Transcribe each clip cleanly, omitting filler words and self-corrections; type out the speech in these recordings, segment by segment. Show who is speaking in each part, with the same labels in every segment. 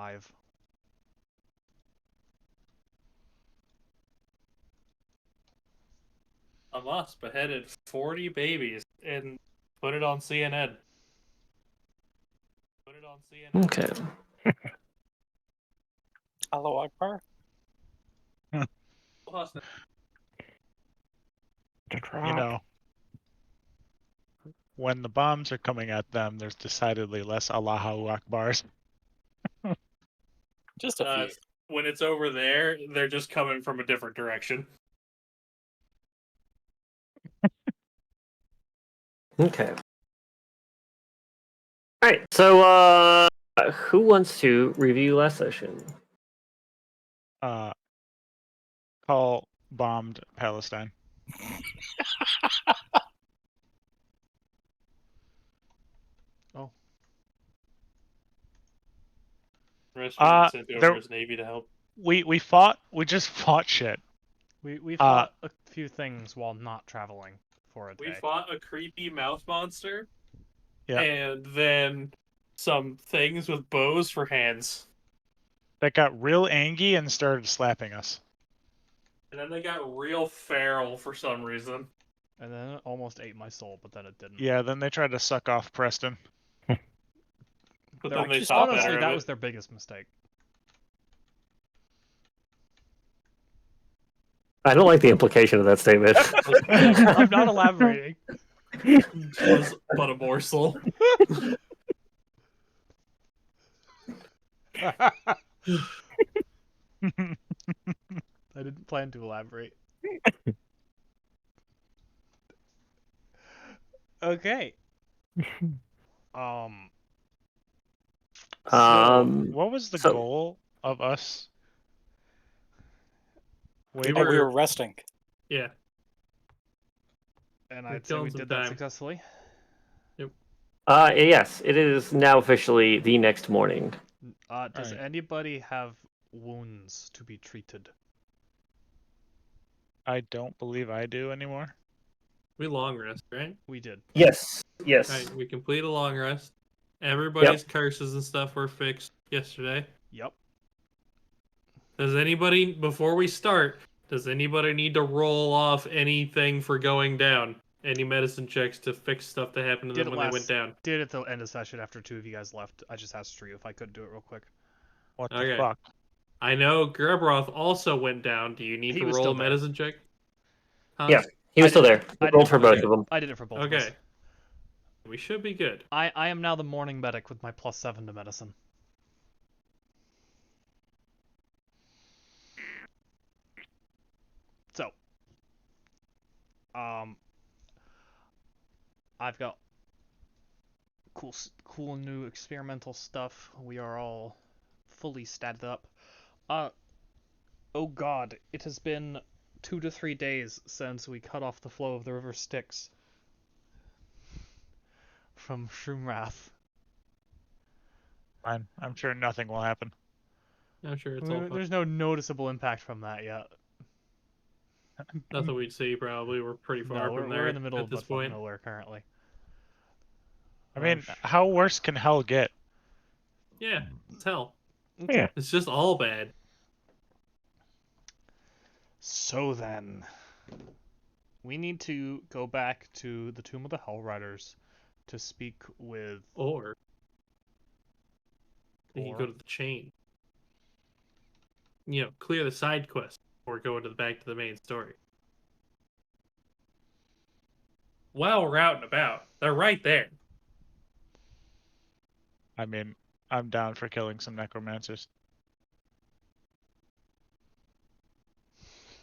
Speaker 1: 5.
Speaker 2: Hamas beheaded 40 babies and put it on CNN. Put it on CNN.
Speaker 3: Okay.
Speaker 4: Allahu Akbar.
Speaker 5: You know, when the bombs are coming at them, there's decidedly less Allahu Akbars.
Speaker 4: Just a few.
Speaker 2: When it's over there, they're just coming from a different direction.
Speaker 3: Okay. Alright, so who wants to review last session?
Speaker 5: Call bombed Palestine.
Speaker 1: Oh.
Speaker 2: Sent over his navy to help.
Speaker 5: We just fought shit.
Speaker 1: We fought a few things while not traveling for a day.
Speaker 2: We fought a creepy mouse monster.
Speaker 5: Yeah.
Speaker 2: And then some things with bows for hands.
Speaker 5: That got real angry and started slapping us.
Speaker 2: And then they got real feral for some reason.
Speaker 1: And then it almost ate my soul, but then it didn't.
Speaker 5: Yeah, then they tried to suck off Preston.
Speaker 2: But then they thought
Speaker 1: honestly,
Speaker 2: better
Speaker 1: that
Speaker 2: of
Speaker 1: was
Speaker 2: it.
Speaker 1: their biggest mistake.
Speaker 3: I don't like the implication of that statement.
Speaker 1: I'm not elaborating.
Speaker 2: Was but a morsel.
Speaker 1: I didn't plan to elaborate. Okay.
Speaker 5: What was the goal of us?
Speaker 4: We were resting.
Speaker 2: Yeah.
Speaker 1: And I'd say we did that successfully.
Speaker 2: Yep.
Speaker 3: Yes, it is now officially the next morning.
Speaker 1: Does anybody have wounds to be treated?
Speaker 5: I don't believe I do anymore.
Speaker 2: We long rest, right?
Speaker 1: We did.
Speaker 3: Yes. Yes.
Speaker 2: Right, we complete a long rest. Everybody's curses and stuff were fixed yesterday.
Speaker 1: Yep.
Speaker 2: Does anybody, before we start, does anybody need to roll off anything for going down? Any medicine checks to fix stuff that happened to them when they went down?
Speaker 1: Did at the end of the session after 2 of you guys left. I just asked you if I could do it real quick.
Speaker 5: What the fuck?
Speaker 2: I know Grebroth also went down. Do you need to roll a medicine check?
Speaker 3: Huh? Yeah, he was still there. I rolled for both of them.
Speaker 1: I did it for both of us.
Speaker 2: Okay. We should be good.
Speaker 1: I am now the morning medic with my +7 to medicine. So, I've got cool new experimental stuff. We are all fully statted up. Oh god, it has been 2 to 3 days since we cut off the flow of the river Styx from Shroomrath.
Speaker 5: Fine. I'm sure nothing will happen.
Speaker 2: I'm sure it's all fun.
Speaker 1: There's no noticeable impact from that yet.
Speaker 2: Nothing we'd see, probably. We're pretty far from there.
Speaker 1: We're in the middle
Speaker 2: at
Speaker 1: of
Speaker 2: this point.
Speaker 1: nowhere currently.
Speaker 5: I mean, how worse can hell get?
Speaker 2: Yeah, it's hell.
Speaker 5: Yeah.
Speaker 2: It's just all bad.
Speaker 1: So then, we need to go back to the Tomb of the Hellriders to speak with...
Speaker 2: Or you can go to the chain. You know, clear the side quest or go back to the main story. While we're out and about, they're right there.
Speaker 5: I mean, I'm down for killing some necromancers.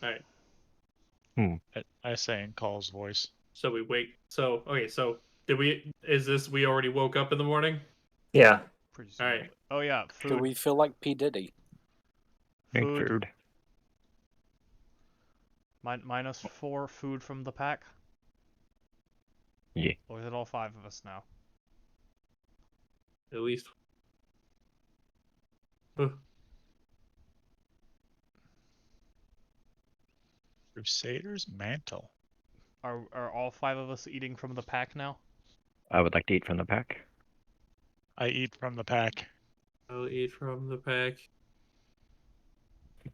Speaker 2: Alright.
Speaker 5: I say in Call's voice.
Speaker 2: So we wait. So, okay, so we already woke up in the morning?
Speaker 3: Yeah.
Speaker 2: Alright.
Speaker 1: Oh yeah, food.
Speaker 4: Do we feel like P. Diddy?
Speaker 5: Food.
Speaker 1: -4 food from the pack?
Speaker 5: Yeah.
Speaker 1: Or is it all 5 of us now?
Speaker 2: At least.
Speaker 5: Crusader's Mantle.
Speaker 1: Are all 5 of us eating from the pack now?
Speaker 6: I would like to eat from the pack.
Speaker 5: I eat from the pack.
Speaker 2: I'll eat from the pack.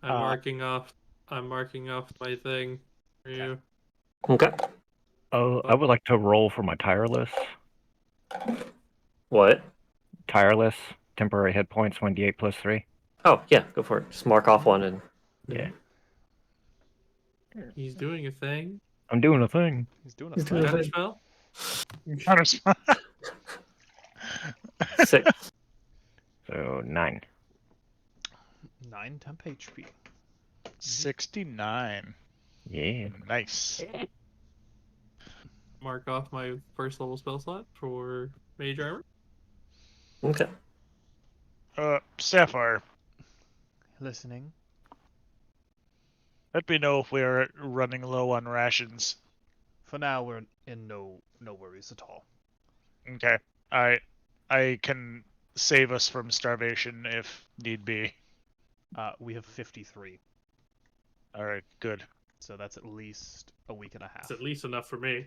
Speaker 2: I'm
Speaker 5: Uh,
Speaker 2: marking off. I'm marking off my thing for you.
Speaker 3: Okay.
Speaker 6: Oh, I would like to roll for my tireless.
Speaker 3: What?
Speaker 6: Tireless, temporary hit points, 1d8 plus 3.
Speaker 3: Oh, yeah, go for it. Just mark off one and.
Speaker 6: Yeah.
Speaker 2: He's doing a thing.
Speaker 6: I'm doing a thing.
Speaker 1: He's doing a
Speaker 3: He's doing a
Speaker 1: thing.
Speaker 3: thing.
Speaker 2: Counterspell.
Speaker 5: Counterspell.
Speaker 3: 6.
Speaker 6: So 9.
Speaker 1: 9 temp HP.
Speaker 5: 69.
Speaker 6: Yeah.
Speaker 5: Nice.
Speaker 2: Mark off my first level spell slot for mage armor.
Speaker 3: Okay.
Speaker 5: Sapphire,
Speaker 1: Listening.
Speaker 5: let me know if we're running low on rations.
Speaker 1: For now, we're in no worries at all.
Speaker 5: Okay. I can save us from starvation if need be.
Speaker 1: We have 53,
Speaker 5: Alright, good.
Speaker 1: so that's at least a week and a half.
Speaker 2: It's at least enough for me.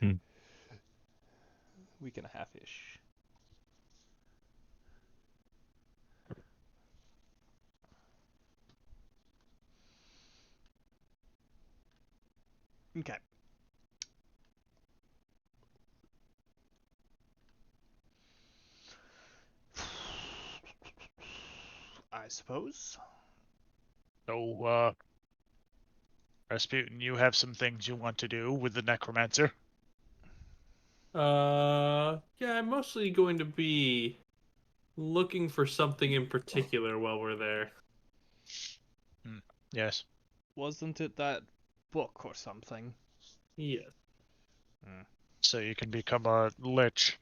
Speaker 6: Hmm.
Speaker 1: Week and a half-ish. Okay. I suppose.
Speaker 5: So, Rasputin, you have some things you want to do with the necromancer?
Speaker 2: Yeah, I'm mostly going to be looking for something in particular while we're there.
Speaker 5: Yes.
Speaker 1: Wasn't it that book or something?
Speaker 2: Yes.
Speaker 5: So you can become a lich.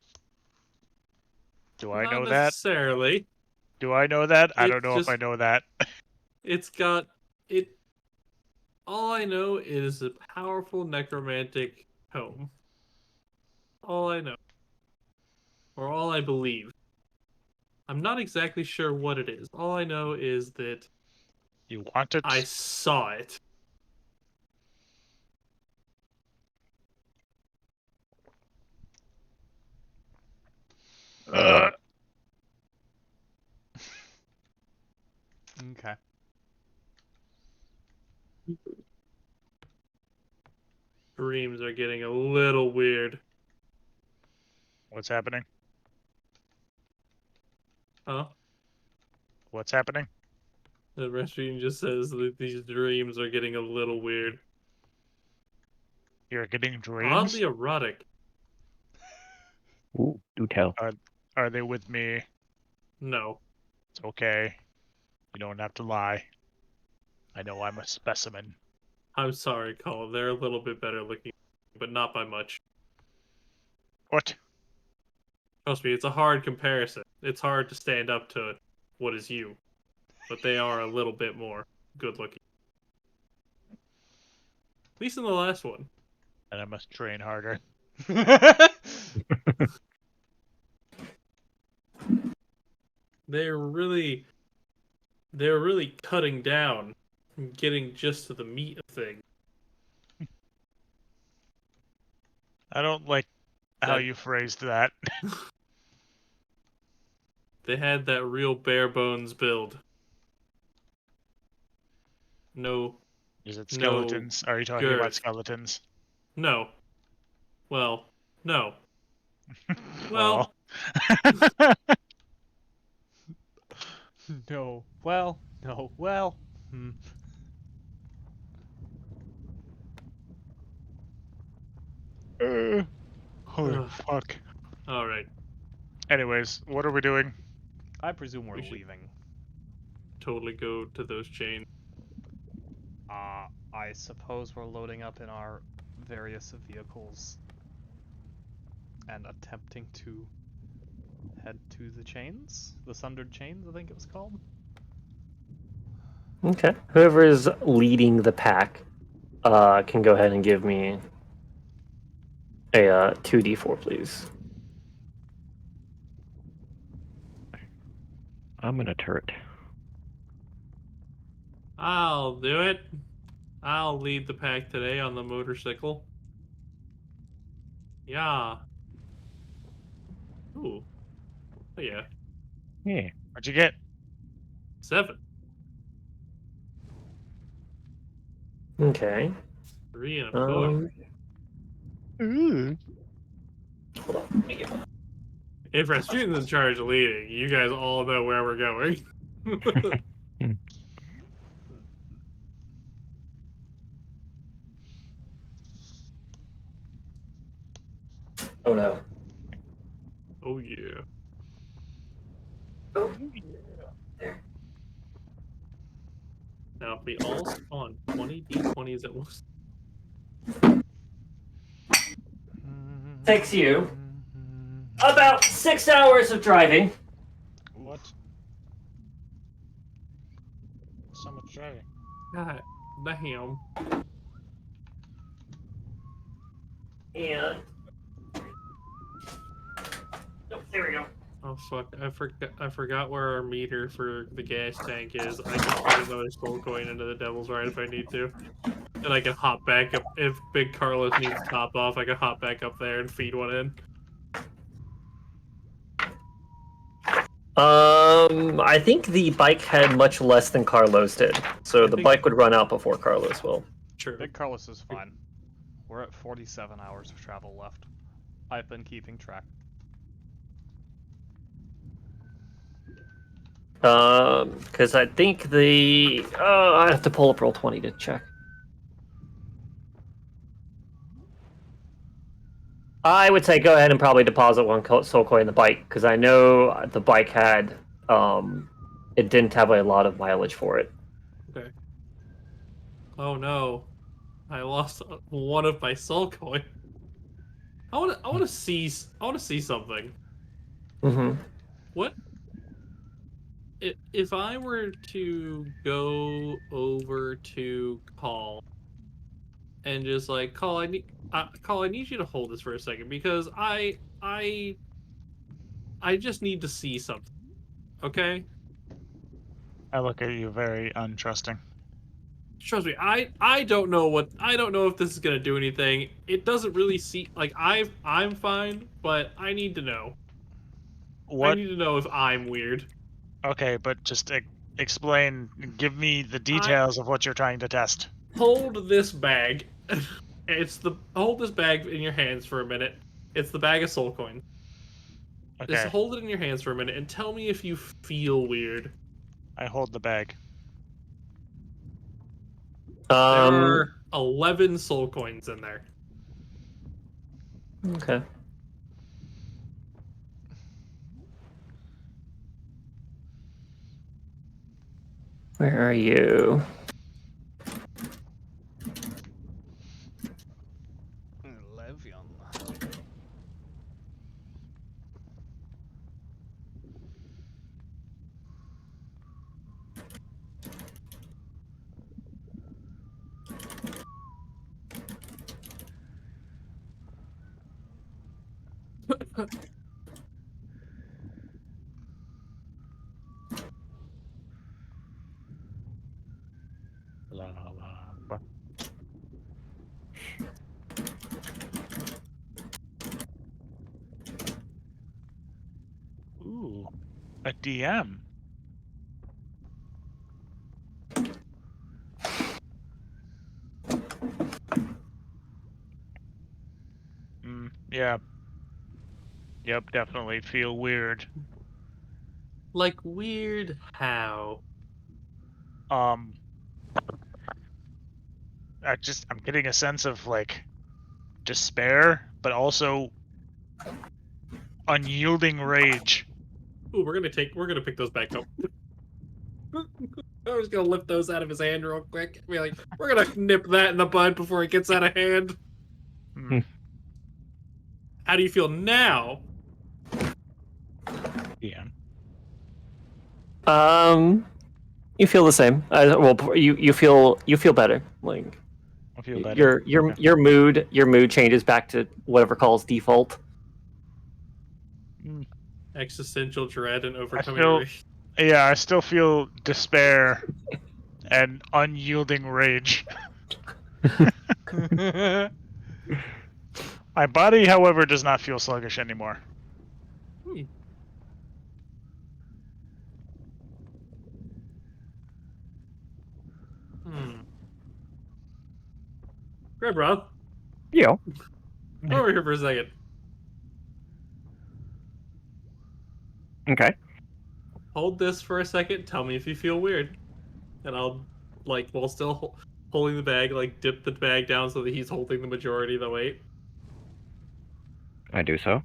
Speaker 5: Do I
Speaker 2: Not
Speaker 5: know that?
Speaker 2: necessarily.
Speaker 5: Do I know that? I
Speaker 2: It's
Speaker 5: don't know if I
Speaker 2: just-
Speaker 5: know that.
Speaker 2: It's got it. All I know is a powerful necromantic tome. All I know, or all I believe. I'm not exactly sure what it is. All I know is that
Speaker 5: You want it?
Speaker 2: I saw it.
Speaker 1: Okay.
Speaker 2: Dreams are getting a little weird.
Speaker 5: What's happening?
Speaker 2: Huh?
Speaker 5: What's happening?
Speaker 2: The Rasputin just says that these dreams are getting a little weird.
Speaker 5: You're getting dreams?
Speaker 2: Oddly erotic.
Speaker 6: Ooh, do tell.
Speaker 5: Are they with me?
Speaker 2: No.
Speaker 5: It's okay. You don't have to lie. I know I'm a specimen.
Speaker 2: I'm sorry, Colin. They're a little bit better looking, but not by much.
Speaker 5: What?
Speaker 2: Trust me, it's a hard comparison. It's hard to stand up to what is you. But they are a little bit more good looking. At least in the last one.
Speaker 5: And I must train harder.
Speaker 2: They're really cutting down and getting just to the meat of things.
Speaker 5: I don't like how
Speaker 2: That-
Speaker 5: you phrased that.
Speaker 2: They had that real bare bones build. No,
Speaker 5: Is it
Speaker 2: No
Speaker 5: skeletons? Are you talking about
Speaker 2: girth.
Speaker 5: skeletons?
Speaker 2: no. Well, no. Well,
Speaker 1: No. Well. No. Well. Hmm.
Speaker 5: Holy
Speaker 2: Ugh.
Speaker 5: fuck.
Speaker 2: all right.
Speaker 5: Anyways, what are we doing?
Speaker 1: I presume we're
Speaker 2: We should-
Speaker 1: leaving.
Speaker 2: Totally go to those chains.
Speaker 1: I suppose we're loading up in our various vehicles and attempting to head to the chains? The Sundered Chains, I think it was called?
Speaker 3: Okay. Whoever is leading the pack can go ahead and give me a 2d4, please.
Speaker 6: I'm in a turret.
Speaker 2: I'll do it. I'll lead the pack today on the motorcycle. Yeah. Ooh. Oh, yeah.
Speaker 6: Yeah.
Speaker 5: What'd you get?
Speaker 2: 7.
Speaker 3: Okay.
Speaker 2: 3 and a push.
Speaker 5: Ooh.
Speaker 3: Hold on. Let me get
Speaker 2: If Rasputin's in charge of leading, you guys all know where we're going.
Speaker 3: Oh no.
Speaker 2: Oh, yeah. Now, if we all spawn 20 D20s at once.
Speaker 3: Takes you about 6 hours of driving.
Speaker 5: What? So much driving.
Speaker 2: God damn.
Speaker 3: And oh, there we go.
Speaker 2: Oh fuck! I forgot where our meter for the gas tank is. I can put another soul coin into the Devil's Ride if I need to, and I can hop back up if Big Carlos needs to top off. I can hop back up there and feed one in.
Speaker 3: I think the bike had much less than Carlos did, so
Speaker 2: I
Speaker 3: the
Speaker 2: think-
Speaker 3: bike would run out before Carlos will.
Speaker 2: True.
Speaker 1: Big Carlos is fine. We're at 47 hours of travel left. I've been keeping track.
Speaker 3: Because I think the I have to pull up Roll20 to check. I would say go ahead and probably deposit one soul coin in the bike because I know the bike had it didn't have a lot of mileage for it.
Speaker 2: Okay. Oh no, I lost one of my soul coin. I want to see something.
Speaker 3: Mm-hmm.
Speaker 2: What if I were to go over to Call and just like Call, Call, I need you to hold this for a second because I just need to see something. Okay?
Speaker 5: I look at you very untrusting.
Speaker 2: Trust me, I don't know if this is gonna do anything. It doesn't really see like I'm fine, but I need to know. I
Speaker 5: What?
Speaker 2: need to know if I'm weird.
Speaker 5: Okay, but just explain. Give me the details of what you're trying to test.
Speaker 2: Hold this bag. Hold this bag in your hands for a minute. It's the bag of soul coins. Just
Speaker 5: Okay,
Speaker 2: hold it in your hands for a minute and tell me if you feel weird.
Speaker 5: I hold the bag.
Speaker 2: There
Speaker 3: Um.
Speaker 2: are 11 soul coins in there.
Speaker 3: Okay. Where are you?
Speaker 1: Levion.
Speaker 5: La, la, la. Ooh, a DM. Yeah. Yep, definitely feel weird.
Speaker 2: Like weird how?
Speaker 5: Um, I'm getting a sense of like despair, but also unyielding rage.
Speaker 2: Ooh, we're gonna pick those back up. I was gonna lift those out of his hand real quick. Be like, we're gonna nip that in the bud before it gets out of hand.
Speaker 5: Hmm.
Speaker 2: How do you feel now?
Speaker 5: DM.
Speaker 3: You feel the same. Well, you feel better. Like
Speaker 5: I feel better. Okay.
Speaker 3: your mood changes back to whatever calls default.
Speaker 2: Existential dread and overcoming
Speaker 5: still-
Speaker 2: rage.
Speaker 5: Yeah, I still feel despair and unyielding rage. My body, however, does not feel sluggish anymore.
Speaker 2: Grab Rob.
Speaker 6: Yo.
Speaker 2: Come over here for a second.
Speaker 6: Okay.
Speaker 2: Hold this for a second. Tell me if you feel weird. And I'll, like, while still holding the bag, like, dip the bag down so that he's holding the majority of the weight.
Speaker 6: I do so.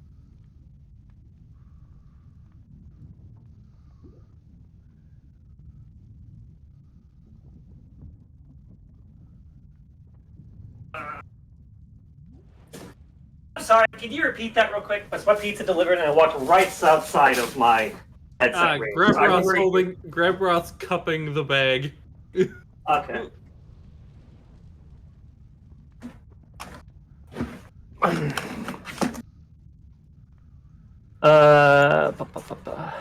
Speaker 3: Sorry, can you repeat that real quick? That's my pizza delivered, and I walked right outside of my headset range.
Speaker 2: Grabroth's cupping the bag.
Speaker 3: Okay. Ba, ba, ba, ba.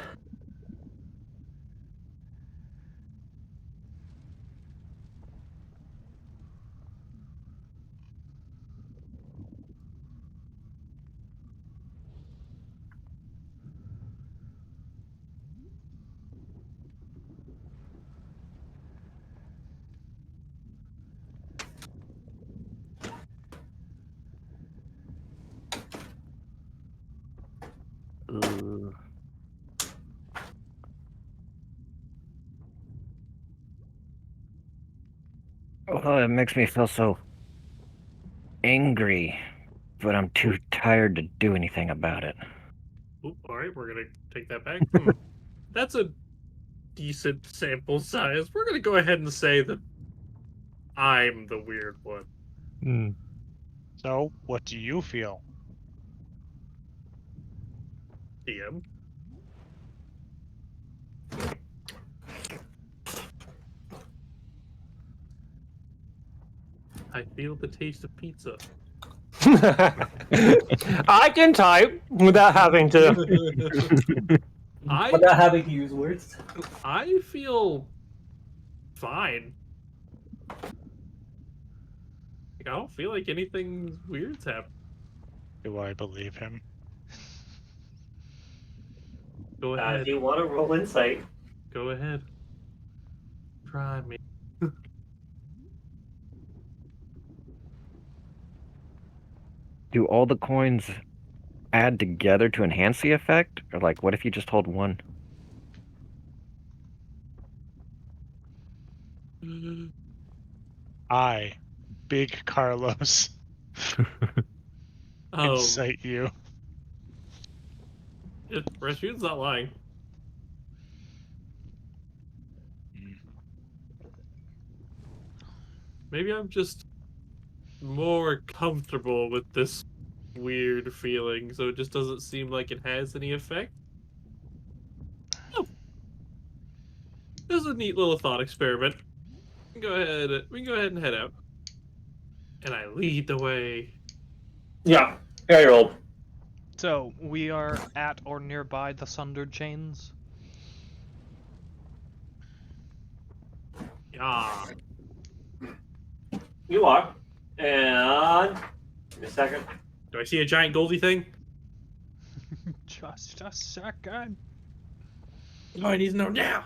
Speaker 6: Ooh. Oh, it makes me feel so angry, but I'm too tired to do anything about it.
Speaker 2: Alright, we're gonna take that back. That's a decent sample size. We're gonna go ahead and say that I'm the weird one.
Speaker 5: So, what do you feel?
Speaker 2: DM. I feel the taste of pizza.
Speaker 3: I can type without having to use words.
Speaker 2: I feel fine. I don't feel like anything weird's happened.
Speaker 5: Do I believe him?
Speaker 2: Go ahead.
Speaker 3: If you want to roll insight.
Speaker 2: Go ahead. Try me.
Speaker 6: Do all the coins add together to enhance the effect? Or, like, what if you just hold one?
Speaker 5: I, Big Carlos, incite you.
Speaker 2: Rasputin's not lying. Maybe I'm just more comfortable with this weird feeling, so it just doesn't seem like it has any effect. Oh. This is a neat little thought experiment. We can go ahead and head out. And I lead the way.
Speaker 3: Yeah, yeah, you rolled.
Speaker 1: So, we are at or nearby the Sundered Chains.
Speaker 2: Yeah.
Speaker 3: You are. And give me a second.
Speaker 2: Do I see a giant Goldie thing?
Speaker 1: Just a second.
Speaker 2: Oh, I need to know now.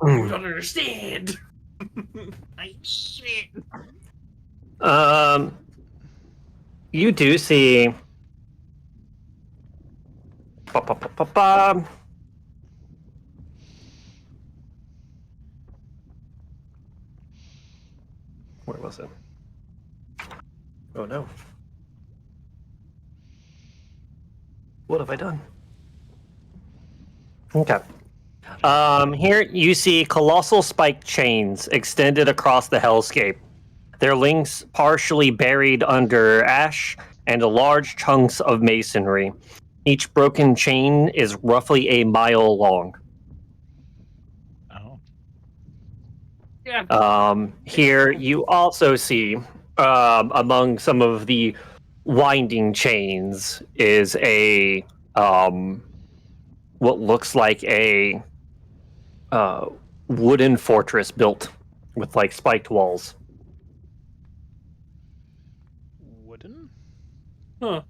Speaker 2: You don't understand. I need it.
Speaker 3: You do see. Ba, ba, ba, ba, ba. Where was it? Oh no. What have I done? Okay. Here you see colossal spike chains extended across the hellscape. Their links partially buried under ash and large chunks of masonry. Each broken chain is roughly a mile long.
Speaker 5: Oh.
Speaker 2: Yeah.
Speaker 3: Here you also see, among some of the winding chains, is a what looks like a wooden fortress built with like spiked walls.
Speaker 1: Wooden?
Speaker 2: Huh.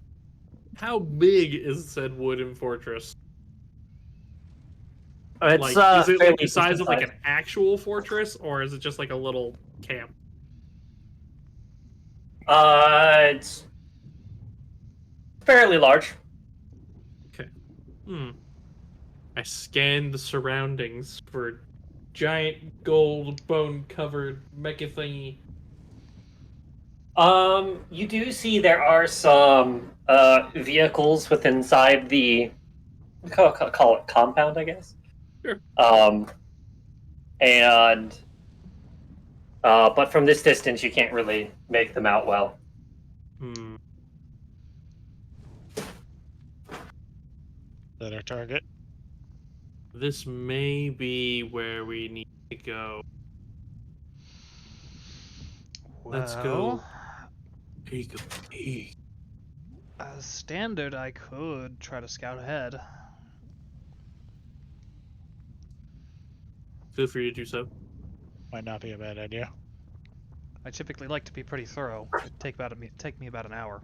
Speaker 2: How big is said wooden fortress?
Speaker 3: It's
Speaker 2: Like, is it like
Speaker 3: fairly
Speaker 2: the size
Speaker 3: decent
Speaker 2: of like
Speaker 3: size.
Speaker 2: an actual fortress, or is it just like a little camp?
Speaker 3: It's fairly large.
Speaker 2: I scanned the surroundings for giant gold bone covered mecha thingy.
Speaker 3: You do see there are some vehicles with inside the call it compound, I guess.
Speaker 2: Sure.
Speaker 3: And but from this distance, you can't really make them out well.
Speaker 5: That our target.
Speaker 2: This may be where we need to go. Let's go. Peek a peek.
Speaker 1: As standard, I could try to scout ahead.
Speaker 2: Feel free to do so.
Speaker 5: Might not be a bad idea.
Speaker 1: I typically like to be pretty thorough. It'd take me about an hour.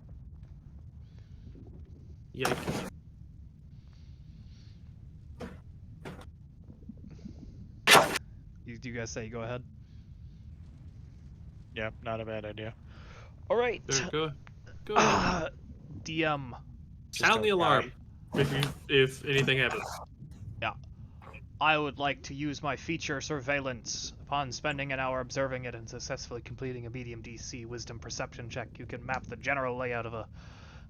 Speaker 2: Yikes.
Speaker 1: You guys say go ahead?
Speaker 5: Yeah, not a bad idea.
Speaker 1: Alright.
Speaker 2: Go ahead.
Speaker 1: DM.
Speaker 2: Sound the alarm if anything happens.
Speaker 1: I would like to use my feature surveillance. Upon spending an hour observing it and successfully completing a medium DC wisdom perception check, you can map the general layout of a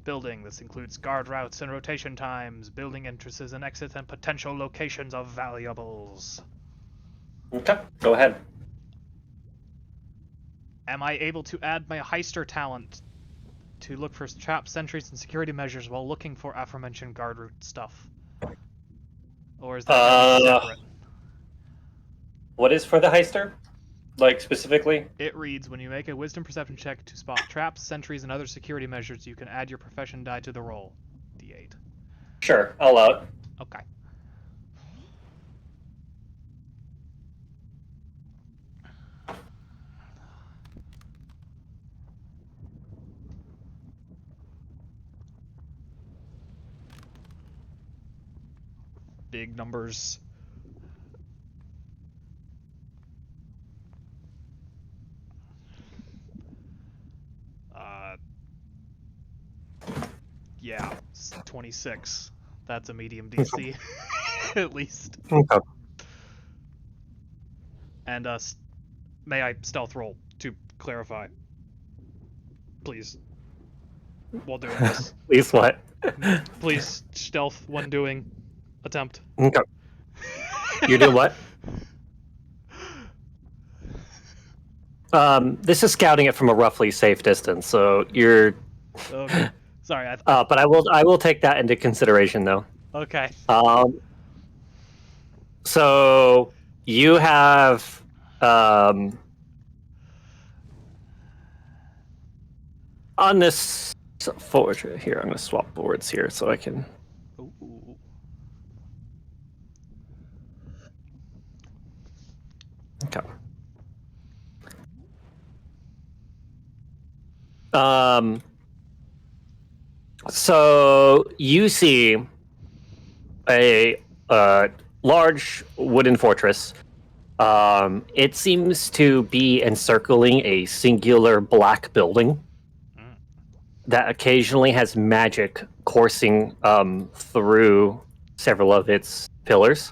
Speaker 1: building. This includes guard routes and rotation times, building entrances and exits, and potential locations of valuables.
Speaker 3: Okay, go ahead.
Speaker 1: Am I able to add my heister talent to look for traps, sentries, and security measures while looking for aforementioned guard route stuff? Or is that separate?
Speaker 3: What is for the heister? Like, specifically?
Speaker 1: It reads, when you make a wisdom perception check to spot traps, sentries, and other security measures, you can add your profession die to the roll. D8.
Speaker 3: Sure, I'll allow it.
Speaker 1: Okay. Big numbers. Yeah, 26. That's a medium DC, at least.
Speaker 3: Okay.
Speaker 1: And may I stealth roll to clarify, please? While doing this,
Speaker 3: Please what?
Speaker 1: please stealth when doing attempt.
Speaker 3: Okay. You do what? This is scouting it from a roughly safe distance, so you're.
Speaker 1: Okay. Sorry.
Speaker 3: But I will take that into consideration, though.
Speaker 1: Okay.
Speaker 3: So you have on this forward here. I'm going to swap boards here so I can.
Speaker 1: Ooh.
Speaker 3: Okay. So you see a large wooden fortress. It seems to be encircling a singular black building that occasionally has magic coursing through several of its pillars.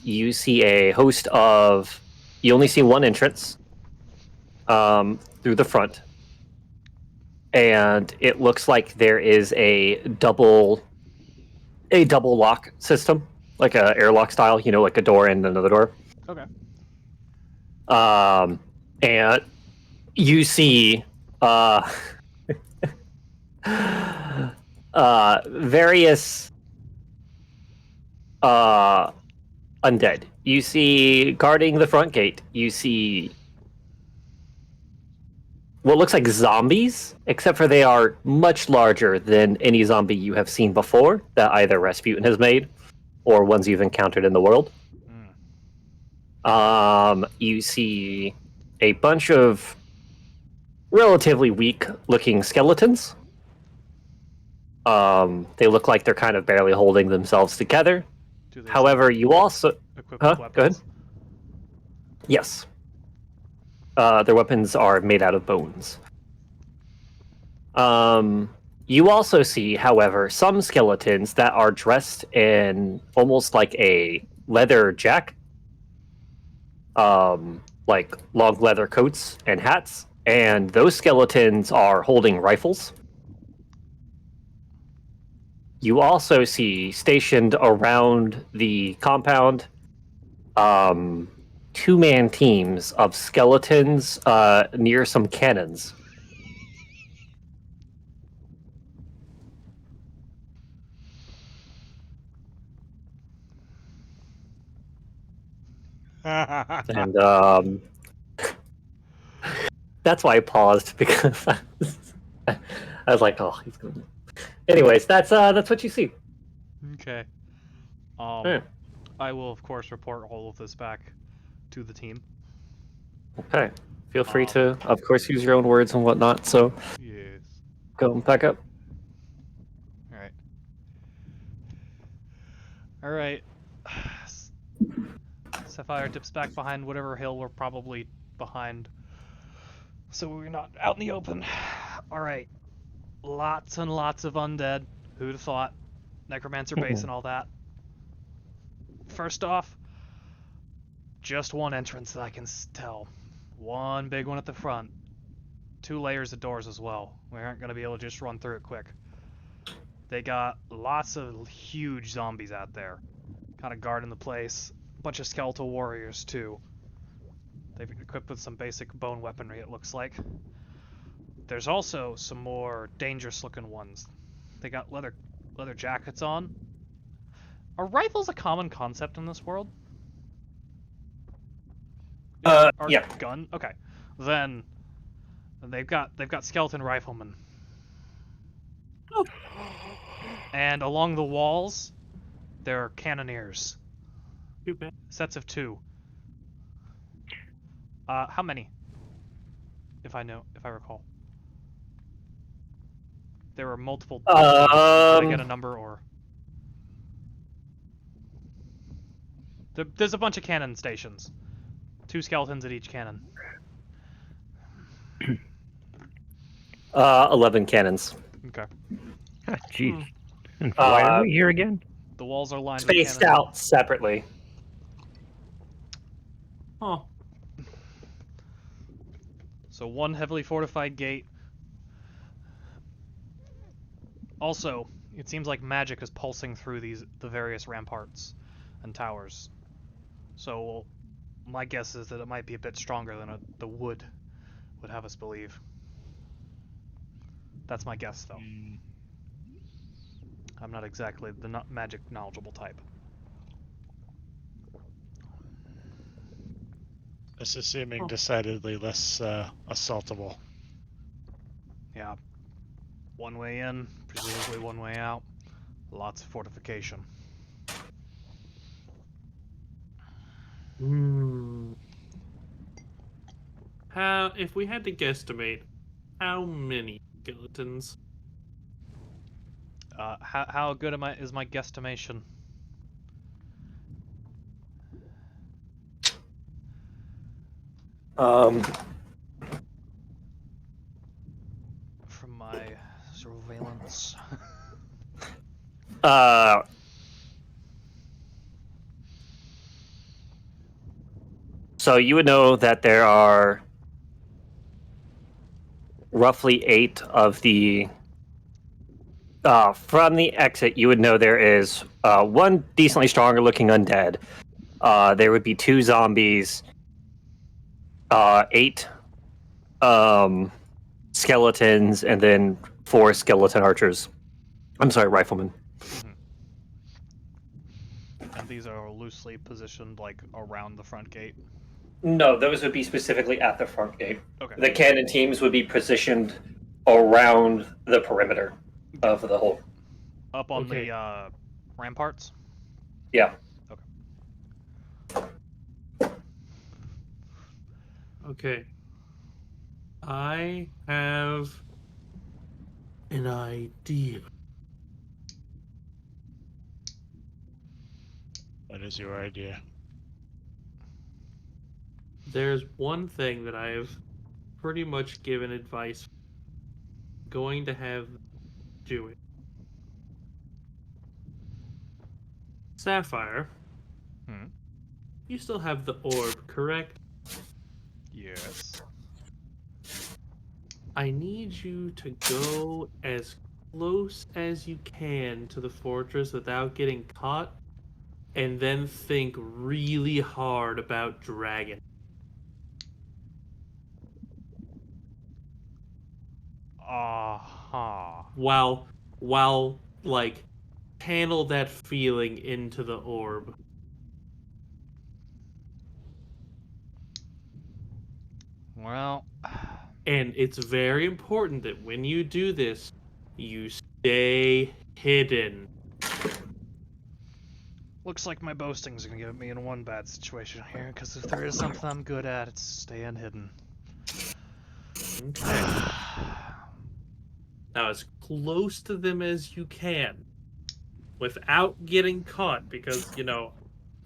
Speaker 3: You see a host of. You only see one entrance through the front. And it looks like there is a double lock system, like a airlock style, like a door and another door.
Speaker 1: Okay.
Speaker 3: And you see various undead. You see guarding the front gate. You see what looks like zombies, except for they are much larger than any zombie you have seen before that either Rasputin has made or ones you've encountered in the world. You see a bunch of relatively weak-looking skeletons. They look like they're kind of barely holding themselves together.
Speaker 1: Do they
Speaker 3: However, you also
Speaker 1: equip
Speaker 3: Huh?
Speaker 1: with
Speaker 3: Go ahead.
Speaker 1: weapons?
Speaker 3: Yes. Their weapons are made out of bones. You also see, however, some skeletons that are dressed in almost like a leather jacket, like long leather coats and hats, and those skeletons are holding rifles. You also see stationed around the compound, two-man teams of skeletons near some cannons. And that's why I paused, because I was like, "Oh, he's going." Anyways, that's what you see.
Speaker 1: Okay.
Speaker 3: Alright.
Speaker 1: I will of course report all of this back to the team.
Speaker 3: Okay. Feel free to, of course, use your own words and whatnot. So
Speaker 1: Yes.
Speaker 3: go back up.
Speaker 1: All right. All right. Sapphire dips back behind whatever hill we're probably behind, so we're not out in the open. All right. Lots and lots of undead. Who'd have thought? Necromancer base and all that. First off, just one entrance that I can tell. One big one at the front. 2 layers of doors as well. We aren't going to be able to just run through it quick. They got lots of huge zombies out there, kind of guarding the place. A bunch of skeletal warriors too. They've equipped with some basic bone weaponry, it looks like. There's also some more dangerous looking ones. They got leather jackets on. Are rifles a common concept in this world?
Speaker 3: Yeah.
Speaker 1: Gun? Okay. Then they've got skeleton riflemen. And along the walls, there are cannoneers.
Speaker 2: Too bad.
Speaker 1: Sets of 2. How many? If I recall. There were multiple. Did I get a number or? There's a bunch of cannon stations. 2 skeletons at each cannon.
Speaker 3: 11 cannons.
Speaker 1: Okay.
Speaker 6: Jeez. And why are we here again?
Speaker 1: The walls are lined
Speaker 3: Spaced
Speaker 1: with cannons.
Speaker 3: out separately.
Speaker 2: Huh.
Speaker 1: So 1 heavily fortified gate. Also, it seems like magic is pulsing through the various ramparts and towers. So my guess is that it might be a bit stronger than the wood would have us believe. That's my guess, though. I'm not exactly the magic knowledgeable type.
Speaker 5: This is seeming decidedly less assaultable.
Speaker 1: Yeah. 1 way in, presumably 1 way out. Lots of fortification.
Speaker 2: If we had to guesstimate, how many skeletons?
Speaker 1: How good is my guesstimation? From my surveillance.
Speaker 3: So you would know that there are roughly 8 of the. From the exit, you would know there is 1 decently stronger looking undead. There would be 2 zombies, 8 skeletons, and then 4 skeleton archers. I'm sorry, riflemen.
Speaker 1: And these are loosely positioned, like, around the front gate?
Speaker 3: No, those would be specifically at the front gate.
Speaker 1: Okay.
Speaker 3: The cannon teams would be positioned around the perimeter of the whole.
Speaker 1: Up on the ramparts?
Speaker 3: Yeah.
Speaker 2: Okay. I have an idea.
Speaker 5: That is your idea.
Speaker 2: There's one thing that I have pretty much given advice going to have do it. Sapphire,
Speaker 1: Hmm?
Speaker 2: you still have the orb, correct?
Speaker 1: Yes.
Speaker 2: I need you to go as close as you can to the fortress without getting caught, and then think really hard about dragon.
Speaker 1: Uh-huh.
Speaker 2: While like channel that feeling into the orb.
Speaker 1: Well,
Speaker 2: And it's very important that when you do this, you stay hidden.
Speaker 1: looks like my boasting's gonna get me in one bad situation here, because if there is something I'm good at, it's staying hidden.
Speaker 2: Okay. Now, as close to them as you can without getting caught, because,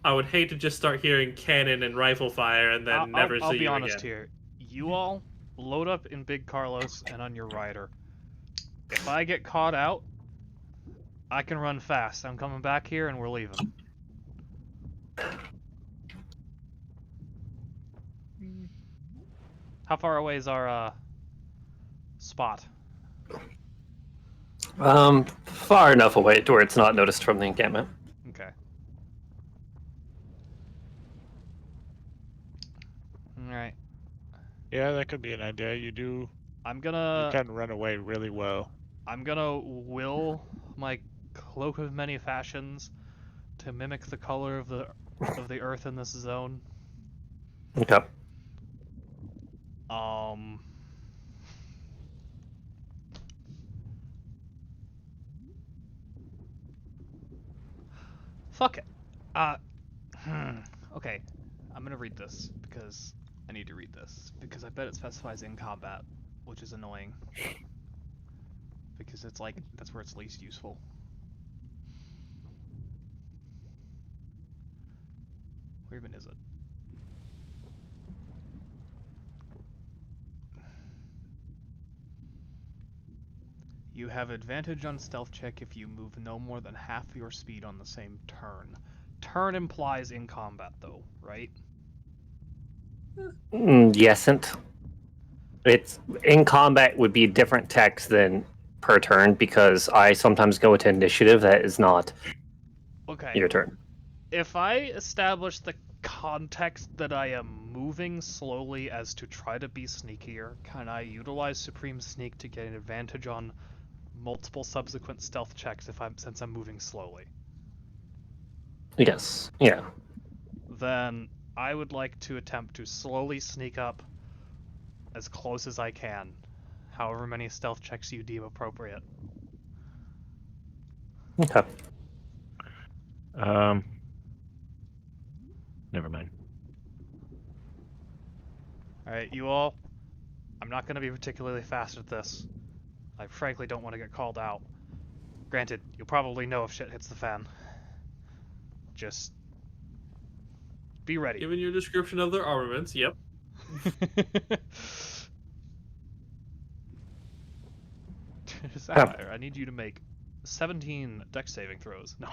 Speaker 2: I would hate to just start hearing cannon and rifle fire and then never
Speaker 1: I'll
Speaker 2: see
Speaker 1: be
Speaker 2: you
Speaker 1: honest
Speaker 2: again.
Speaker 1: here. You all load up in Big Carlos and on your rider. If I get caught out, I can run fast. I'm coming back here and we're leaving. How far away is our spot?
Speaker 3: Far enough away to where it's not noticed from the encampment.
Speaker 1: Okay. Alright.
Speaker 5: Yeah, that could be an idea. You
Speaker 1: I'm gonna
Speaker 5: can run away really well.
Speaker 1: will my cloak of many fashions to mimic the color of the earth in this zone.
Speaker 3: Okay.
Speaker 1: Um Fuck it. Uh okay. I'm gonna read this because I need to read this because I bet it specifies in combat, which is annoying. Because it's like that's where it's least useful. Where even is it? You have advantage on stealth check if you move no more than half your speed on the same turn. Turn implies in combat though, right?
Speaker 3: Yesn't. It's in combat would be different text than per turn because I sometimes go into initiative that is not
Speaker 1: Okay.
Speaker 3: your turn.
Speaker 1: If I establish the context that I am moving slowly as to try to be sneakier, can I utilize Supreme Sneak to get an advantage on multiple subsequent stealth checks since I'm moving slowly?
Speaker 3: Yes. Yeah.
Speaker 1: Then I would like to attempt to slowly sneak up as close as I can, however many stealth checks you deem appropriate.
Speaker 3: Okay.
Speaker 6: Um, never mind.
Speaker 1: Alright, you all, I'm not going to be particularly fast at this. I frankly don't want to get called out. Granted, you'll probably know if shit hits the fan. Just be ready.
Speaker 2: Given your description of their armaments, yep.
Speaker 1: Sapphire, I need you to make 17 dex saving throws. No.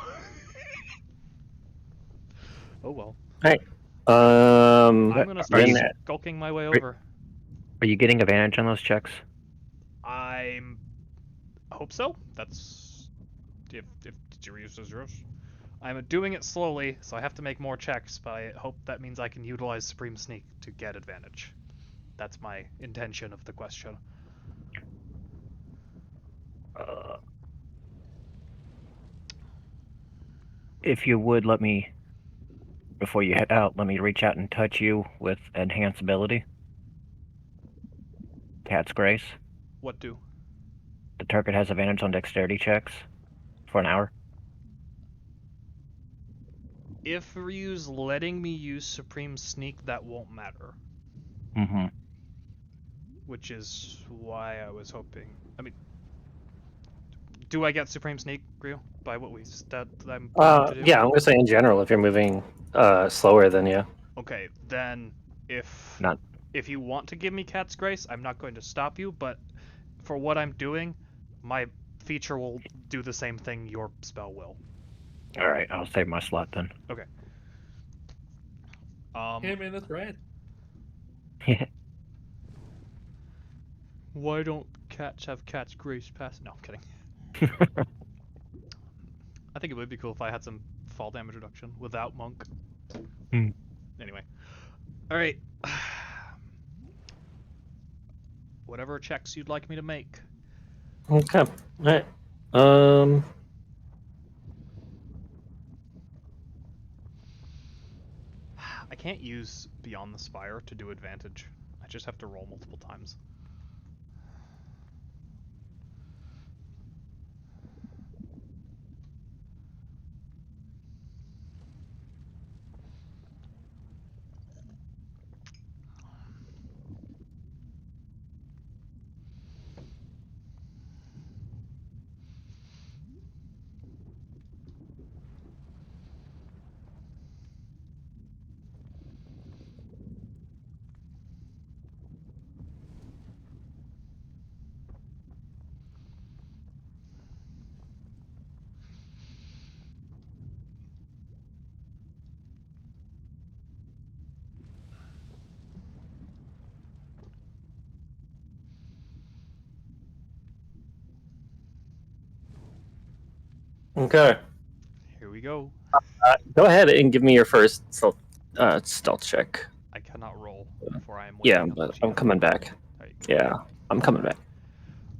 Speaker 1: Oh well.
Speaker 3: Hey.
Speaker 1: I'm gonna
Speaker 6: Are
Speaker 1: start
Speaker 6: you
Speaker 1: skulking my way over.
Speaker 6: are you getting advantage on those checks?
Speaker 1: I'm hope so. That's if did you reuse those zeros? I'm doing it slowly, so I have to make more checks, but I hope that means I can utilize Supreme Sneak to get advantage. That's my intention of the question.
Speaker 6: If you would let me, before you head out, let me reach out and touch you with enhanced ability. Cat's Grace.
Speaker 1: What do?
Speaker 6: The target has advantage on dexterity checks for an hour.
Speaker 1: If Ryu's letting me use Supreme Sneak, that won't matter.
Speaker 6: Mm-hmm.
Speaker 1: Which is why I was hoping. I mean, Do I get Supreme Sneak, Grio, by what I'm planning to do?
Speaker 3: Yeah, I'm gonna say in general, if you're moving slower than you.
Speaker 1: Okay, then
Speaker 6: Not-
Speaker 1: if you want to give me Cat's Grace, I'm not going to stop you, but for what I'm doing, my feature will do the same thing your spell will.
Speaker 6: All right, I'll save my slot then.
Speaker 2: Yeah, man, that's rad.
Speaker 1: Why don't cats have Cat's Grace pass? No, I'm kidding. I think it would be cool if I had some fall damage reduction without Monk.
Speaker 6: Hmm.
Speaker 1: Anyway. Alright. Whatever checks you'd like me to make.
Speaker 3: Okay. Alright. Um.
Speaker 1: I can't use Beyond the Spire to do advantage. I just have to roll multiple times.
Speaker 3: Okay.
Speaker 1: Here we go.
Speaker 3: Go ahead and give me your first stealth check.
Speaker 1: I cannot roll, for I am
Speaker 3: Yeah,
Speaker 1: waiting on the
Speaker 3: but
Speaker 1: machine.
Speaker 3: I'm coming back.
Speaker 1: Alright,
Speaker 3: Yeah, I'm coming back.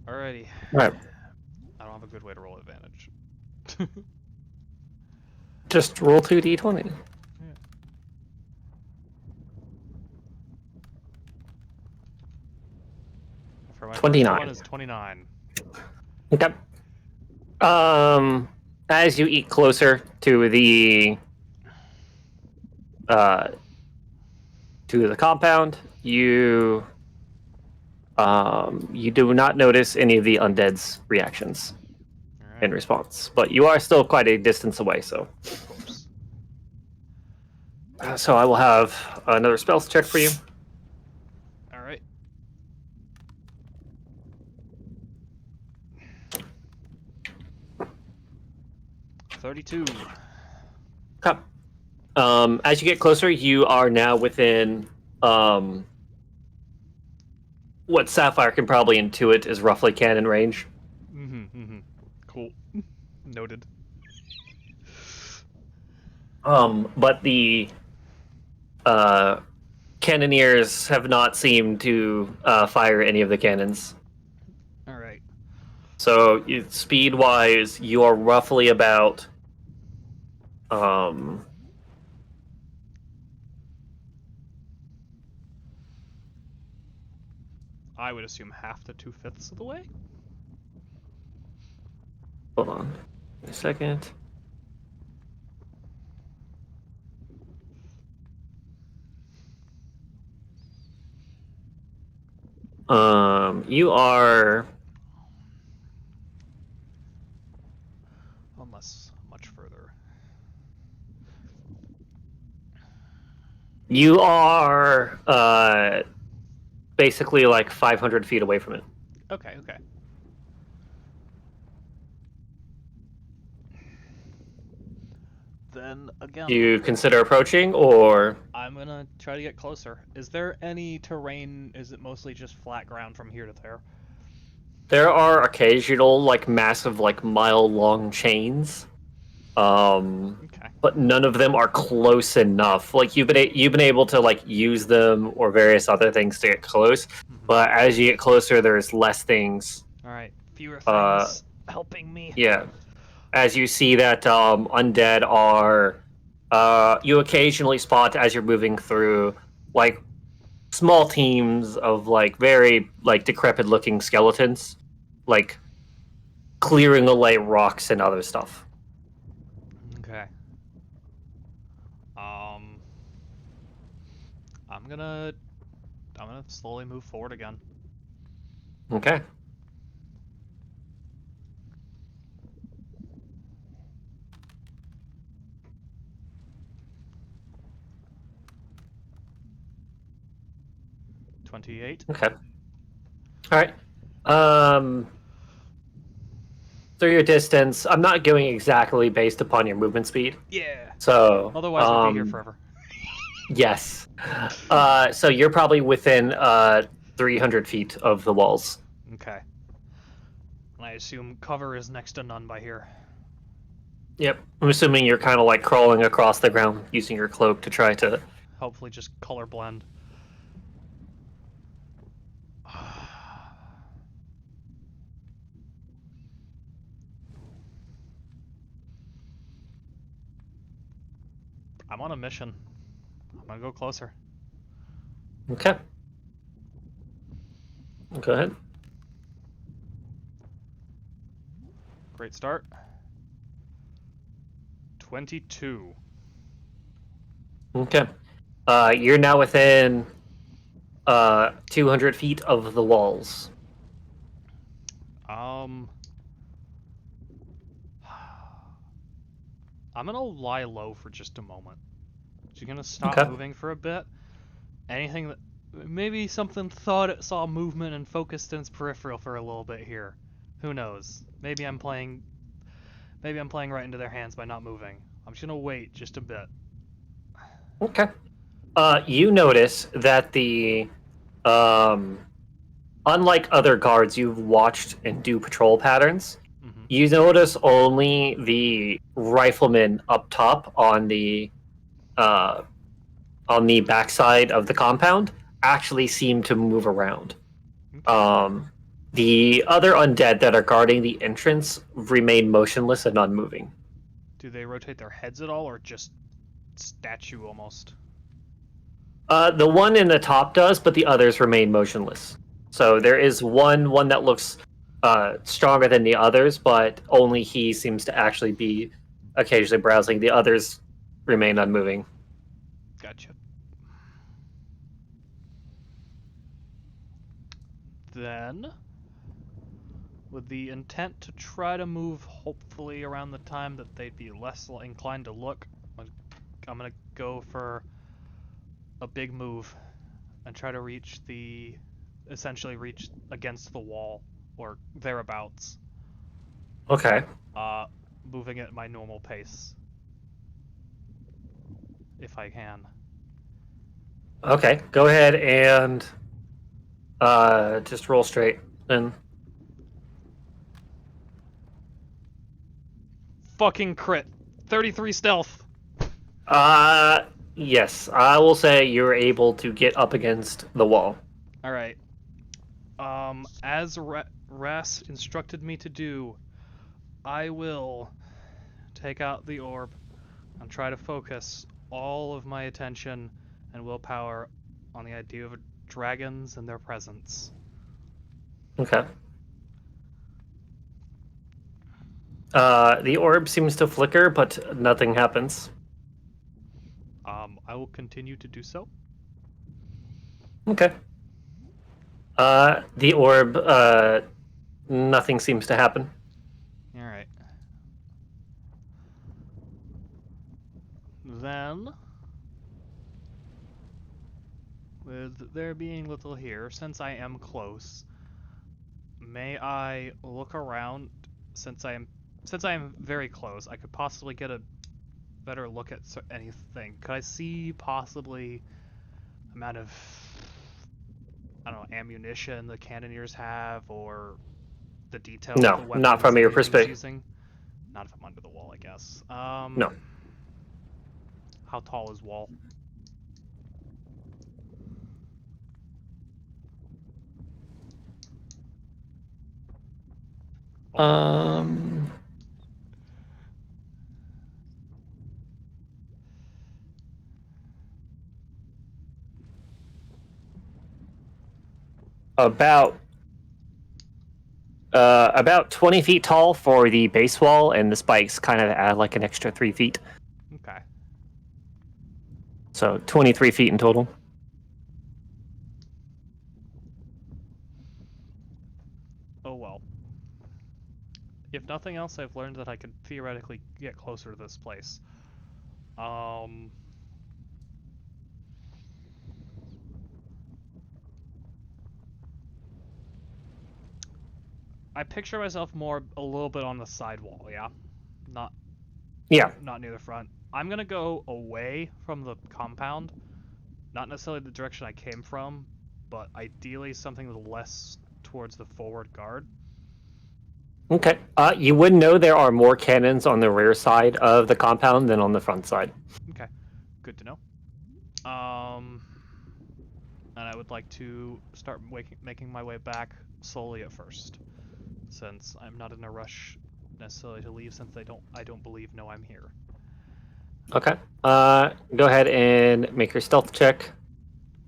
Speaker 1: Alrighty.
Speaker 3: Alright.
Speaker 1: I don't have a good way to roll advantage.
Speaker 3: Just roll 2d20.
Speaker 1: For my
Speaker 3: 29.
Speaker 1: first one is 29.
Speaker 3: Okay. As you eat closer to the compound, you do not notice any of the undead's reactions
Speaker 1: Alright,
Speaker 3: in response, but you are still quite a distance away. So,
Speaker 1: of course.
Speaker 3: so I will have another spells check for you.
Speaker 1: Alright. $32.
Speaker 3: Okay. As you get closer, you are now within what Sapphire can probably intuit is roughly cannon range.
Speaker 1: Cool. Noted.
Speaker 3: But the cannoneers have not seemed to fire any of the cannons.
Speaker 1: Alright.
Speaker 3: So speed-wise, you are roughly about
Speaker 1: I would assume half to 2/5 of the way?
Speaker 3: hold on a second. You are
Speaker 1: Unless much further.
Speaker 3: basically like 500 feet away from it.
Speaker 1: Okay, okay. Then again,
Speaker 3: Do you consider approaching, or
Speaker 1: I'm gonna try to get closer. Is there any terrain? Is it mostly just flat ground from here to there?
Speaker 3: there are occasional like massive like mile-long chains,
Speaker 1: Okay.
Speaker 3: but none of them are close enough. Like you've been able to like use them or various other things to get close, but as you get closer, there's less things.
Speaker 1: Alright. Fewer things helping me.
Speaker 3: Yeah, as you see that undead are, you occasionally spot as you're moving through like small teams of like very like decrepit-looking skeletons, like clearing away rocks and other stuff.
Speaker 1: Okay. I'm gonna slowly move forward again.
Speaker 3: Okay.
Speaker 1: 28.
Speaker 3: Okay. All right. Through your distance, I'm not going exactly based upon your movement speed.
Speaker 1: Yeah.
Speaker 3: So,
Speaker 1: Otherwise, we'd be here forever.
Speaker 3: yes. So you're probably within 300 feet of the walls.
Speaker 1: Okay. And I assume cover is next to none by here.
Speaker 3: Yep. I'm assuming you're kind of like crawling across the ground using your cloak to try to.
Speaker 1: Hopefully, just color blend. I'm on a mission. I'm gonna go closer.
Speaker 3: Okay. Go ahead.
Speaker 1: Great start. 22.
Speaker 3: Okay. You're now within 200 feet of the walls.
Speaker 1: I'm gonna lie low for just a moment. She's gonna stop
Speaker 3: Okay.
Speaker 1: moving for a bit. Anything that maybe something thought it saw movement and focused in its peripheral for a little bit here. Who knows? Maybe I'm playing right into their hands by not moving. I'm just gonna wait just a bit.
Speaker 3: Okay. You notice that um, unlike other guards you've watched and do patrol patterns,
Speaker 1: Mm-hmm.
Speaker 3: you notice only the riflemen up top on the backside of the compound actually seem to move around.
Speaker 1: Okay.
Speaker 3: The other undead that are guarding the entrance remain motionless and unmoving.
Speaker 1: Do they rotate their heads at all, or just statue almost?
Speaker 3: The one in the top does, but the others remain motionless. So there is one that looks stronger than the others, but only he seems to actually be occasionally browsing. The others remain unmoving.
Speaker 1: Gotcha. Then, with the intent to try to move hopefully around the time that they'd be less inclined to look, I'm gonna go for a big move and try to essentially reach against the wall or thereabouts.
Speaker 3: Okay.
Speaker 1: Moving at my normal pace, if I can.
Speaker 3: Okay. Go ahead and just roll straight. Then.
Speaker 1: Fucking crit. 33 stealth.
Speaker 3: Yes, I will say you're able to get up against the wall.
Speaker 1: All right. As Ras instructed me to do, I will take out the orb and try to focus all of my attention and willpower on the idea of dragons and their presence.
Speaker 3: Okay. The orb seems to flicker, but nothing happens.
Speaker 1: I will continue to do so.
Speaker 3: Okay. The orb, nothing seems to happen.
Speaker 1: All right. Then, with there being little here, since I am close, may I look around? Since I am very close, I could possibly get a better look at anything. Could I see possibly amount of, I don't know, ammunition the cannoneers have, or the detail of the
Speaker 3: No,
Speaker 1: weapons
Speaker 3: not from
Speaker 1: the
Speaker 3: your
Speaker 1: enemy's
Speaker 3: perspective.
Speaker 1: using? Not if I'm under the wall, I guess.
Speaker 3: No.
Speaker 1: How tall is wall?
Speaker 3: About 20 feet tall for the base wall, and the spikes kind of add like an extra 3 feet.
Speaker 1: Okay.
Speaker 3: So 23 feet in total.
Speaker 1: Oh well. If nothing else, I've learned that I could theoretically get closer to this place. I picture myself more a little bit on the side wall, yeah? Not
Speaker 3: Yeah.
Speaker 1: not near the front. I'm gonna go away from the compound. Not necessarily the direction I came from, but ideally something less towards the forward guard.
Speaker 3: Okay. You would know there are more cannons on the rear side of the compound than on the front side.
Speaker 1: Okay, good to know. And I would like to start making my way back slowly at first, since I'm not in a rush necessarily to leave, since I don't believe know I'm here.
Speaker 3: Okay. Go ahead and make your stealth check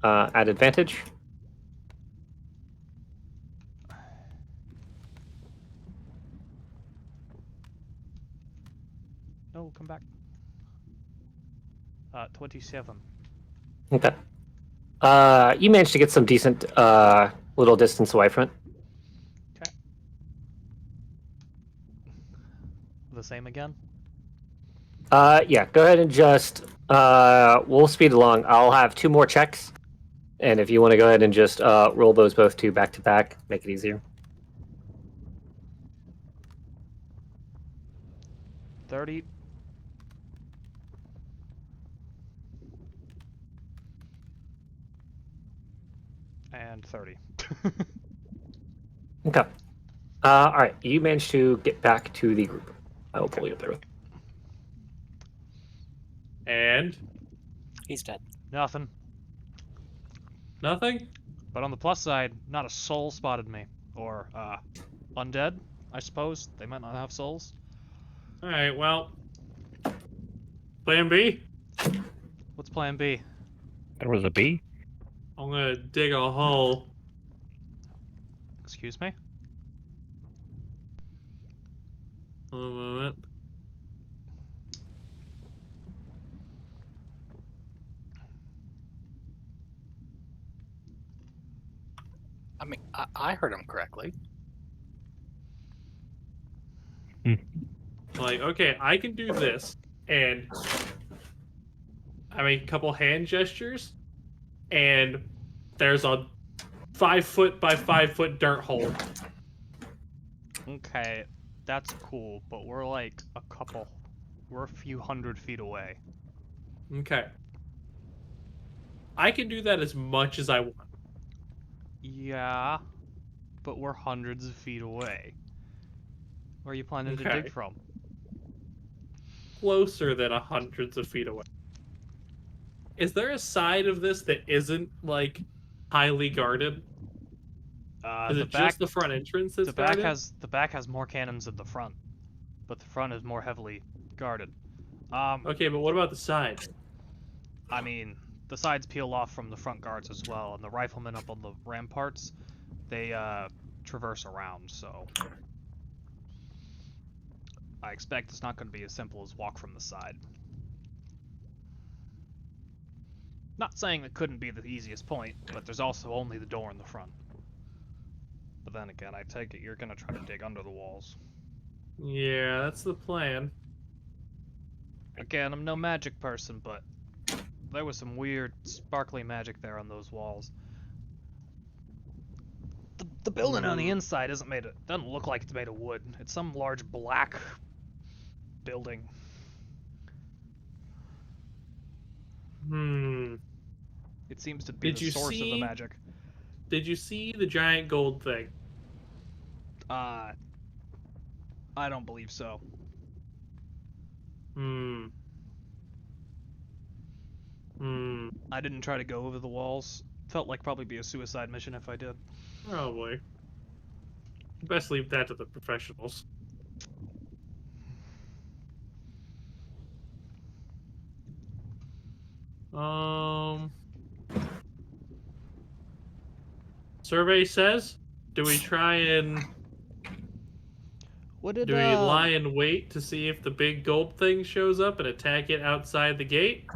Speaker 3: at advantage.
Speaker 1: No, come back. 27.
Speaker 3: Okay. You managed to get some decent little distance away from it.
Speaker 1: Okay. The same again?
Speaker 3: Yeah, go ahead and just we'll speed along. I'll have 2 more checks, and if you want to go ahead and just roll those both 2 back to back, make it easier.
Speaker 1: 30. And 30.
Speaker 3: Okay. All right, you managed to get back to the group. I will pull you up there.
Speaker 2: And
Speaker 4: He's dead.
Speaker 1: Nothing.
Speaker 2: nothing?
Speaker 1: But on the plus side, not a soul spotted me. Or, undead, I suppose. They might not have souls.
Speaker 2: Alright, well. Plan B?
Speaker 1: What's plan B?
Speaker 6: There was a bee?
Speaker 2: I'm gonna dig a hole.
Speaker 1: Excuse me?
Speaker 2: Hold on a moment.
Speaker 4: I mean, I heard him correctly.
Speaker 2: Like, okay, I can do this, and I make a couple hand gestures, and there's a 5-foot by 5-foot dirt hole.
Speaker 1: Okay, that's cool, but we're like we're a few hundred feet away.
Speaker 2: Okay. I can do that as much as I want.
Speaker 1: Yeah, but we're hundreds of feet away. Where are you planning to
Speaker 2: Okay.
Speaker 1: dig from?
Speaker 2: Closer than hundreds of feet away. Is there a side of this that isn't, like, highly guarded? Is
Speaker 1: The
Speaker 2: it
Speaker 1: back,
Speaker 2: just the front entrance that's guarded?
Speaker 1: the back has more cannons than the front, but the front is more heavily guarded.
Speaker 2: Okay, but what about the side?
Speaker 1: I mean, the sides peel off from the front guards as well, and the riflemen up on the ramparts, they traverse around, so I expect it's not going to be as simple as walk from the side. Not saying it couldn't be the easiest point, but there's also only the door in the front. But then again, I take it you're going to try to dig under the walls.
Speaker 2: Yeah, that's the plan.
Speaker 1: Again, I'm no magic person, but there was some weird, sparkly magic there on those walls. The building on the inside doesn't look like it's made of wood. It's some large black building. It seems to be
Speaker 2: Did
Speaker 1: the
Speaker 2: you
Speaker 1: source of the
Speaker 2: see-
Speaker 1: magic.
Speaker 2: Did you see the giant gold thing?
Speaker 1: I don't believe so. I didn't try to go over the walls. Felt like probably be a suicide mission if I did.
Speaker 2: Probably. Best leave that to the professionals. Survey says, do we try and
Speaker 1: What did
Speaker 2: do we lie in wait to see if the big gold thing shows up and attack it outside the gate?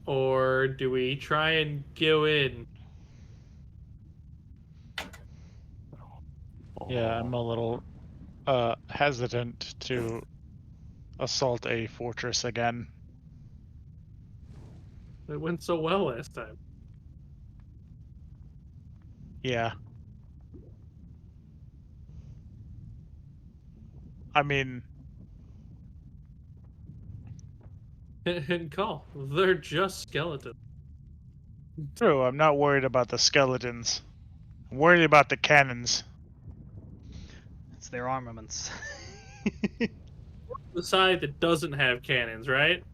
Speaker 2: Or do we try and go in?
Speaker 5: Yeah, I'm a little hesitant to assault a fortress again.
Speaker 2: It went so well last time.
Speaker 5: Yeah. I mean,
Speaker 2: And call. They're just skeletons.
Speaker 5: true, I'm not worried about the skeletons. I'm worried about the cannons.
Speaker 1: It's their armaments.
Speaker 2: The side that doesn't have cannons, right?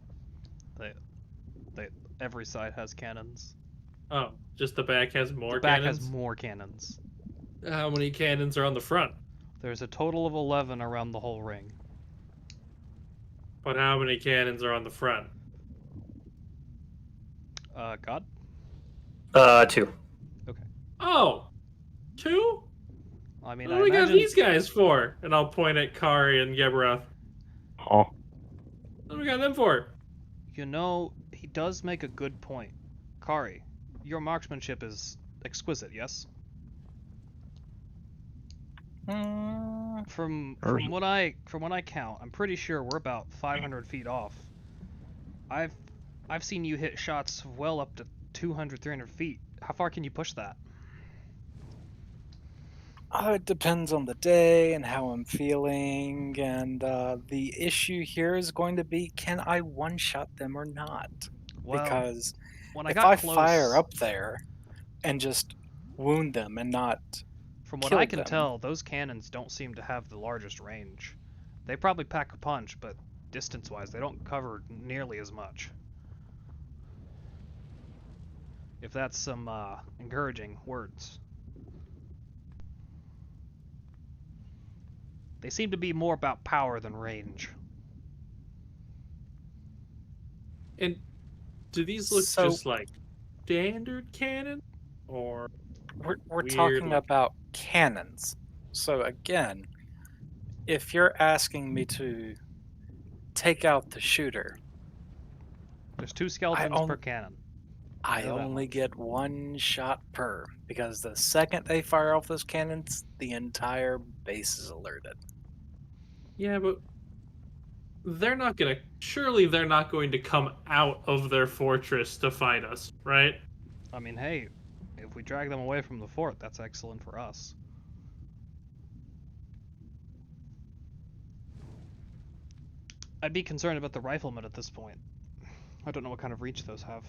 Speaker 1: they, every side has cannons.
Speaker 2: Oh, just the back has more
Speaker 1: The back
Speaker 2: cannons?
Speaker 1: has more cannons.
Speaker 2: How many cannons are on the front?
Speaker 1: There's a total of 11 around the whole ring.
Speaker 2: But how many cannons are on the front?
Speaker 1: God?
Speaker 3: 2.
Speaker 2: Oh! 2?
Speaker 1: I mean,
Speaker 2: What
Speaker 1: I
Speaker 2: do we got
Speaker 1: imagine
Speaker 2: these guys for? And I'll point at Kari and Gebroth.
Speaker 6: Oh,
Speaker 2: What do we got them for?
Speaker 1: you know, he does make a good point. Kari, your marksmanship is exquisite, yes?
Speaker 4: Mm,
Speaker 1: From
Speaker 6: Or-
Speaker 1: what I count, I'm pretty sure we're about 500 feet off. I've seen you hit shots well up to 200, 300 feet. How far can you push that?
Speaker 4: it depends on the day and how I'm feeling, and the issue here is going to be, can I one-shot them or not?
Speaker 1: Well,
Speaker 4: Because
Speaker 1: when I
Speaker 4: if
Speaker 1: got
Speaker 4: I
Speaker 1: close,
Speaker 4: fire up there and just wound them and not
Speaker 1: from what
Speaker 4: kill
Speaker 1: I can
Speaker 4: them,
Speaker 1: tell, those cannons don't seem to have the largest range. They probably pack a punch, but distance-wise, they don't cover nearly as much. If that's some encouraging words. They seem to be more about power than range.
Speaker 2: And do these look
Speaker 4: So-
Speaker 2: just like standard cannon? Or
Speaker 4: we're
Speaker 2: Weird
Speaker 4: talking
Speaker 2: looking.
Speaker 4: about cannons. So again, if you're asking me to take out the shooter,
Speaker 1: There's 2 skeletons per
Speaker 4: on-
Speaker 1: cannon.
Speaker 4: I
Speaker 1: know that
Speaker 4: only
Speaker 1: much.
Speaker 4: get 1 shot per, because the second they fire off those cannons, the entire base is alerted.
Speaker 2: yeah, but surely they're not going to come out of their fortress to fight us, right?
Speaker 1: I mean, hey, if we drag them away from the fort, that's excellent for us. I'd be concerned about the riflemen at this point. I don't know what kind of reach those have.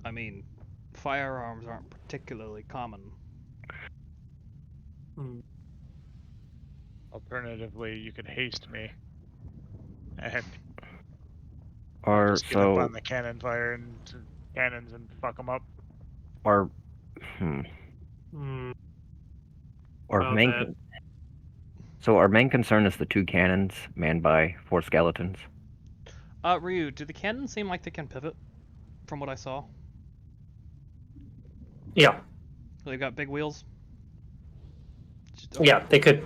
Speaker 1: I mean, firearms aren't particularly common.
Speaker 2: Hmm.
Speaker 5: Alternatively, you could haste me. And
Speaker 6: Or
Speaker 5: just get up
Speaker 6: so,
Speaker 5: on the cannons and fuck them up.
Speaker 6: our
Speaker 2: Hmm.
Speaker 6: our
Speaker 2: About
Speaker 6: main
Speaker 2: that.
Speaker 6: so our main concern is the 2 cannons manned by 4 skeletons.
Speaker 1: Ryu, do the cannons seem like they can pivot? From what I saw,
Speaker 3: Yeah,
Speaker 1: they've got big wheels.
Speaker 3: yeah. They could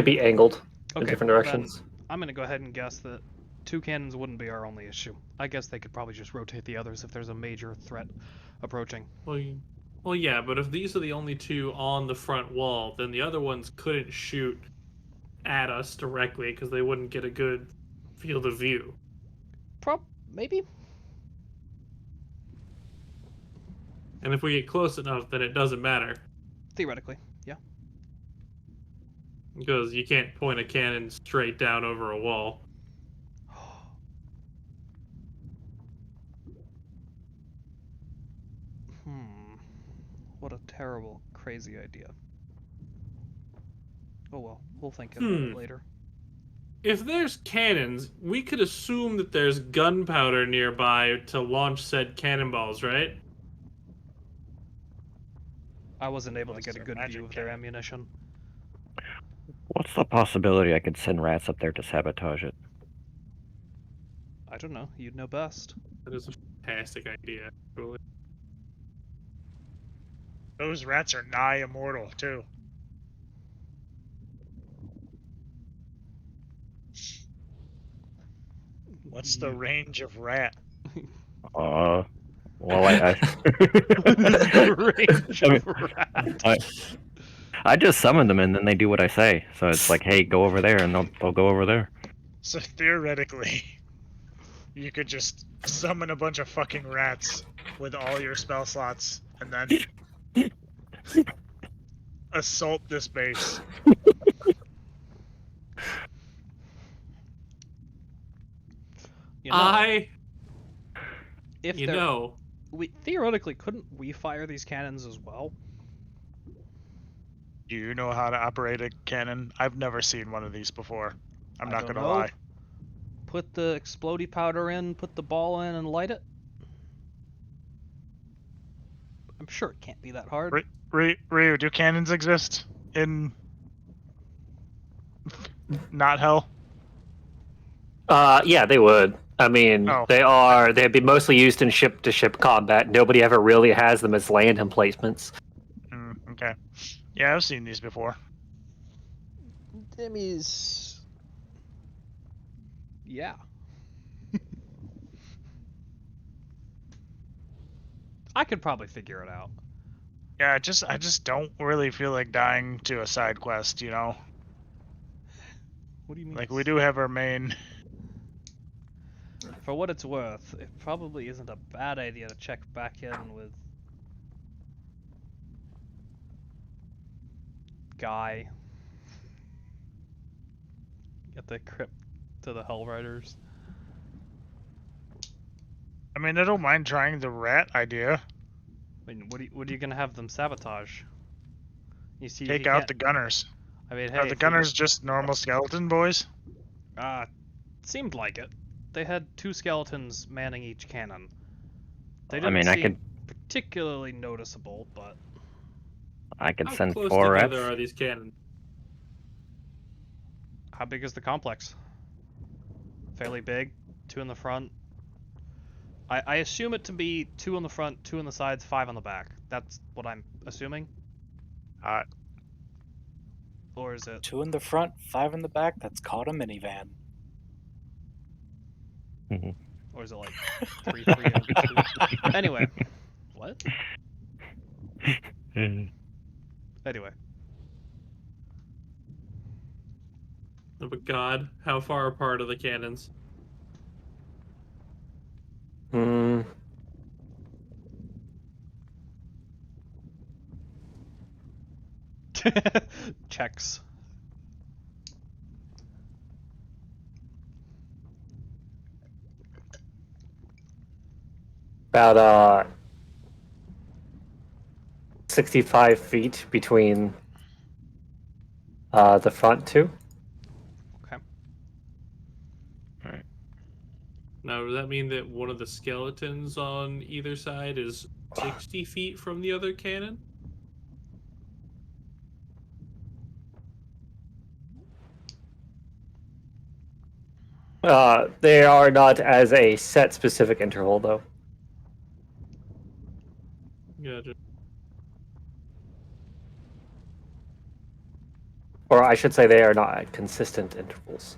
Speaker 3: be angled in
Speaker 1: Okay,
Speaker 3: different
Speaker 1: then
Speaker 3: directions.
Speaker 1: I'm gonna go ahead and guess that 2 cannons wouldn't be our only issue. I guess they could probably just rotate the others if there's a major threat approaching.
Speaker 2: Well, yeah, but if these are the only 2 on the front wall, then the other ones couldn't shoot at us directly because they wouldn't get a good field of view.
Speaker 1: Maybe?
Speaker 2: And if we get close enough, then it doesn't matter
Speaker 1: Theoretically, yeah.
Speaker 2: because you can't point a cannon straight down over a wall.
Speaker 1: What a terrible, crazy idea. Oh well, we'll think about it later.
Speaker 2: If there's cannons, we could assume that there's gunpowder nearby to launch said cannonballs, right?
Speaker 1: I wasn't able to
Speaker 5: Unless
Speaker 1: get a
Speaker 5: they're
Speaker 1: good
Speaker 5: magic
Speaker 1: view of their
Speaker 5: cannon.
Speaker 1: ammunition.
Speaker 6: What's the possibility I could send rats up there to sabotage it?
Speaker 1: I don't know, you'd know best.
Speaker 2: That is a fantastic idea, actually.
Speaker 5: Those rats are nigh immortal, too. What's the range of rat?
Speaker 6: Well, I
Speaker 1: What is the range
Speaker 6: I mean,
Speaker 1: of rat?
Speaker 6: I just summon them and then they do what I say. So it's like, hey, go over there, and they'll go over there.
Speaker 5: So theoretically, you could just summon a bunch of fucking rats with all your spell slots, and then Assault this base.
Speaker 1: You know, if
Speaker 2: you
Speaker 1: they're
Speaker 2: know,
Speaker 1: we theoretically couldn't we fire these cannons as well?
Speaker 5: Do you know how to operate a cannon? I've never seen one of these before. I'm
Speaker 1: I
Speaker 5: not
Speaker 1: don't
Speaker 5: gonna
Speaker 1: know.
Speaker 5: lie.
Speaker 1: Put the explodey powder in, put the ball in, and light it. I'm sure it can't be that hard.
Speaker 5: Ryu, do cannons exist in not hell?
Speaker 3: Yeah, they would. I mean,
Speaker 5: Oh.
Speaker 3: they'd be mostly used in ship-to-ship combat. Nobody ever really has them as land emplacements.
Speaker 5: Okay. Yeah, I've seen these before.
Speaker 1: Dimmies. Yeah. I could probably figure it out.
Speaker 5: Yeah, I just don't really feel like dying to a side quest, you know?
Speaker 1: What do you mean?
Speaker 5: Like, we do have our main...
Speaker 1: For what it's worth, it probably isn't a bad idea to check back in with Guy at the crypt to the Hell Riders.
Speaker 5: I mean, I don't mind trying the rat idea.
Speaker 1: I mean, what are you gonna have them sabotage? You see,
Speaker 5: Take
Speaker 1: you
Speaker 5: out
Speaker 1: can't.
Speaker 5: the gunners.
Speaker 1: I mean,
Speaker 5: Are
Speaker 1: hey,
Speaker 5: the
Speaker 1: if you
Speaker 5: gunners just normal skeleton boys?
Speaker 1: seemed like it. They had 2 skeletons manning each cannon. They
Speaker 6: I
Speaker 1: didn't
Speaker 6: mean, I
Speaker 1: seem
Speaker 6: could
Speaker 1: particularly noticeable, but
Speaker 2: how
Speaker 6: send
Speaker 2: close
Speaker 6: 4 reps.
Speaker 2: together are these cannons?
Speaker 1: how big is the complex? Fairly big. 2 in the front. I assume it to be 2 on the front, 2 on the sides, 5 on the back. That's what I'm assuming.
Speaker 5: Uh,
Speaker 1: Or is it?
Speaker 4: 2 in the front, 5 in the back. That's called a minivan.
Speaker 1: Or is it like 3, 3, and 2? Anyway. What? Anyway.
Speaker 2: Oh, but God, how far apart are the cannons?
Speaker 3: Hmm.
Speaker 1: Checks.
Speaker 3: About 65 feet between the front 2.
Speaker 1: Okay.
Speaker 2: Now, does that mean that one of the skeletons on either side is 60 feet from the other cannon?
Speaker 3: They are not as a set specific interval, though.
Speaker 2: Gotcha.
Speaker 3: Or I should say they are not at consistent intervals.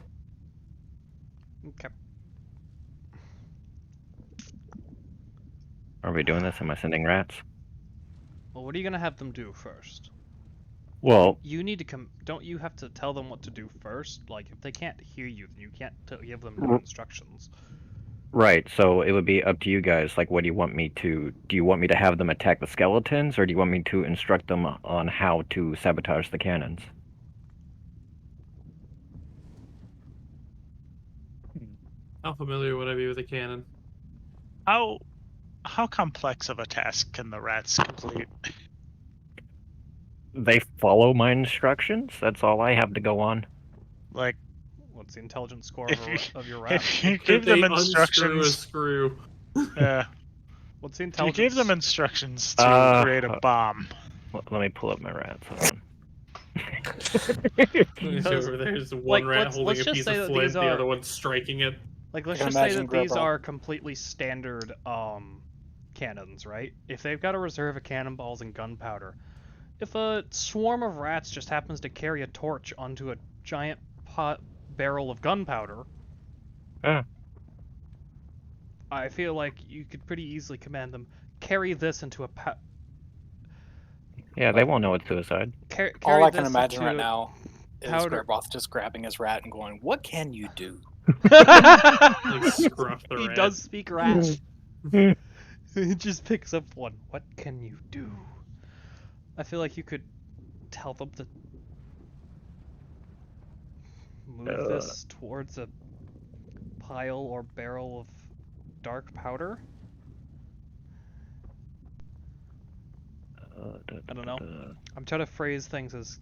Speaker 1: Okay.
Speaker 6: Are we doing this? Am I sending rats?
Speaker 1: Well, what are you gonna have them do first?
Speaker 6: Well,
Speaker 1: You need to come. Don't you have to tell them what to do first? Like, if they can't hear you, then you can't give them no instructions.
Speaker 6: right. So it would be up to you guys. Like, what do you want me to? Do you want me to have them attack the skeletons, or do you want me to instruct them on how to sabotage the cannons?
Speaker 2: How familiar would I be with a cannon?
Speaker 5: how complex of a task can the rats complete?
Speaker 6: They follow my instructions. That's all I have to go on.
Speaker 5: Like,
Speaker 1: What's the intelligence score
Speaker 5: if you,
Speaker 1: of your rat?
Speaker 5: if you
Speaker 2: Could
Speaker 5: give
Speaker 2: they
Speaker 5: them
Speaker 2: unscrew a
Speaker 5: instructions,
Speaker 2: screw?
Speaker 1: What's the
Speaker 5: you
Speaker 1: intelligence?
Speaker 5: gave them instructions to create a bomb.
Speaker 6: Let me pull up my rats. Hold on.
Speaker 1: Because,
Speaker 2: There's one
Speaker 1: like,
Speaker 2: rat holding
Speaker 1: let's
Speaker 2: a
Speaker 1: just
Speaker 2: piece
Speaker 1: say
Speaker 2: of
Speaker 1: that
Speaker 2: flint,
Speaker 1: these
Speaker 2: the
Speaker 1: are-
Speaker 2: other one's striking it.
Speaker 1: Like, let's
Speaker 4: Can
Speaker 1: just say
Speaker 4: imagine
Speaker 1: that these
Speaker 4: Gribble.
Speaker 1: are completely standard cannons, right? If they've got a reserve of cannonballs and gunpowder, if a swarm of rats just happens to carry a torch onto a giant barrel of gunpowder, I feel like you could pretty easily command them carry this into a
Speaker 6: Yeah, they won't know it's suicide.
Speaker 1: carry
Speaker 4: All I can
Speaker 1: this
Speaker 4: imagine
Speaker 1: into
Speaker 4: right now is
Speaker 1: powder-
Speaker 4: Greboth just grabbing his rat and going, "What can you do?"
Speaker 2: Like, scruff the
Speaker 1: He
Speaker 2: rat.
Speaker 1: does speak rat. He just picks up one. What can you do? I feel like you could tell them to move this towards a pile or barrel of dark powder. I don't know. I'm trying to phrase things as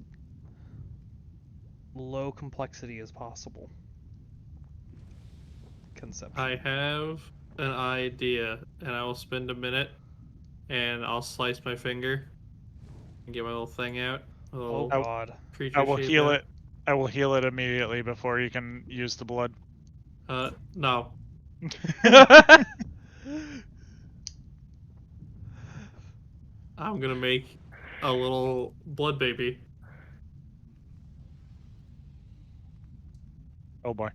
Speaker 1: low complexity as possible. Conceptually.
Speaker 2: I have an idea, and I will spend a minute, and I'll slice my finger and get my little thing out. A
Speaker 1: Oh
Speaker 2: little
Speaker 1: god.
Speaker 2: creature
Speaker 5: I will
Speaker 2: shape
Speaker 5: heal
Speaker 2: out.
Speaker 5: it. I will heal it immediately before you can use the blood.
Speaker 2: No. I'm gonna make a little blood baby.
Speaker 5: Oh boy.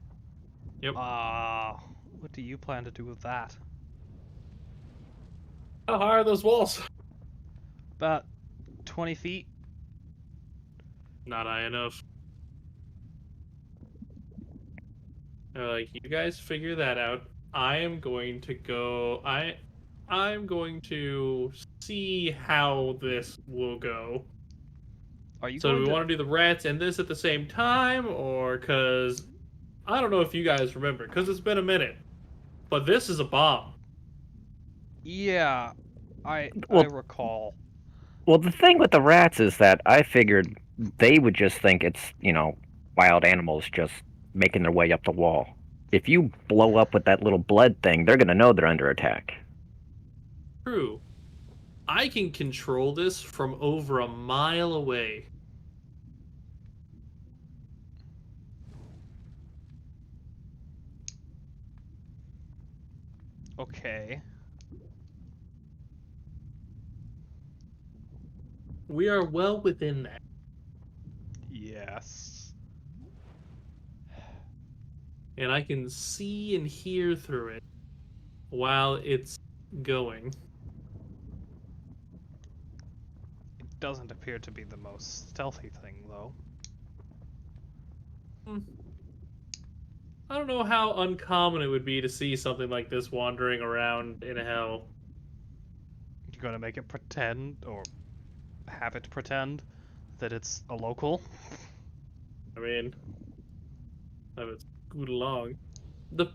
Speaker 2: Yep.
Speaker 1: What do you plan to do with that?
Speaker 2: How high are those walls?
Speaker 1: About 20 feet?
Speaker 2: Not high enough. They're like, you guys figure that out. I am going to go. I'm going to see how this will go.
Speaker 1: Are you
Speaker 2: So do
Speaker 1: going
Speaker 2: we
Speaker 1: to...
Speaker 2: want to do the rats and this at the same time, or because I don't know if you guys remember, because it's been a minute, but this is a bomb.
Speaker 1: Yeah, I
Speaker 6: Well,
Speaker 1: recall.
Speaker 6: well, the thing with the rats is that I figured they would just think it's, wild animals just making their way up the wall. If you blow up with that little blood thing, they're gonna know they're under attack.
Speaker 2: True. I can control this from over a mile away.
Speaker 1: Okay.
Speaker 2: We are well within that.
Speaker 1: Yes.
Speaker 2: And I can see and hear through it while it's going.
Speaker 1: It doesn't appear to be the most stealthy thing, though.
Speaker 2: I don't know how uncommon it would be to see something like this wandering around in hell.
Speaker 1: You gonna make it pretend, or have it pretend, that it's a local?
Speaker 2: I mean, have it scoot along. The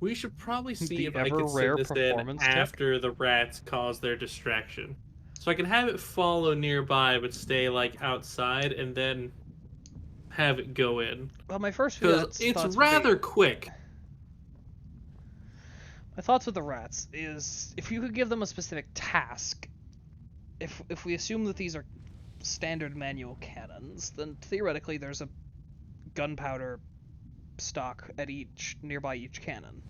Speaker 2: We should probably see
Speaker 1: The
Speaker 2: if I
Speaker 1: ever
Speaker 2: could send
Speaker 1: rare
Speaker 2: this in
Speaker 1: performance check?
Speaker 2: after the rats cause their distraction. So I can have it follow nearby but stay like outside and then have it go in.
Speaker 1: Well, my first few
Speaker 2: Because it's
Speaker 1: thoughts
Speaker 2: rather quick.
Speaker 1: My thoughts with the rats is if you could give them a specific task. If we assume that these are standard manual cannons, then theoretically there's a gunpowder stock at nearby each cannon,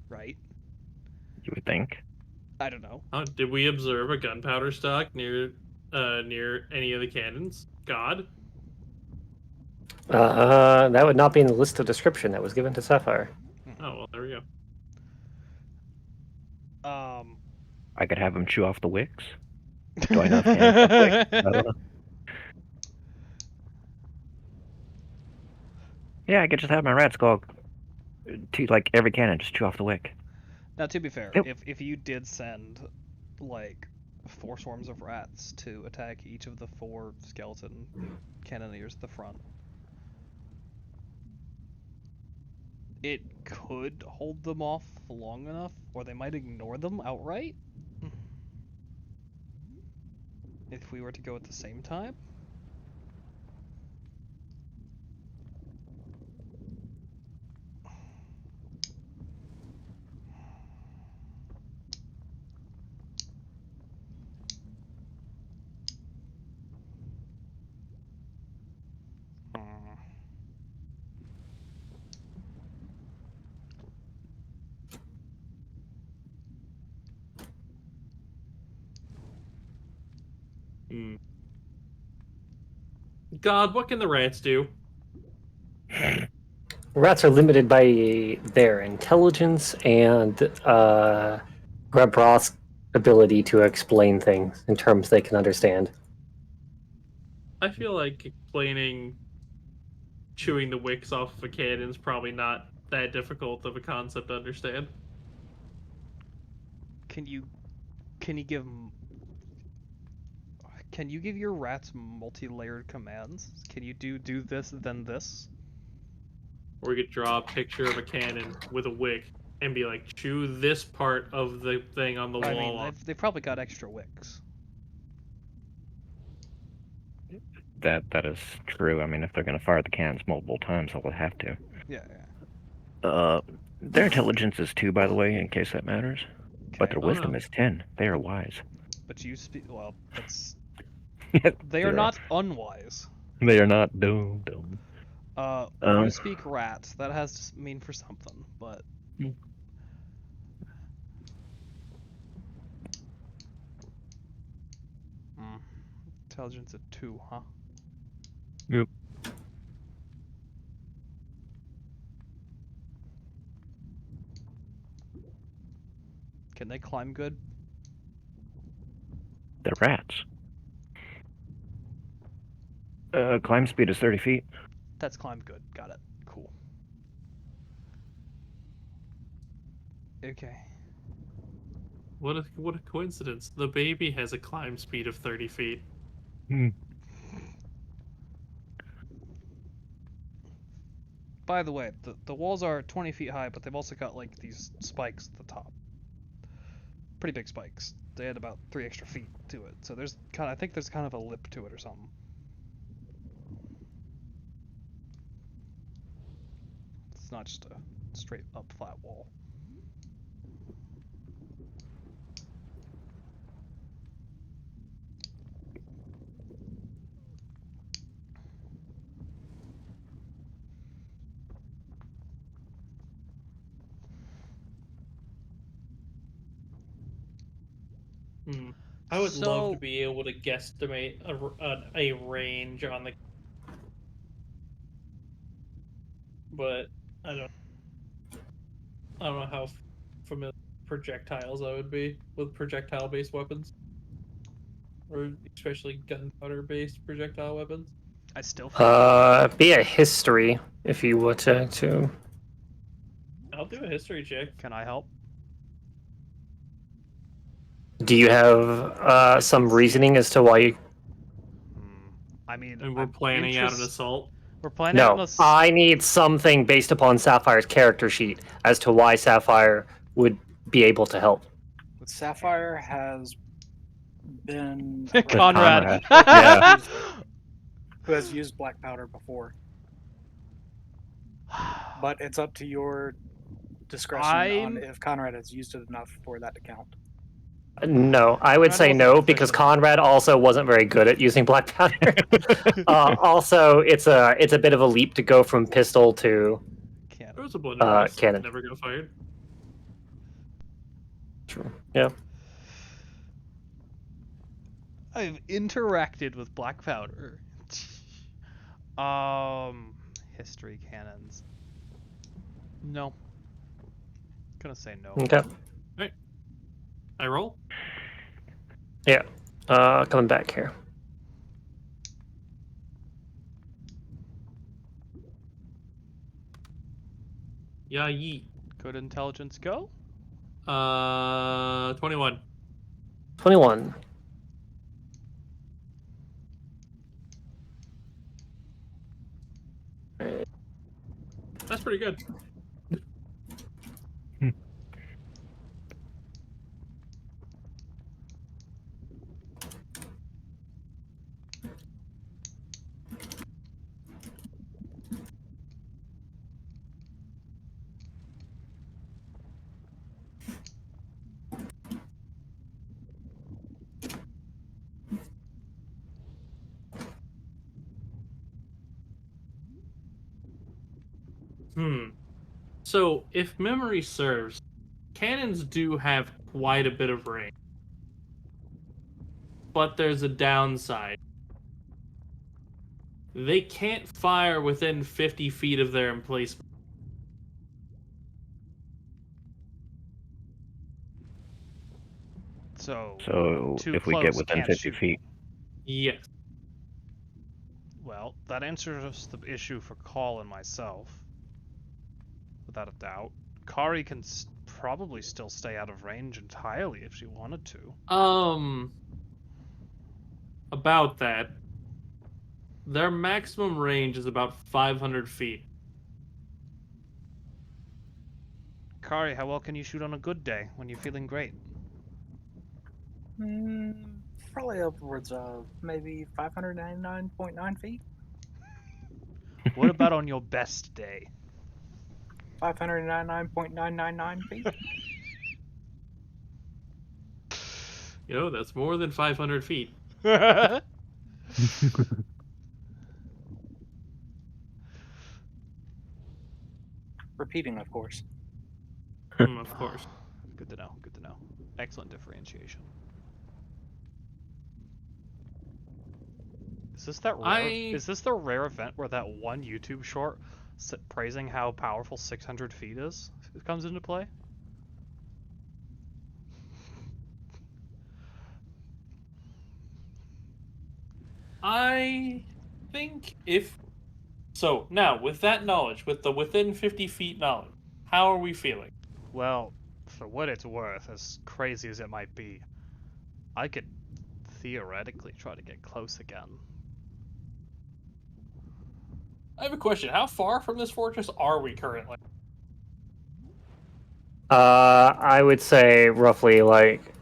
Speaker 1: right?
Speaker 6: You would think.
Speaker 1: I don't know.
Speaker 2: Did we observe a gunpowder stock near any of the cannons? God?
Speaker 3: That would not be in the list of description that was given to Sapphire.
Speaker 2: Oh, well, there we go.
Speaker 6: I could have them chew off the wicks. Do I know if cannons have wicks? I don't know. Yeah, I could just have my rats go to like every cannon, just chew off the wick.
Speaker 1: Now, to be fair,
Speaker 6: Yep.
Speaker 1: if you did send like 4 swarms of rats to attack each of the 4 skeleton cannoneers at the front, it could hold them off long enough, or they might ignore them outright. If we were to go at the same time.
Speaker 2: God, what can the rats do?
Speaker 3: Rats are limited by their intelligence and Grabroth's ability to explain things in terms they can understand.
Speaker 2: I feel like explaining chewing the wicks off of a cannon's probably not that difficult of a concept to understand.
Speaker 1: Can you give Can you give your rats multi-layered commands? Can you do this, then this?
Speaker 2: Or we could draw a picture of a cannon with a wick and be like, chew this part of the thing on the
Speaker 1: I
Speaker 2: wall
Speaker 1: mean,
Speaker 2: off.
Speaker 1: they've probably got extra wicks.
Speaker 6: That is true. I mean, if they're going to fire the cannons multiple times, they'll have to.
Speaker 1: Yeah, yeah.
Speaker 6: Their intelligence is 2, by the way, in case that matters. But
Speaker 1: Okay.
Speaker 6: their
Speaker 2: Oh,
Speaker 6: wisdom
Speaker 2: no.
Speaker 6: is 10. They are wise.
Speaker 1: But you speak. Well, that's.
Speaker 6: They
Speaker 1: They are not unwise.
Speaker 6: They are not dumb.
Speaker 1: You speak rat. That has to mean for something, but.
Speaker 6: Hmm.
Speaker 1: Intelligence at 2, huh?
Speaker 6: Yep.
Speaker 1: Can they climb good?
Speaker 6: They're rats. Climb speed is 30 feet.
Speaker 1: That's climb good. Got it. Cool. Okay.
Speaker 2: What a coincidence. The baby has a climb speed of 30 feet.
Speaker 1: By the way, the walls are 20 feet high, but they've also got like these spikes at the top. Pretty big spikes. They add about 3 extra feet to it. So I think there's kind of a lip to it or something. It's not just a straight up flat wall.
Speaker 2: I would love
Speaker 1: So-
Speaker 2: to be able to guesstimate a range on the. But I don't know how familiar with projectiles I would be with projectile-based weapons, or especially gunpowder-based projectile weapons.
Speaker 1: I still think
Speaker 3: Be a history if you were to.
Speaker 2: I'll do a history check.
Speaker 1: Can I help?
Speaker 3: Do you have some reasoning as to why you?
Speaker 1: I mean,
Speaker 2: And we're
Speaker 1: I'm
Speaker 2: planning out an assault.
Speaker 1: We're planning out
Speaker 3: No,
Speaker 1: an
Speaker 3: I need something based upon Sapphire's character sheet as to why Sapphire would be able to help.
Speaker 4: Sapphire has been
Speaker 1: Conrad.
Speaker 6: Yeah.
Speaker 4: who has used black powder before. But it's up to your discretion on if Conrad has used it enough for that to count.
Speaker 3: No, I would
Speaker 1: Conrad
Speaker 3: say
Speaker 1: wasn't
Speaker 3: no because
Speaker 1: proficient.
Speaker 3: Conrad also wasn't very good at using black powder. Also, it's a bit of a leap to go from pistol to
Speaker 1: Can't.
Speaker 2: There was a blunderbuss that
Speaker 3: cannon.
Speaker 2: never got fired.
Speaker 3: True. Yeah.
Speaker 1: I've interacted with black powder. History cannons. No. Gonna say no.
Speaker 3: Okay.
Speaker 2: I roll.
Speaker 3: Yeah. Coming back here.
Speaker 2: Yeah, yeet.
Speaker 1: Good intelligence go.
Speaker 2: 21.
Speaker 3: 21.
Speaker 2: That's pretty good. So, if memory serves, cannons do have quite a bit of range. But there's a downside. They can't fire within 50 feet of their emplacement.
Speaker 1: So too
Speaker 6: if we get
Speaker 1: close,
Speaker 6: within
Speaker 1: can't
Speaker 6: 50
Speaker 1: shoot.
Speaker 6: feet,
Speaker 2: Yes.
Speaker 1: Well, that answers the issue for Call and myself. Without a doubt. Kari can probably still stay out of range entirely if she wanted to.
Speaker 2: A about that. Their maximum range is about 500 feet.
Speaker 1: Kari, how well can you shoot on a good day when you're feeling great?
Speaker 4: Probably upwards of maybe 599.9 feet.
Speaker 1: What about on your best day?
Speaker 4: 599.999 feet.
Speaker 2: That's more than 500 feet.
Speaker 4: Repeating, of course.
Speaker 2: Of course.
Speaker 1: Good to know. Good to know. Excellent differentiation. Is this that rare? Is this the rare event where that one YouTube short praising how powerful 600 feet is comes into play?
Speaker 2: I think if... So, now, with that knowledge, with the within 50 feet knowledge, how are we feeling?
Speaker 1: Well, for what it's worth, as crazy as it might be, I could theoretically try to get close again.
Speaker 2: I have a question. How far from this fortress are we currently?
Speaker 3: I would say roughly like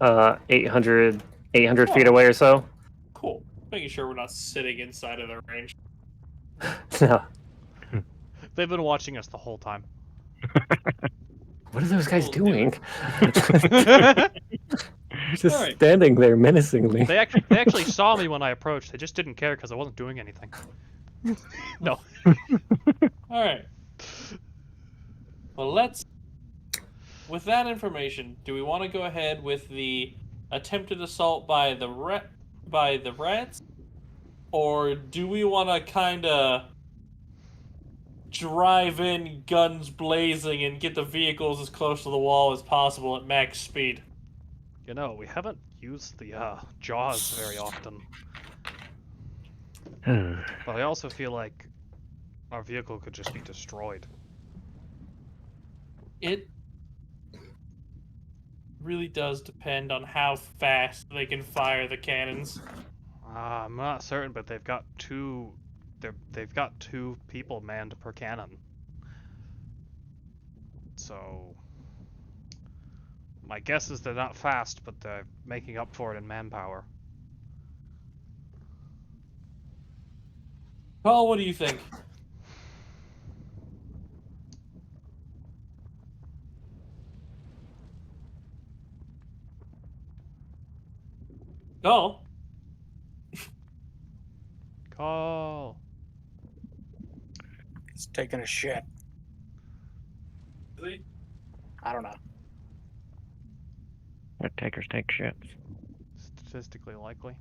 Speaker 3: 800 feet away or so.
Speaker 2: Cool. Making sure we're not sitting inside of their range.
Speaker 3: No.
Speaker 1: They've been watching us the whole time.
Speaker 3: What are those guys
Speaker 2: Well,
Speaker 3: doing?
Speaker 1: They
Speaker 3: Just
Speaker 2: Alright.
Speaker 3: standing there menacingly.
Speaker 1: actually saw me when I approached. They just didn't care because I wasn't doing anything. No.
Speaker 2: Alright. Well, let's... With that information, do we want to go ahead with the attempted assault by the rats? Or do we want to kind of drive in guns blazing and get the vehicles as close to the wall as possible at max speed?
Speaker 1: You know, we haven't used the jaws very often. But I also feel like our vehicle could just be destroyed.
Speaker 2: It really does depend on how fast they can fire the cannons.
Speaker 1: I'm not certain, but they've got two people manned per cannon. So my guess is they're not fast, but they're making up for it in manpower.
Speaker 2: Paul, what do you think? Oh,
Speaker 1: Call.
Speaker 4: He's taking a shit.
Speaker 2: really?
Speaker 4: I don't know.
Speaker 6: Let takers take shits.
Speaker 1: Statistically likely.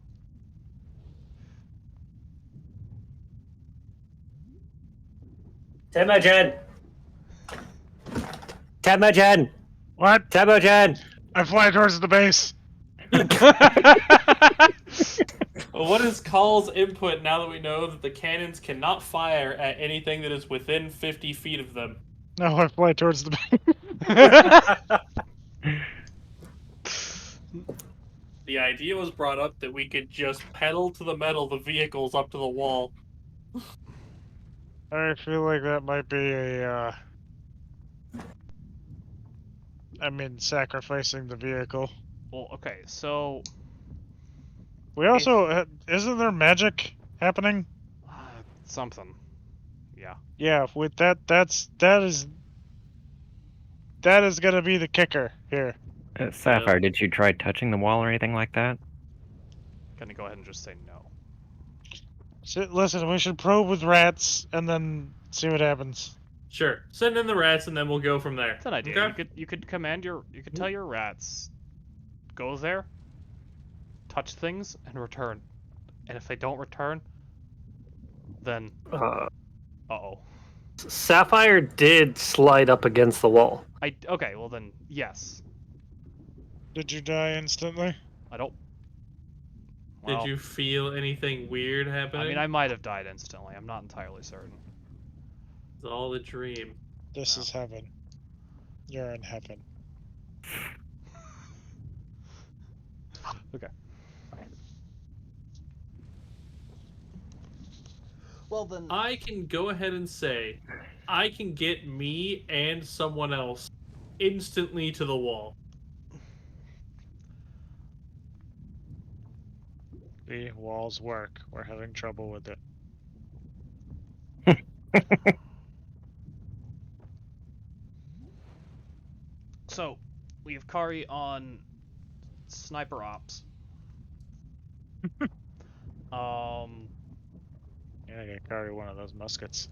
Speaker 3: Temujin! Temujin!
Speaker 5: What?
Speaker 3: Temujin!
Speaker 5: I fly towards the base.
Speaker 2: Well, what is Call's input now that we know that the cannons cannot fire at anything that is within 50 feet of them?
Speaker 5: No, I fly towards the base.
Speaker 2: The idea was brought up that we could just pedal to the metal the vehicles up to the wall.
Speaker 5: I feel like that might be sacrificing the vehicle.
Speaker 1: Well, okay, so
Speaker 5: We also, isn't there magic happening?
Speaker 1: something. Yeah.
Speaker 5: Yeah, with that is gonna be the kicker here.
Speaker 6: Sapphire, did you try touching the wall or anything like that?
Speaker 1: Gonna go ahead and just say no.
Speaker 5: So, listen, we should probe with rats and then see what happens.
Speaker 2: Sure. Send in the rats and then we'll go from there.
Speaker 1: That's an idea.
Speaker 2: Okay?
Speaker 1: You could tell your rats, go there, touch things, and return. And if they don't return, then uh-oh.
Speaker 3: Sapphire did slide up against the wall.
Speaker 1: Okay, well then yes.
Speaker 5: Did you die instantly?
Speaker 1: I don't.
Speaker 2: Did
Speaker 1: Well,
Speaker 2: you feel anything weird happening?
Speaker 1: I mean, I might have died instantly. I'm not entirely certain.
Speaker 2: It's all a dream.
Speaker 5: This
Speaker 1: No.
Speaker 5: is heaven. You're in heaven.
Speaker 1: Okay. Well then,
Speaker 2: I can go ahead and say, I can get me and someone else instantly to the wall.
Speaker 5: The walls work. We're having trouble with it.
Speaker 1: so we have Kari on sniper ops.
Speaker 5: Yeah, I gotta carry one of those muskets.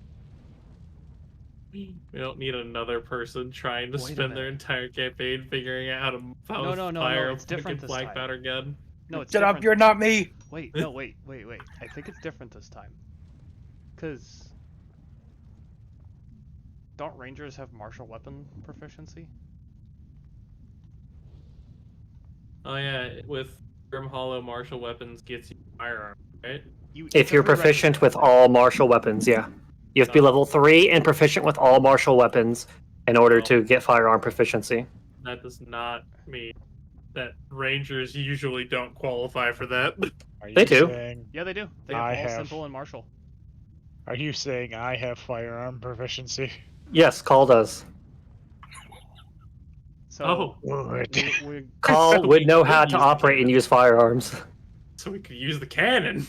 Speaker 2: We don't need another person trying to
Speaker 1: Wait a
Speaker 2: spend their
Speaker 1: minute.
Speaker 2: entire campaign figuring out how to
Speaker 1: No,
Speaker 2: fire
Speaker 1: it's
Speaker 2: a
Speaker 1: different
Speaker 2: fucking
Speaker 1: this
Speaker 2: black
Speaker 1: time.
Speaker 2: powder gun.
Speaker 1: No, it's
Speaker 4: Shut
Speaker 1: different.
Speaker 4: up, you're not me!
Speaker 1: Wait, no, wait. I think it's different this time. Cause don't rangers have martial weapon proficiency?
Speaker 2: Oh yeah, with Grim Hollow, martial weapons gets you a firearm, right?
Speaker 1: It's
Speaker 3: If
Speaker 1: a
Speaker 3: you're proficient
Speaker 1: prerequisite.
Speaker 3: with all martial weapons, yeah. You have to be level 3 and proficient with all martial weapons in order to get firearm proficiency.
Speaker 2: That does not mean that rangers usually don't qualify for that.
Speaker 5: Are you
Speaker 3: They do.
Speaker 5: saying
Speaker 1: Yeah, they do. They have
Speaker 5: I
Speaker 1: all
Speaker 5: have-
Speaker 1: simple and martial.
Speaker 5: Are you saying I have firearm proficiency?
Speaker 3: Yes, Call does.
Speaker 1: So
Speaker 5: Good.
Speaker 1: we
Speaker 3: Call
Speaker 2: So
Speaker 3: would
Speaker 2: we
Speaker 3: know
Speaker 2: could
Speaker 3: how to
Speaker 2: use the
Speaker 3: operate and
Speaker 2: cannon.
Speaker 3: use firearms.
Speaker 2: So we could use the cannon.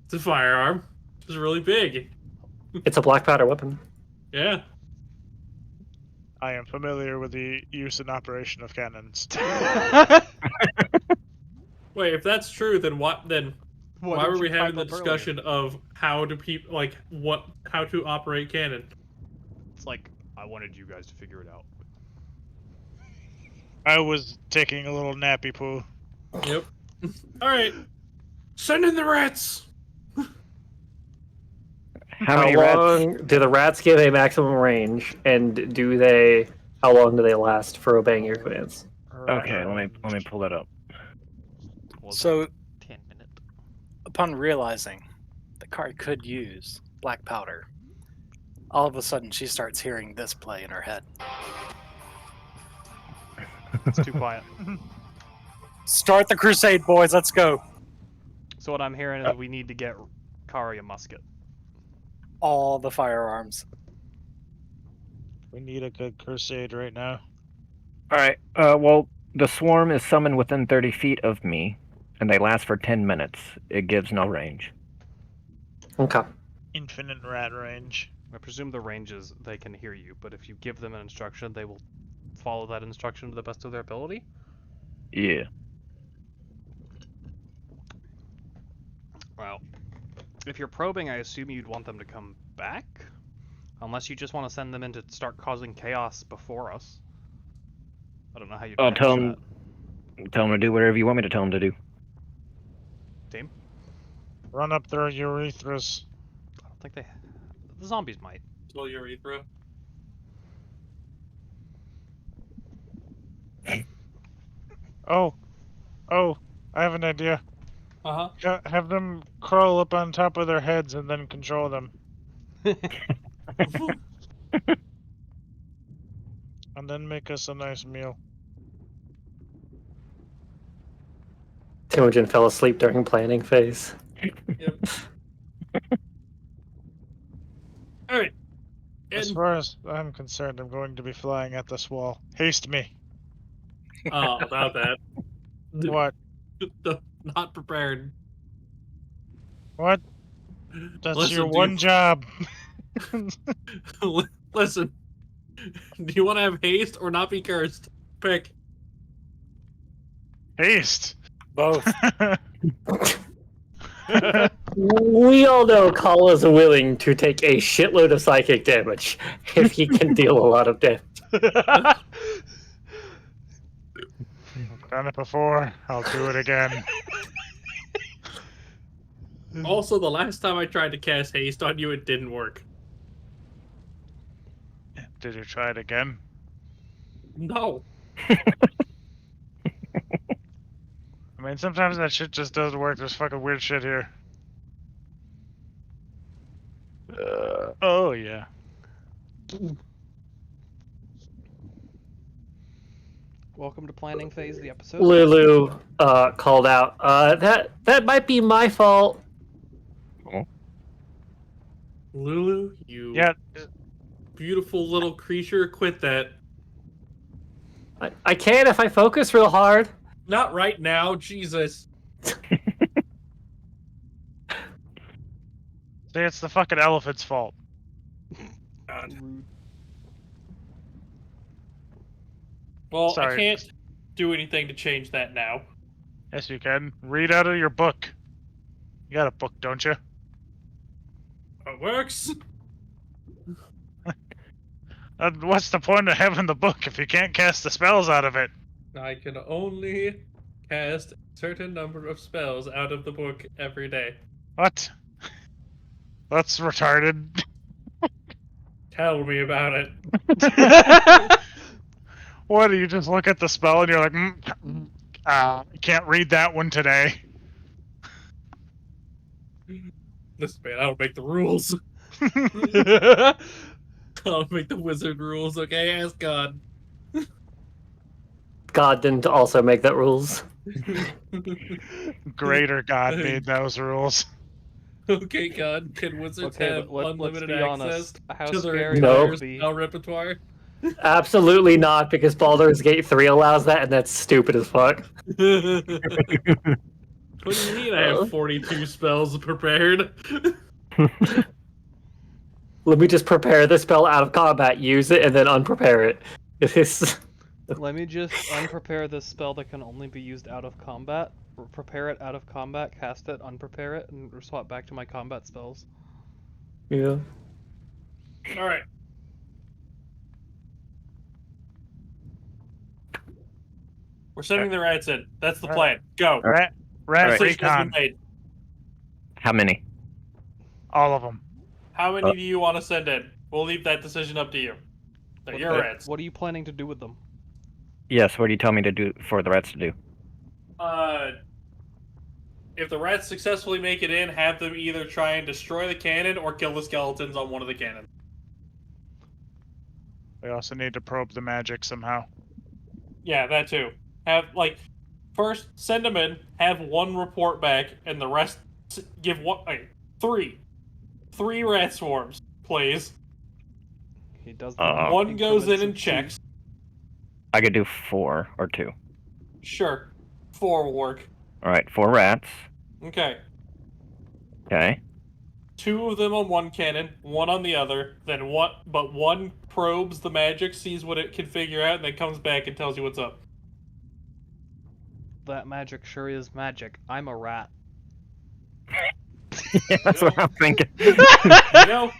Speaker 2: It's a firearm. It's really big.
Speaker 3: It's a black powder weapon.
Speaker 2: Yeah.
Speaker 5: I am familiar with the use and operation of cannons.
Speaker 2: Wait, if that's true, then what? Then why
Speaker 1: did
Speaker 2: were
Speaker 1: you
Speaker 2: we
Speaker 1: pipe
Speaker 2: having the
Speaker 1: up earlier?
Speaker 2: discussion of how to how to operate cannon?
Speaker 1: It's like I wanted you guys to figure it out.
Speaker 5: I was taking a little nappy poo.
Speaker 2: Yep. All right. Send in the rats.
Speaker 6: How many rats?
Speaker 3: long do the rats give a maximum range, and how long do they last for obeying your commands?
Speaker 6: Okay, let me pull that up.
Speaker 1: Was
Speaker 4: So,
Speaker 1: 10 minute.
Speaker 4: upon realizing that Kari could use black powder, all of a sudden she starts hearing this play in her head.
Speaker 1: It's too quiet.
Speaker 4: Start the crusade, boys, let's go!
Speaker 1: So what I'm hearing is we need to get Kari a musket.
Speaker 4: All the firearms.
Speaker 5: We need a good crusade right now.
Speaker 6: Alright, well, the swarm is summoned within 30 feet of me, and they last for 10 minutes. It gives no range.
Speaker 3: Okay.
Speaker 5: Infinite rat range.
Speaker 1: I presume the ranges they can hear you, but if you give them an instruction, they will follow that instruction to the best of their ability.
Speaker 6: Yeah.
Speaker 1: Well, if you're probing, I assume you'd want them to come back, unless you just want to send them in to start causing chaos before us. I don't know how you'd
Speaker 6: I'll
Speaker 1: manage
Speaker 6: tell
Speaker 1: that.
Speaker 6: them to do whatever you want me to tell them to do.
Speaker 1: Team?
Speaker 5: Run up their urethras.
Speaker 1: I don't think the zombies might.
Speaker 2: Tell urethra.
Speaker 5: Oh, I have an idea.
Speaker 2: Uh-huh.
Speaker 5: Have them crawl up on top of their heads and then control them. And then make us a nice meal.
Speaker 3: Temujin fell asleep during planning phase.
Speaker 2: Yep. All right.
Speaker 5: As
Speaker 2: And
Speaker 5: far as I'm concerned, I'm going to be flying at this wall. Haste me.
Speaker 2: about that.
Speaker 5: What?
Speaker 2: Not prepared.
Speaker 5: What? That's
Speaker 2: Listen,
Speaker 5: your
Speaker 2: dude.
Speaker 5: one job.
Speaker 2: Listen. Do you want to have haste or not be cursed? Pick.
Speaker 5: Haste.
Speaker 4: Both.
Speaker 3: We all know Call is willing to take a shitload of psychic damage if he can deal a lot of damage.
Speaker 5: I've done it before. I'll do it again.
Speaker 2: Also, the last time I tried to cast haste on you, it didn't work.
Speaker 5: Did you try it again?
Speaker 2: No.
Speaker 5: I mean, sometimes that shit just doesn't work. There's fucking weird shit here. Oh, yeah.
Speaker 1: Welcome to planning phase, the episode.
Speaker 3: Lulu called out, that might be my fault.
Speaker 2: Lulu, you
Speaker 5: Yeah,
Speaker 2: beautiful little creature, quit that.
Speaker 3: I can if I focus real hard.
Speaker 2: Not right now, Jesus.
Speaker 5: see, it's the fucking elephant's fault.
Speaker 2: God.
Speaker 1: Rude.
Speaker 2: Well,
Speaker 5: Sorry.
Speaker 2: I can't do anything to change that now.
Speaker 5: Yes, you can. Read out of your book. You got a book, don't you?
Speaker 2: It works.
Speaker 5: What's the point of having the book if you can't cast the spells out of it?
Speaker 2: I can only cast a certain number of spells out of the book every day.
Speaker 5: What? That's retarded.
Speaker 2: Tell me about it.
Speaker 5: What, do you just look at the spell and you're like, I can't read that one today.
Speaker 2: Listen, man, I don't make the rules. I don't make the wizard rules, okay? Ask God.
Speaker 3: God didn't also make that rules.
Speaker 5: Greater God made those rules.
Speaker 2: Okay, God, can wizards
Speaker 1: Okay,
Speaker 2: have
Speaker 1: let's
Speaker 2: unlimited
Speaker 1: be
Speaker 2: access
Speaker 1: honest. How
Speaker 2: to their
Speaker 1: scary
Speaker 3: No.
Speaker 1: would
Speaker 2: entire
Speaker 1: it be?
Speaker 2: spell repertoire?
Speaker 3: Absolutely not, because Baldur's Gate 3 allows that, and that's stupid as fuck.
Speaker 2: What do you mean I have 42 spells prepared?
Speaker 3: Let me just prepare the spell out of combat, use it, and then unprepare it. It is...
Speaker 1: Let me just unprepare this spell that can only be used out of combat. Prepare it out of combat, cast it, unprepare it, and swap back to my combat spells.
Speaker 3: Yeah.
Speaker 2: Alright. We're sending the rats in. That's the plan. Go.
Speaker 5: Rat
Speaker 6: Alright.
Speaker 2: Decision has been
Speaker 5: recon.
Speaker 2: made.
Speaker 6: How many?
Speaker 5: All of them.
Speaker 2: How many do you want to send in? We'll leave that decision up to you. They're your rats.
Speaker 1: What are you planning to do with them?
Speaker 6: Yes, what do you tell me to do for the rats to do?
Speaker 2: If the rats successfully make it in, have them either try and destroy the cannon or kill the skeletons on one of the cannons.
Speaker 5: We also need to probe the magic somehow.
Speaker 2: Yeah, that too. First, send them in, have one report back, and the rest give three. 3 rat swarms, please.
Speaker 1: He does.
Speaker 2: One goes in and checks.
Speaker 6: I could do 4 or 2.
Speaker 2: Sure. 4 will work.
Speaker 6: Alright, 4 rats.
Speaker 2: Okay.
Speaker 6: Okay.
Speaker 2: 2 of them on one cannon, 1 on the other, then one probes the magic, sees what it can figure out, and then comes back and tells you what's up.
Speaker 1: That magic sure is magic. I'm a rat.
Speaker 6: Yeah, that's what I'm thinking.
Speaker 2: You know?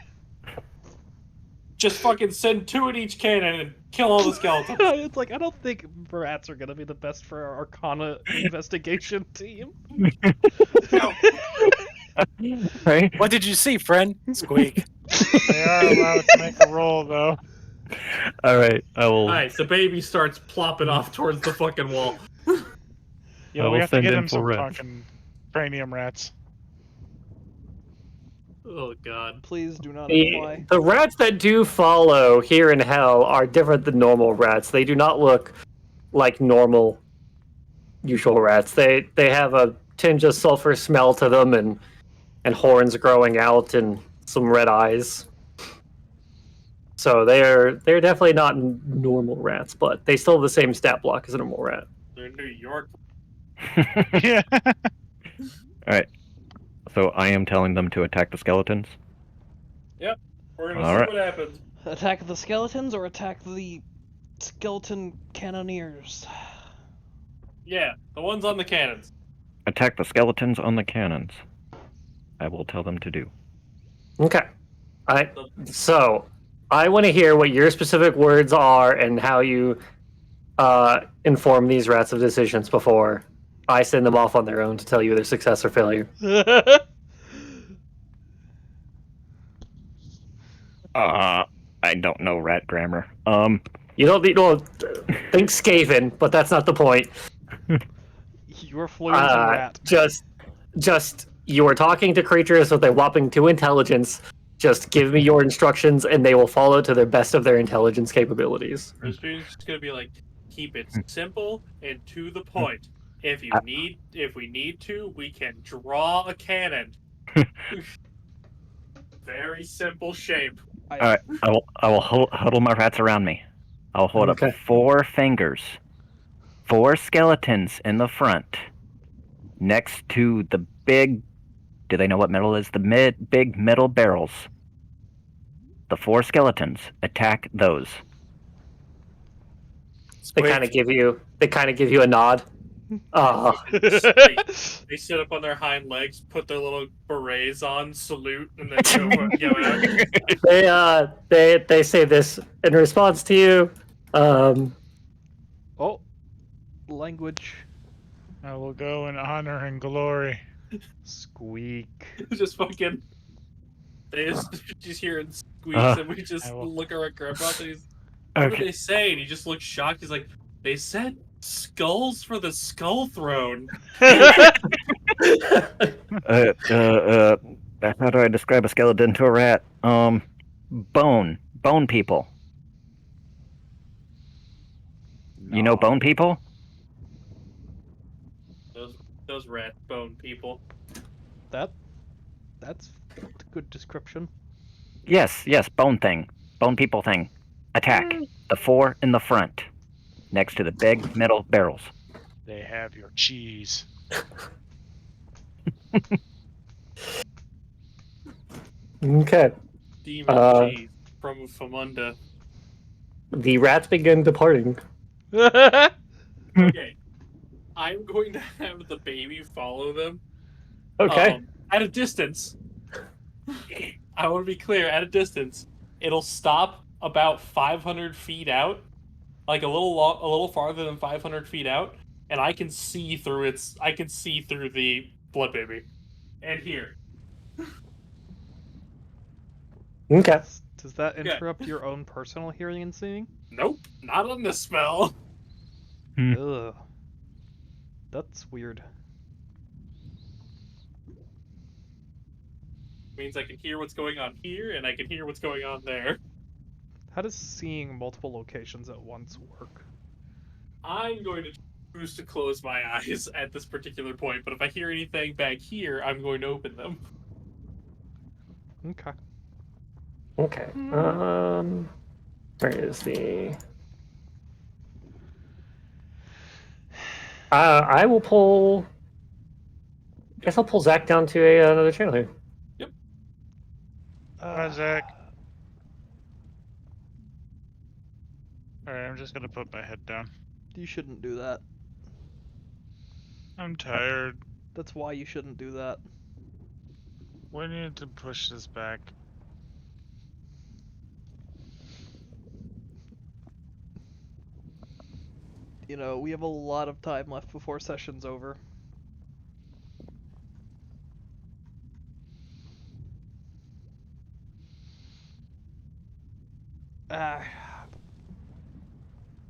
Speaker 2: Just fucking send 2 in each cannon and kill all the skeletons.
Speaker 1: It's like, I don't think rats are gonna be the best for our Arcana investigation team.
Speaker 2: No.
Speaker 6: Right?
Speaker 4: What did you see, friend? Squeak.
Speaker 5: They are allowed to make a roll, though.
Speaker 6: Alright, I will.
Speaker 2: Alright, the baby starts plopping off towards the fucking wall.
Speaker 5: Yeah,
Speaker 6: I
Speaker 5: we
Speaker 6: will
Speaker 5: have to
Speaker 6: send
Speaker 5: get
Speaker 6: in
Speaker 5: him some
Speaker 6: 4 rats.
Speaker 5: fucking cranium rats.
Speaker 2: Oh god.
Speaker 1: Please do not
Speaker 3: The,
Speaker 1: imply.
Speaker 3: the rats that do follow here in hell are different than normal rats. They do not look like normal, usual rats. They have a tinge of sulfur smell to them, and horns growing out, and some red eyes. So they're definitely not normal rats, but they still have the same stat block as a normal rat.
Speaker 2: They're in New York.
Speaker 5: Yeah.
Speaker 6: Alright. So I am telling them to attack the skeletons.
Speaker 2: We're gonna
Speaker 6: All
Speaker 2: see
Speaker 6: right.
Speaker 2: what happens.
Speaker 1: Attack the skeletons or attack the skeleton cannoneers?
Speaker 2: Yeah, the ones on the cannons.
Speaker 6: Attack the skeletons on the cannons. I will tell them to do.
Speaker 3: Okay. So I want to hear what your specific words are and how you inform these rats of decisions before I send them off on their own to tell you their success or failure.
Speaker 6: I don't know rat grammar.
Speaker 3: You don't need to think Skaven, but that's not the point.
Speaker 1: You are fluent in rat.
Speaker 3: Just you are talking to creatures with a whopping 2 intelligence. Just give me your instructions, and they will follow to the best of their intelligence capabilities.
Speaker 2: It's just gonna be like, keep it simple and to the point. If we need to, we can draw a cannon. very simple shape.
Speaker 6: All right, I will huddle my rats around me. I'll hold
Speaker 3: Okay.
Speaker 6: up 4 fingers, 4 skeletons in the front, next to the big. Do they know what metal is? The big metal barrels. The 4 skeletons. Attack those.
Speaker 3: They kind of give you a nod. Oh,
Speaker 2: They sit up on their hind legs, put their little berets on, salute, and then go out.
Speaker 3: they say this in response to you.
Speaker 1: Oh, language.
Speaker 5: I will go in honor and glory.
Speaker 1: Squeak.
Speaker 2: Just fucking. They just hear it squeaks, and we just
Speaker 5: I will-
Speaker 2: look at Grandpa, and he's. What did
Speaker 6: Okay.
Speaker 2: they say? And he just looks shocked. He's like, they said skulls for the skull throne.
Speaker 6: How do I describe a skeleton to a rat? Bone people. You know bone people?
Speaker 2: Those rat bone people.
Speaker 1: That's a good description.
Speaker 6: Yes, bone people thing. Attack the 4 in the front, next to the big metal barrels.
Speaker 5: They have your cheese.
Speaker 3: Okay.
Speaker 2: Demon cheese from Famunda.
Speaker 3: The rats begin departing.
Speaker 2: Okay. I'm going to have the baby follow them.
Speaker 3: Okay.
Speaker 2: At a distance. I want to be clear, at a distance. It'll stop about 500 feet out. Like a little farther than 500 feet out. And I can see through the blood baby. And here.
Speaker 3: Okay.
Speaker 1: Does that interrupt your own personal hearing and seeing?
Speaker 2: Nope, not on this spell.
Speaker 1: Ugh. That's weird.
Speaker 2: Means I can hear what's going on here, and I can hear what's going on there.
Speaker 1: How does seeing multiple locations at once work?
Speaker 2: I'm going to choose to close my eyes at this particular point, but if I hear anything back here, I'm going to open them.
Speaker 1: Okay.
Speaker 3: Okay. Where is the? I will pull. Guess I'll pull Zach down to another channel here.
Speaker 5: Hi, Zach. Alright, I'm just gonna put my head down.
Speaker 1: You shouldn't do that.
Speaker 5: I'm tired.
Speaker 1: That's why you shouldn't do that.
Speaker 5: We need to push this back.
Speaker 1: You know, we have a lot of time left before session's over.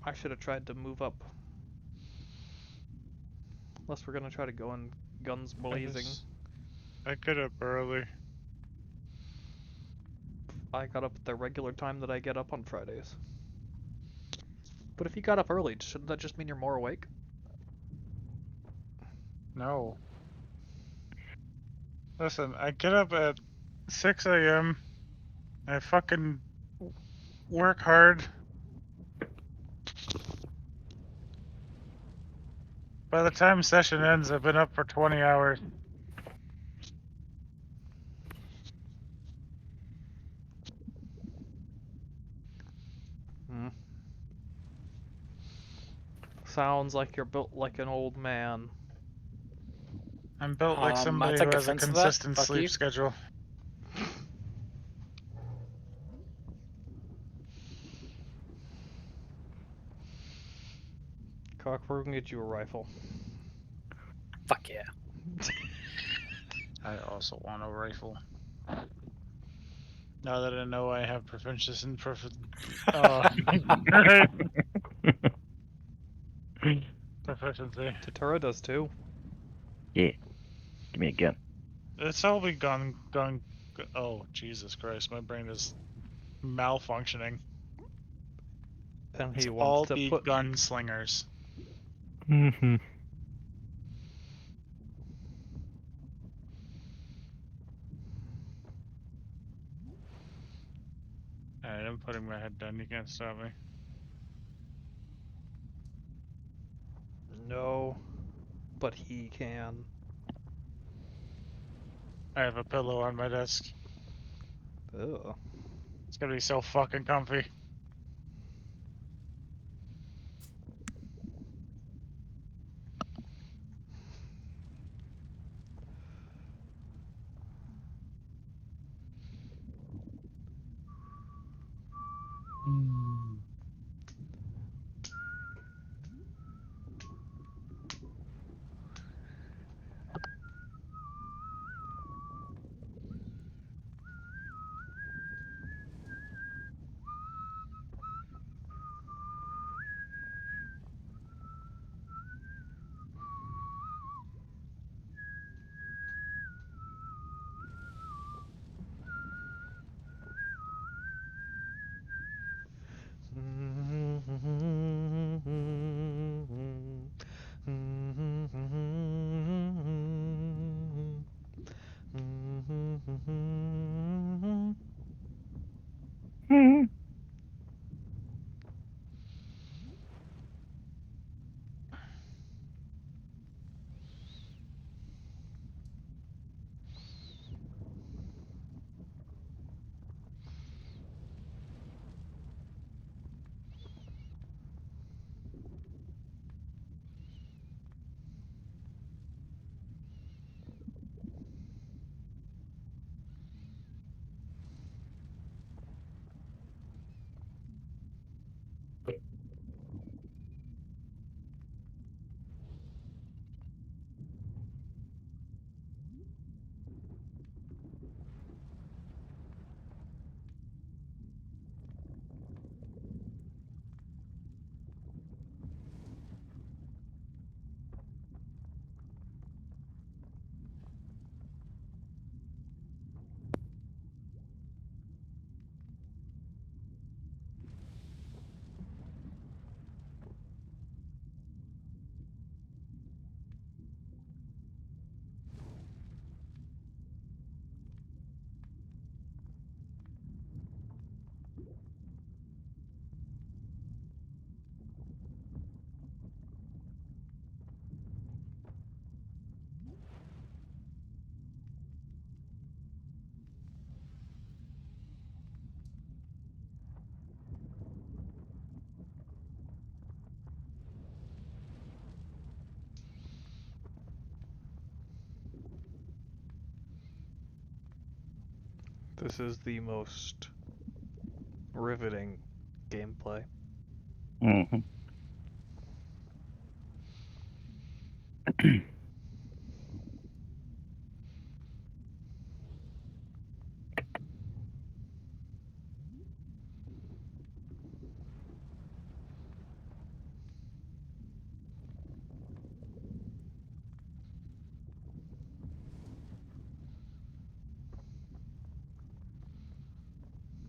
Speaker 1: I should have tried to move up. Unless we're gonna try to go in guns blazing.
Speaker 5: I get up early.
Speaker 1: I got up at the regular time that I get up on Fridays. But if you got up early, shouldn't that just mean you're more awake?
Speaker 5: No. Listen, I get up at 6 a.m. I fucking work hard. By the time session ends, I've been up for 20 hours.
Speaker 1: Hmm. Sounds like you're built like an old man.
Speaker 5: I'm built like
Speaker 4: I
Speaker 5: somebody
Speaker 4: take
Speaker 5: who has a
Speaker 4: offense to that.
Speaker 5: consistent
Speaker 4: Fuck
Speaker 5: sleep
Speaker 4: you.
Speaker 5: schedule.
Speaker 1: Cock, we're gonna get you a rifle.
Speaker 4: Fuck yeah.
Speaker 5: I also want a rifle. Now that I know I have proficiency in proficiency.
Speaker 1: Tatura does too.
Speaker 6: Yeah. Give me a gun.
Speaker 5: It's all be gone. Oh, Jesus Christ, my brain is malfunctioning.
Speaker 1: And
Speaker 5: It's
Speaker 1: he
Speaker 5: all
Speaker 1: wants to
Speaker 5: be
Speaker 1: put
Speaker 5: gunslingers.
Speaker 6: Mm-hmm.
Speaker 5: I'm putting my head down. You can't stop me.
Speaker 1: No, but he can.
Speaker 5: I have a pillow on my desk.
Speaker 1: Ugh.
Speaker 5: It's gonna be so fucking comfy.
Speaker 6: Hmm.
Speaker 1: This is the most riveting gameplay.
Speaker 6: Hmm.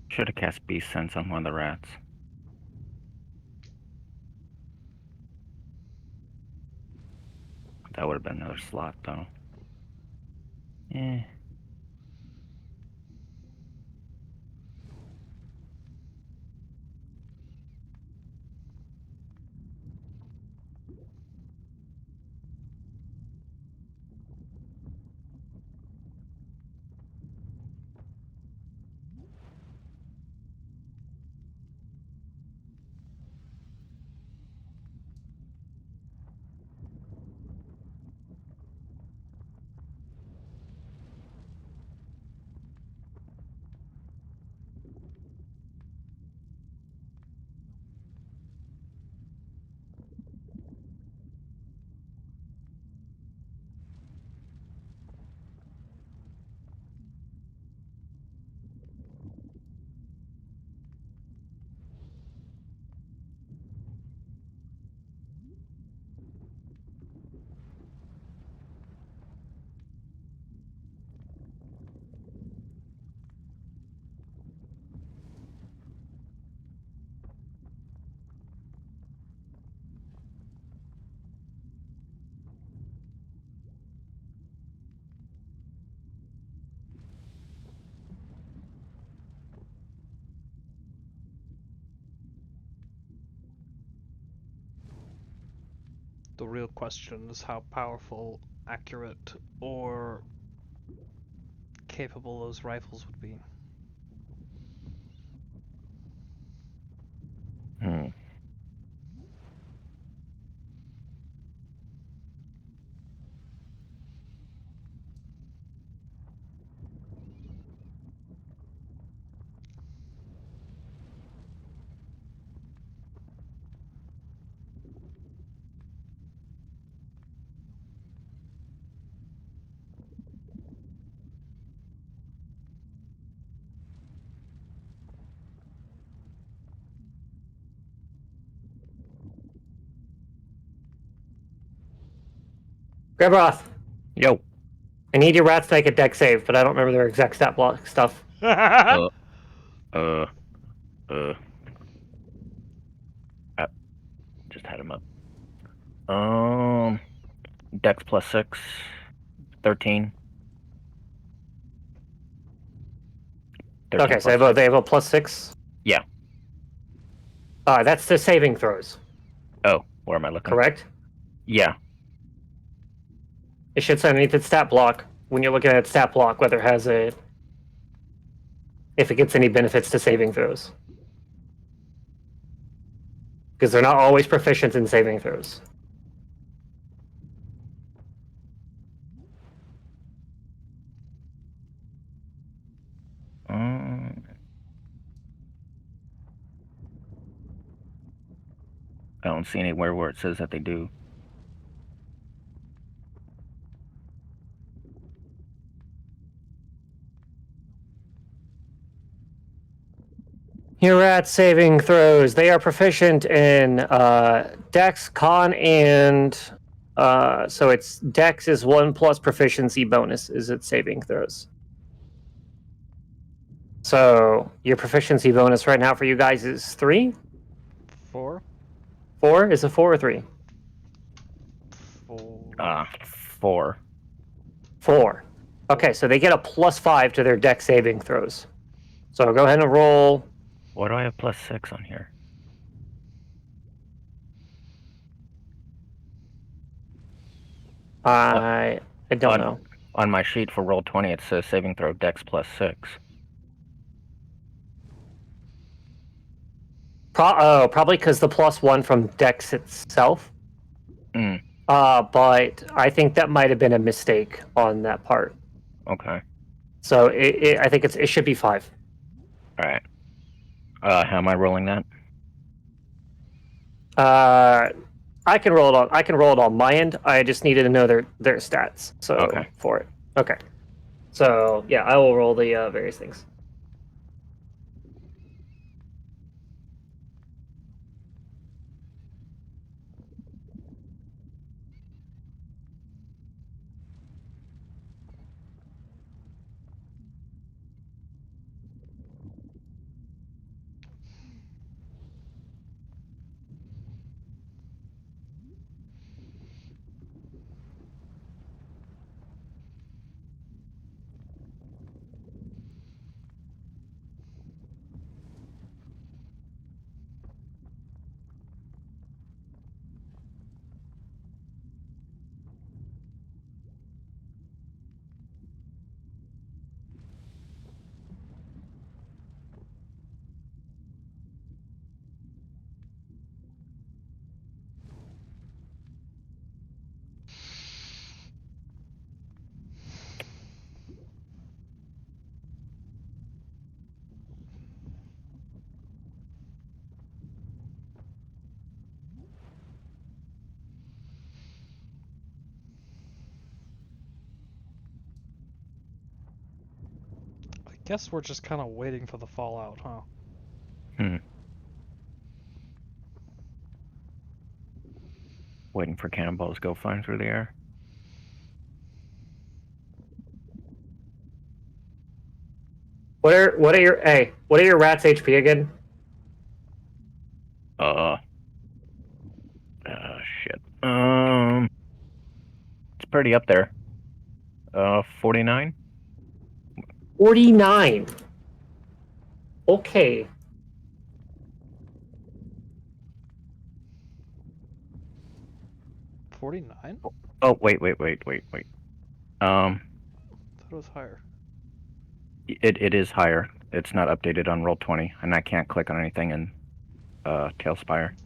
Speaker 6: Should have cast Beast Sense on one of the rats. That would have been another slot, though. Eh.
Speaker 1: The real question is how powerful, accurate, or capable those rifles would be.
Speaker 6: Hmm.
Speaker 3: Grebroth,
Speaker 6: Yo.
Speaker 3: I need your rats to make a deck save, but I don't remember their exact stat block stuff.
Speaker 6: Uh. I just had him up. Dex plus 6. 13. 13
Speaker 3: Okay, so
Speaker 6: plus 6.
Speaker 3: they have a +6?
Speaker 6: Yeah.
Speaker 3: That's the saving throws,
Speaker 6: Oh, where am I looking?
Speaker 3: correct?
Speaker 6: Yeah.
Speaker 3: It should say underneath its stat block, when you're looking at stat block, whether it has a... if it gets any benefits to saving throws. Because they're not always proficient in saving throws.
Speaker 6: I don't see anywhere where it says that they do.
Speaker 3: Your rat saving throws. They are proficient in Dex, Con, and so it's Dex is 1 plus proficiency bonus is its saving throws. So your proficiency bonus right now for you guys is 3?
Speaker 1: 4?
Speaker 3: 4? Is it 4 or 3?
Speaker 1: 4.
Speaker 6: 4.
Speaker 3: 4. Okay, so they get a +5 to their Dex saving throws. So go ahead and roll.
Speaker 6: Why do I have plus 6 on here?
Speaker 3: I don't know.
Speaker 6: On my sheet for roll 20, it says saving throw Dex plus 6.
Speaker 3: Probably because the +1 from Dex itself.
Speaker 6: Mm.
Speaker 3: But I think that might have been a mistake on that part.
Speaker 6: Okay.
Speaker 3: So I think it should be 5.
Speaker 6: All right. How am I rolling that?
Speaker 3: I can roll it on my end. I just needed to know their stats. So
Speaker 6: Okay.
Speaker 3: for it. Okay. So yeah, I will roll the various things.
Speaker 1: I guess we're just kind of waiting for the fallout, huh?
Speaker 6: Waiting for cannonballs to go flying through the air.
Speaker 3: What are your rats HP again?
Speaker 6: Shit. It's pretty up there. 49.
Speaker 3: 49. Okay.
Speaker 1: 49?
Speaker 6: Oh, wait.
Speaker 1: I thought it was higher.
Speaker 6: It is higher. It's not updated on Roll20, and I can't click on anything in Tailspire.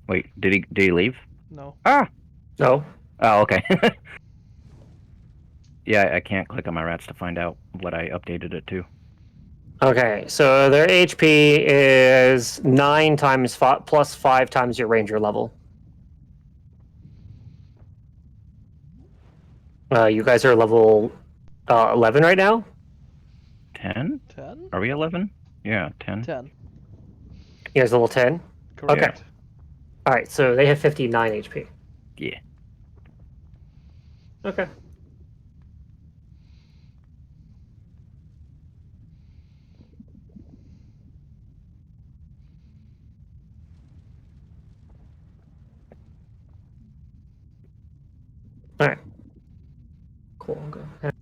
Speaker 6: Wait, did he leave?
Speaker 1: No.
Speaker 6: Ah!
Speaker 3: No.
Speaker 6: Oh, okay. Yeah, I can't click on my rats to find out what I updated it to.
Speaker 3: Okay, so their HP is 9 times 5 plus 5 times your ranger level. You guys are level 11 right now?
Speaker 6: 10?
Speaker 1: 10?
Speaker 6: Are we 11? Yeah, 10.
Speaker 1: 10.
Speaker 3: You guys level 10?
Speaker 1: Correct.
Speaker 3: Alright, so they have 59 HP.
Speaker 6: Yeah.
Speaker 3: Okay. Alright. Cool, I'll go ahead.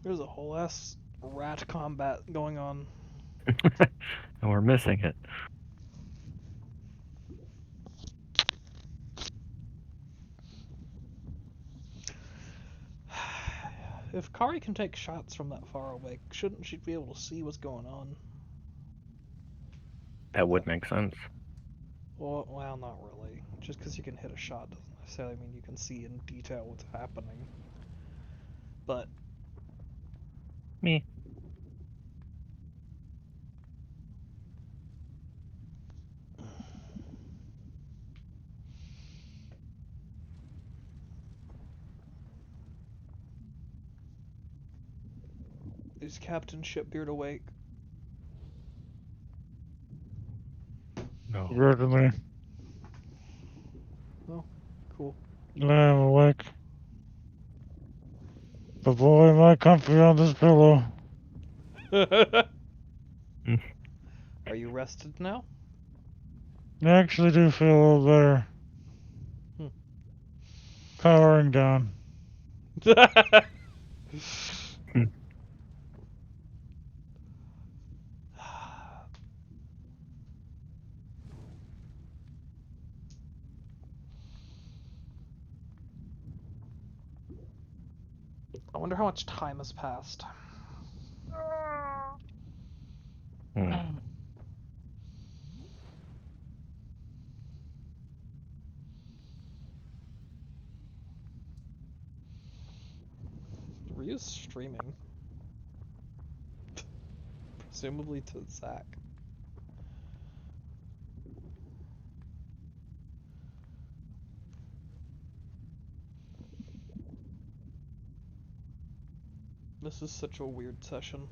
Speaker 1: There's a whole ass rat combat going on.
Speaker 6: And we're missing it.
Speaker 1: If Kari can take shots from that far away, shouldn't she be able to see what's going on?
Speaker 6: That would make sense.
Speaker 1: Well, not really. Just because you can hit a shot doesn't necessarily mean you can see in detail what's happening. But
Speaker 6: Me.
Speaker 1: is Captain Shipbeard awake?
Speaker 6: No.
Speaker 5: Certainly.
Speaker 1: Cool.
Speaker 5: I am awake. But boy, am I comfy on this pillow.
Speaker 1: Are you rested now?
Speaker 5: I actually do feel a little better.
Speaker 1: Hmm.
Speaker 5: Powering down.
Speaker 1: I wonder how much time has passed.
Speaker 6: Hmm.
Speaker 1: Ryu's streaming. Presumably to Zach. This is such a weird session.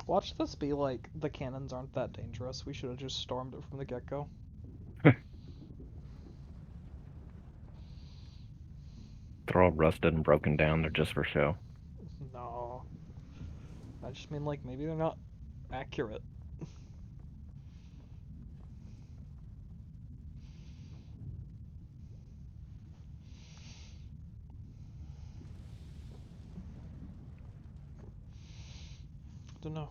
Speaker 1: Watch this be like, the cannons aren't that dangerous, we should have just stormed it from the get-go.
Speaker 6: They're all rusted and broken down. They're just for show.
Speaker 1: No. I just mean, like, maybe they're not accurate. Don't know.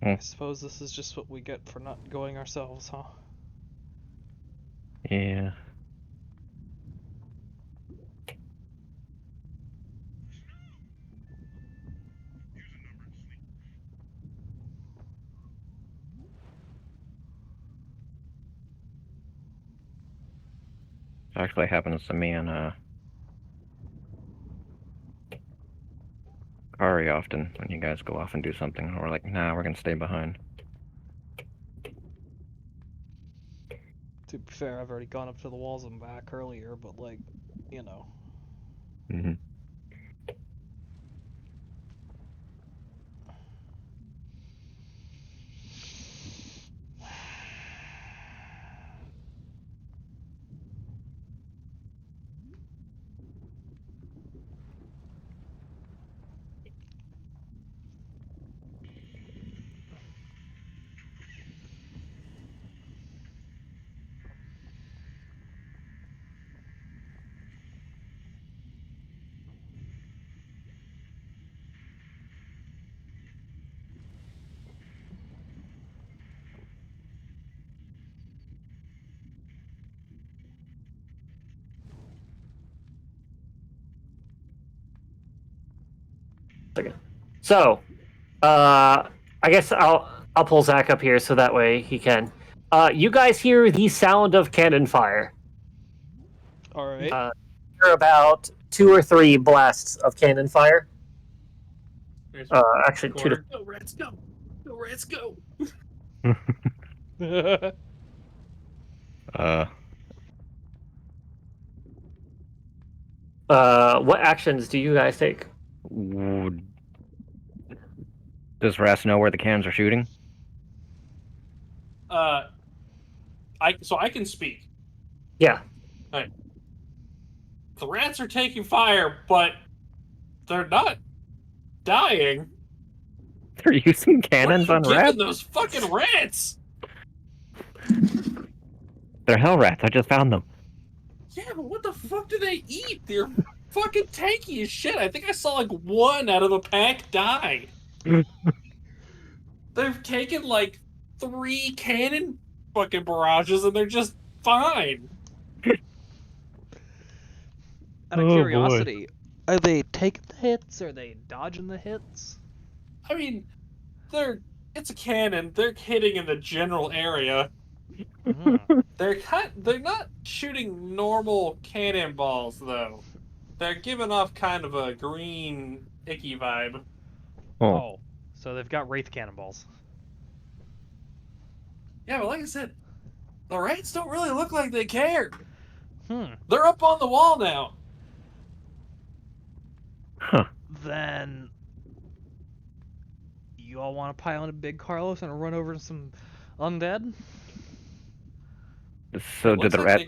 Speaker 1: I suppose this is just what we get for not going ourselves, huh?
Speaker 6: Yeah. It actually happens to me and Kari often when you guys go off and do something, and we're like, nah, we're gonna stay behind.
Speaker 1: To be fair, I've already gone up to the walls and back earlier, but like, you know.
Speaker 6: Mm-hmm.
Speaker 3: So, I guess I'll pull Zach up here so that way he can. You guys hear the sound of cannon fire.
Speaker 1: Alright.
Speaker 3: Hear about 2 or 3 blasts of cannon fire. Actually, 2 to.
Speaker 2: Go Reds, go! Go Reds, go!
Speaker 6: Uh,
Speaker 3: What actions do you guys take?
Speaker 6: does Ras know where the cans are shooting?
Speaker 2: I can speak.
Speaker 3: Yeah.
Speaker 2: The rats are taking fire, but they're not dying.
Speaker 6: They're using cannons
Speaker 2: What
Speaker 6: on
Speaker 2: are you giving
Speaker 6: rats?
Speaker 2: those fucking rats?
Speaker 6: They're hell rats. I just found them.
Speaker 2: Yeah, but what the fuck do they eat? They're fucking tanky as shit. I think I saw like 1 out of a pack die. They've taken like 3 cannon fucking barrages and they're just fine.
Speaker 1: Out of
Speaker 6: Oh, boy.
Speaker 1: curiosity, are they taking the hits? Or are they dodging the hits?
Speaker 2: I mean, it's a cannon. They're hitting in the general area. They're not shooting normal cannonballs though. They're giving off kind of a green icky vibe.
Speaker 1: Oh, so they've got wraith cannonballs.
Speaker 2: Yeah, but like I said, the rats don't really look like they care.
Speaker 1: Hmm.
Speaker 2: They're up on the wall now.
Speaker 6: Huh.
Speaker 1: Then you all want to pile in a big Carlos and run over some undead?
Speaker 6: So
Speaker 2: It
Speaker 6: did
Speaker 2: looks
Speaker 6: the
Speaker 2: like
Speaker 6: rat?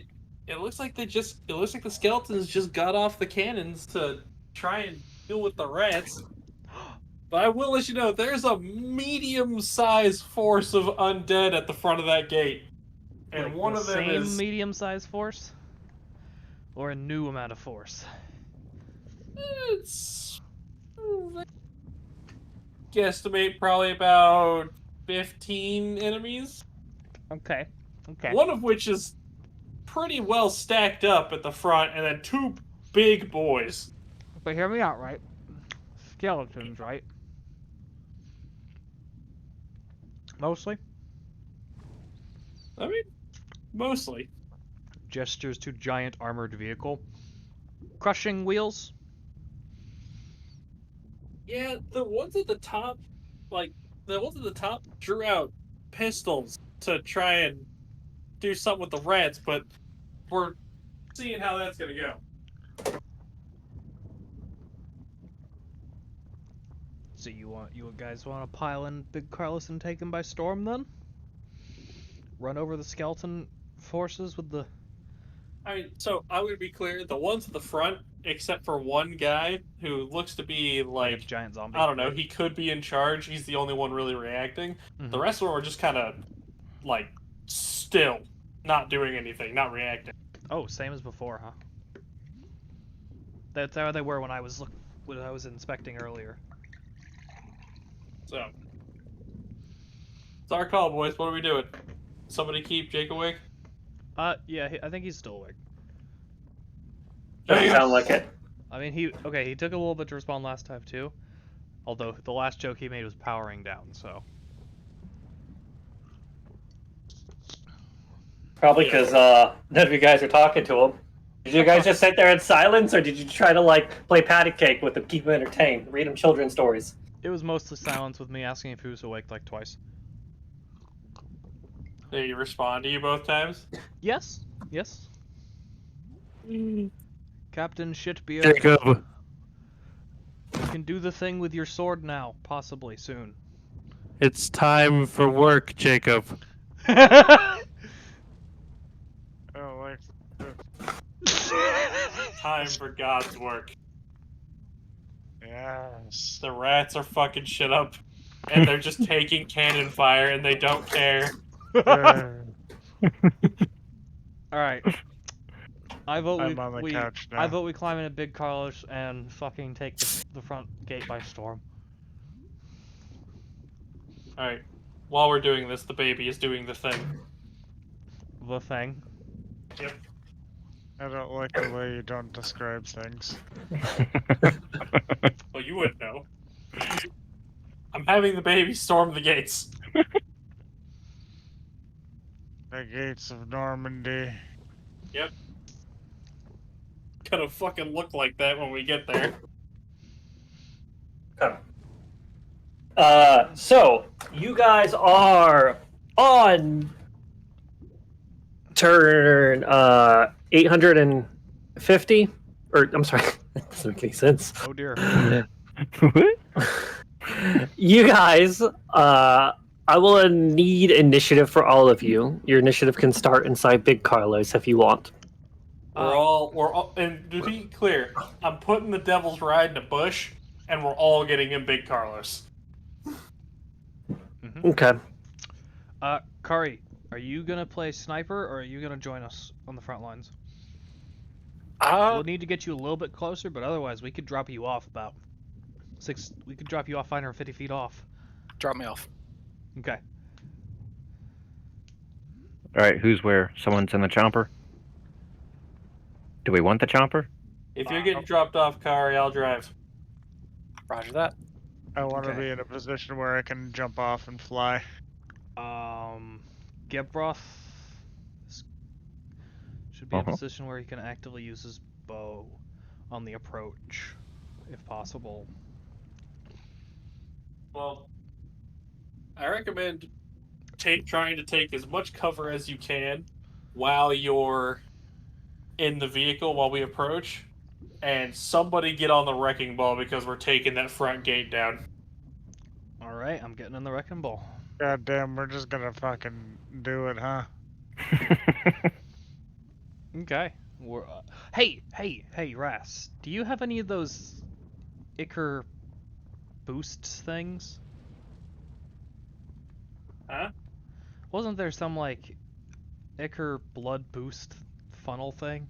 Speaker 2: it looks like the skeletons just got off the cannons to try and deal with the rats. But I will let you know, there's a medium-sized force of undead at the front of that gate. And
Speaker 1: Like
Speaker 2: one
Speaker 1: the
Speaker 2: of them
Speaker 1: same
Speaker 2: is...
Speaker 1: medium-sized force? Or a new amount of force?
Speaker 2: It's... guesstimate probably about 15 enemies.
Speaker 1: Okay. Okay.
Speaker 2: One of which is pretty well stacked up at the front, and then 2 big boys.
Speaker 1: But hear me out, right? Skeletons, right? Mostly.
Speaker 2: I mean, mostly.
Speaker 1: Gestures to giant armored vehicle. Crushing wheels.
Speaker 2: Yeah, the ones at the top, drew out pistols to try and do something with the rats, but we're seeing how that's gonna go.
Speaker 1: So you guys want to pile in Big Carlos and take him by storm then? Run over the skeleton forces with the...
Speaker 2: I mean, so I'm gonna be clear, the ones at the front, except for one guy who looks to be like,
Speaker 1: giant zombie.
Speaker 2: I don't know, he could be in charge, he's the only one really reacting. The rest of them are just kind of, like, still, not doing anything, not reacting.
Speaker 1: Oh, same as before, huh? That's how they were when I was inspecting earlier.
Speaker 2: So, It's our call, boys. What are we doing? Somebody keep Jake awake?
Speaker 1: Yeah, I think he's still awake.
Speaker 3: Doesn't sound like it.
Speaker 1: I mean, he took a little bit to respond last time too. Although the last joke he made was powering down, so.
Speaker 3: Probably because none of you guys are talking to him. Did you guys just sit there in silence, or did you try to like play patty cake with him, keep him entertained, read him children's stories?
Speaker 1: It was mostly silence with me asking if he was awake like twice.
Speaker 2: Did he respond to you both times?
Speaker 1: Yes. Yes. Captain Shitbeard.
Speaker 7: Jacob.
Speaker 1: You can do the thing with your sword now, possibly soon.
Speaker 7: It's time for work, Jacob.
Speaker 5: Oh, like,
Speaker 2: Time for God's work.
Speaker 5: yes.
Speaker 2: The rats are fucking shit up. And they're just taking cannon fire and they don't care.
Speaker 1: Alright. I vote
Speaker 5: I'm on the couch now.
Speaker 1: I vote we climb into Big Carlos and fucking take the front gate by storm.
Speaker 2: Alright. While we're doing this, the baby is doing the thing.
Speaker 1: The thing.
Speaker 2: Yep.
Speaker 5: I don't like the way you don't describe things.
Speaker 2: Well, you wouldn't know. I'm having the baby storm the gates.
Speaker 5: The gates of Normandy.
Speaker 2: Yep. Gonna fucking look like that when we get there.
Speaker 3: So you guys are on turn 850, or I'm sorry, that doesn't make any sense.
Speaker 1: Oh dear.
Speaker 6: What?
Speaker 3: You guys, I will need initiative for all of you. Your initiative can start inside Big Carlos if you want.
Speaker 2: We're all, and to be clear, I'm putting the Devil's Ride in a bush, and we're all getting in Big Carlos.
Speaker 3: Okay.
Speaker 1: Kari, are you gonna play sniper or are you gonna join us on the front lines? We'll need to get you a little bit closer, but otherwise we could drop you off about we could drop you off 550 feet off.
Speaker 4: Drop me off.
Speaker 1: Okay.
Speaker 6: Alright, who's where? Someone's in the chomper? Do we want the chomper?
Speaker 2: If you're getting dropped off, Kari, I'll drive.
Speaker 4: Roger that.
Speaker 5: I want to
Speaker 1: Okay.
Speaker 5: be in a position where I can jump off and fly.
Speaker 1: Gebroth should be in a
Speaker 6: Uh-huh.
Speaker 1: position where he can actively use his bow on the approach, if possible.
Speaker 2: Well, I recommend trying to take as much cover as you can while you're in the vehicle while we approach, and somebody get on the wrecking ball because we're taking that front gate down.
Speaker 1: Alright, I'm getting in the wrecking ball.
Speaker 5: God damn, we're just gonna fucking do it, huh?
Speaker 1: Okay. We're, hey, Ras, do you have any of those Icar boosts things?
Speaker 2: Huh?
Speaker 1: Wasn't there some, like, Icar blood boost funnel thing?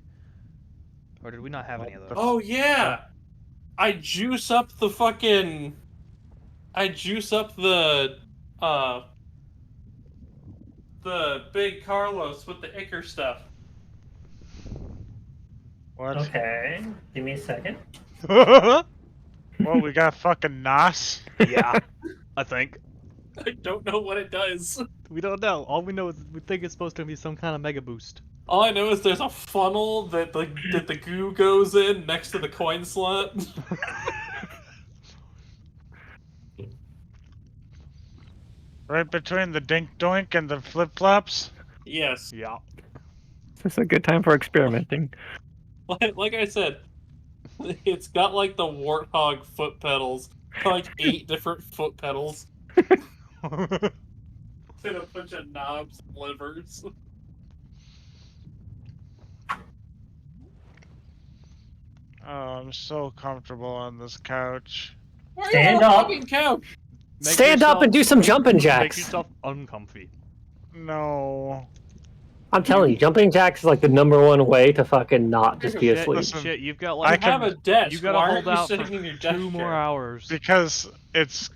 Speaker 1: Or did we not have any of those?
Speaker 2: Oh yeah! I juice up the Big Carlos with the Icar stuff.
Speaker 5: What?
Speaker 3: Okay. Give me a second.
Speaker 5: Well, we got fucking Nos.
Speaker 1: Yeah, I think.
Speaker 2: I don't know what it does.
Speaker 1: We don't know. All we know is we think it's supposed to be some kind of mega boost.
Speaker 2: All I know is there's a funnel that the goo goes in next to the coin slot.
Speaker 5: Right between the dink doink and the flip flops.
Speaker 2: Yes.
Speaker 1: Yeah.
Speaker 6: This is a good time for experimenting.
Speaker 2: Like I said, it's got like the warthog foot pedals, like 8 different foot pedals, and a bunch of knobs and levers.
Speaker 5: Oh, I'm so comfortable on this couch.
Speaker 2: Why are
Speaker 3: Stand
Speaker 2: you on a
Speaker 3: up.
Speaker 2: fucking couch?
Speaker 1: Make
Speaker 3: Stand up
Speaker 1: yourself-
Speaker 3: and do some jumping
Speaker 1: Make
Speaker 3: jacks.
Speaker 1: yourself uncomfy.
Speaker 5: No.
Speaker 3: I'm telling you, jumping jacks is like the number one way to fucking not just be
Speaker 1: Shit,
Speaker 3: asleep.
Speaker 5: Listen,
Speaker 1: shit, you've got
Speaker 5: I
Speaker 1: like
Speaker 2: I have a desk.
Speaker 1: you gotta
Speaker 2: Why
Speaker 1: hold
Speaker 2: aren't you
Speaker 1: out
Speaker 2: sitting
Speaker 1: for
Speaker 2: in your desk
Speaker 1: 2 more
Speaker 2: chair?
Speaker 1: hours.
Speaker 5: Because it's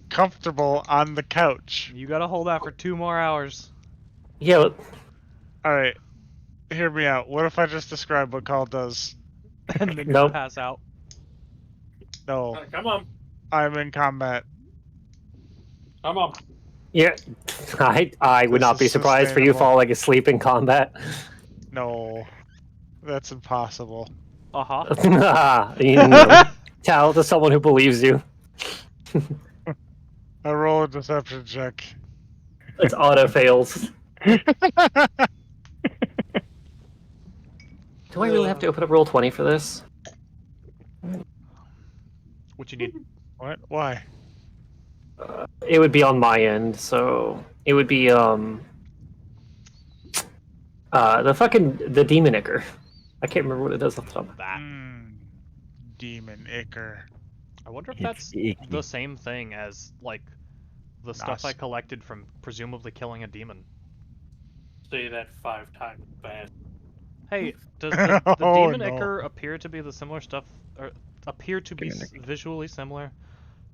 Speaker 5: comfortable on the couch.
Speaker 1: You gotta hold out for 2 more hours.
Speaker 3: Yeah,
Speaker 5: Alright, hear me out. What if I just describe what Call does?
Speaker 1: And then
Speaker 3: Nope.
Speaker 1: you pass out.
Speaker 5: No,
Speaker 2: Come on.
Speaker 5: I'm in combat.
Speaker 2: Come on.
Speaker 3: yeah. I would
Speaker 5: This
Speaker 3: not be
Speaker 5: is
Speaker 3: surprised for you
Speaker 5: sustainable.
Speaker 3: falling asleep in combat.
Speaker 5: No, that's impossible.
Speaker 1: Uh-huh.
Speaker 3: You know, tell to someone who believes you.
Speaker 5: I roll a deception check.
Speaker 3: It's auto fails. Do I really have to open up roll 20 for this?
Speaker 1: What you need?
Speaker 5: What? Why?
Speaker 3: It would be on my end, so it would be the demon ichor. I can't remember what it does off the top.
Speaker 1: That.
Speaker 5: Demon Ichor.
Speaker 1: I wonder if
Speaker 6: It's
Speaker 1: that's
Speaker 6: icky.
Speaker 1: the same thing as, like, the stuff I
Speaker 5: Nice.
Speaker 1: collected from presumably killing a demon.
Speaker 2: Say that 5 times fast.
Speaker 1: Hey, does the
Speaker 5: Oh,
Speaker 1: demon
Speaker 5: no.
Speaker 1: ichor appear to be the similar stuff, or appear to be
Speaker 6: Demon ichor.
Speaker 1: visually similar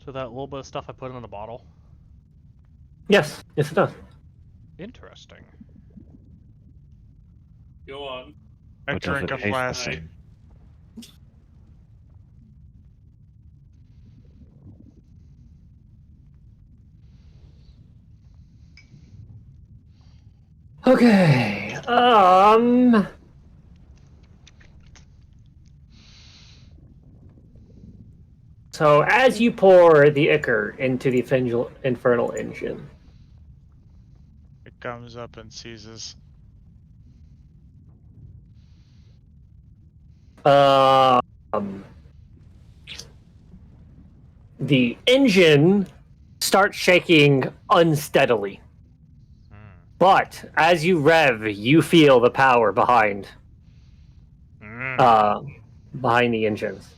Speaker 1: to that little bit of stuff I put in a bottle?
Speaker 3: Yes, it does.
Speaker 1: Interesting.
Speaker 2: Go on.
Speaker 5: I
Speaker 6: But does
Speaker 5: drink
Speaker 6: it
Speaker 5: a
Speaker 6: taste the
Speaker 5: flask.
Speaker 6: same?
Speaker 3: Okay. So as you pour the ichor into the infernal engine,
Speaker 5: It comes up and seizes.
Speaker 3: the engine starts shaking unsteadily. But as you rev, you feel the power behind the engines.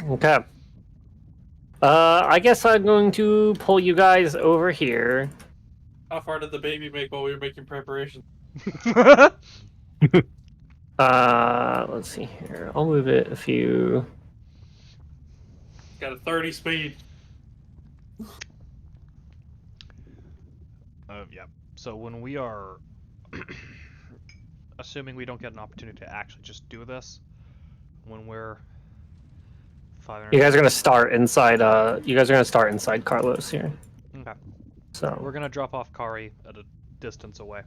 Speaker 3: Okay. I guess I'm going to pull you guys over here.
Speaker 2: How far did the baby make while we were making preparations?
Speaker 3: Let's see here. I'll move it a few.
Speaker 2: Got a 30 speed.
Speaker 1: Yeah. So when we are, assuming we don't get an opportunity to actually just do this, when we're 500.
Speaker 3: You guys are gonna start inside. You guys are gonna start inside Carlos here.
Speaker 1: Okay.
Speaker 3: So
Speaker 1: We're gonna drop off Kari at a distance away.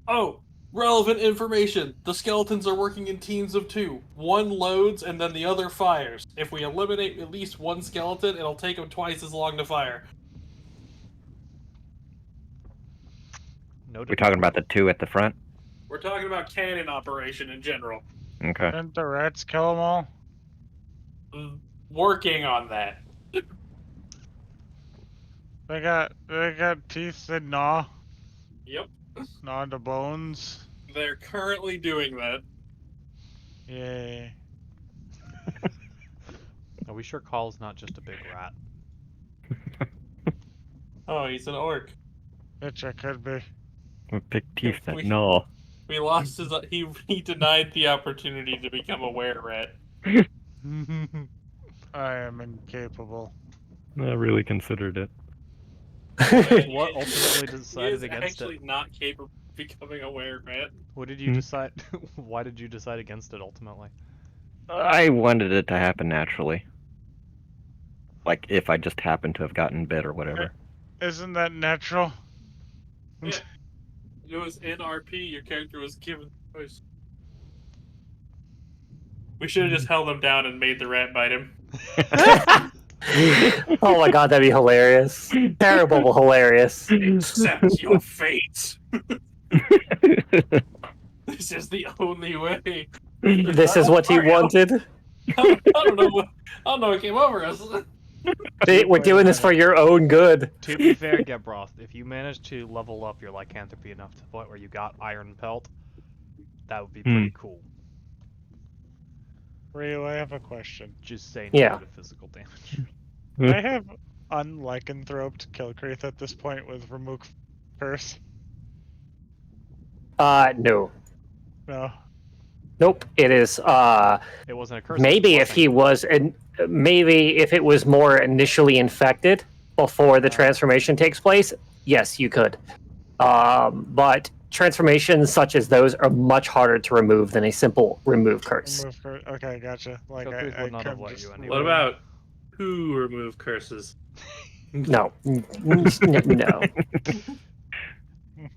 Speaker 2: Oh, relevant information. The skeletons are working in teams of 2. One loads and then the other fires. If we eliminate at least one skeleton, it'll take them twice as long to fire.
Speaker 1: Noted.
Speaker 6: We're talking about the 2 at the front.
Speaker 2: We're talking about cannon operation in general.
Speaker 6: Okay.
Speaker 5: Didn't the rats kill them all?
Speaker 2: Working on that.
Speaker 5: They got teeth that gnaw
Speaker 2: Yep.
Speaker 5: the bones.
Speaker 2: They're currently doing that.
Speaker 5: Yay.
Speaker 1: Are we sure Call's not just a big rat?
Speaker 2: Oh, he's an orc.
Speaker 5: Bitch, I could be.
Speaker 6: With big teeth that
Speaker 2: We-
Speaker 6: gnaw.
Speaker 2: We lost his. He denied the opportunity to become a were-rat.
Speaker 5: I am incapable.
Speaker 6: I really considered it.
Speaker 1: What ultimately
Speaker 2: He
Speaker 1: decided
Speaker 2: is
Speaker 1: against
Speaker 2: actually
Speaker 1: it?
Speaker 2: not capable of becoming a were-rat.
Speaker 1: What did you decide? Why did you decide against it ultimately?
Speaker 6: I wanted it to happen naturally. Like if I just happened to have gotten bit or whatever.
Speaker 5: Isn't that natural?
Speaker 2: Yeah. It was in RP. Your character was given the choice. We should have just held him down and made the rat bite him.
Speaker 3: Oh my god, that'd be hilarious. Terrible, but hilarious.
Speaker 2: Accept your fate. This is the only way.
Speaker 3: This is what he wanted.
Speaker 2: I don't know what came over us.
Speaker 3: We're doing this for your own good.
Speaker 1: To be fair, Gebroth, if you manage to level up your lycanthropy enough to the point where you got Iron Pelt, that would be pretty cool.
Speaker 5: Ryu, I have a question.
Speaker 1: Just say no
Speaker 3: Yeah.
Speaker 1: to physical damage.
Speaker 5: I have unlycanthroped Kilcreath at this point with Remook Curse.
Speaker 3: No.
Speaker 5: No.
Speaker 3: Nope, it is.
Speaker 1: It wasn't a curse.
Speaker 3: Maybe if he was, maybe if it was more initially infected before the transformation takes place, yes, you could. But transformations such as those are much harder to remove than a simple remove curse.
Speaker 5: Okay, gotcha. Like
Speaker 1: Joker's
Speaker 5: I
Speaker 1: would not have
Speaker 5: couldn't
Speaker 1: let
Speaker 5: just
Speaker 1: you anyway.
Speaker 2: What about who remove curses?
Speaker 3: No, no.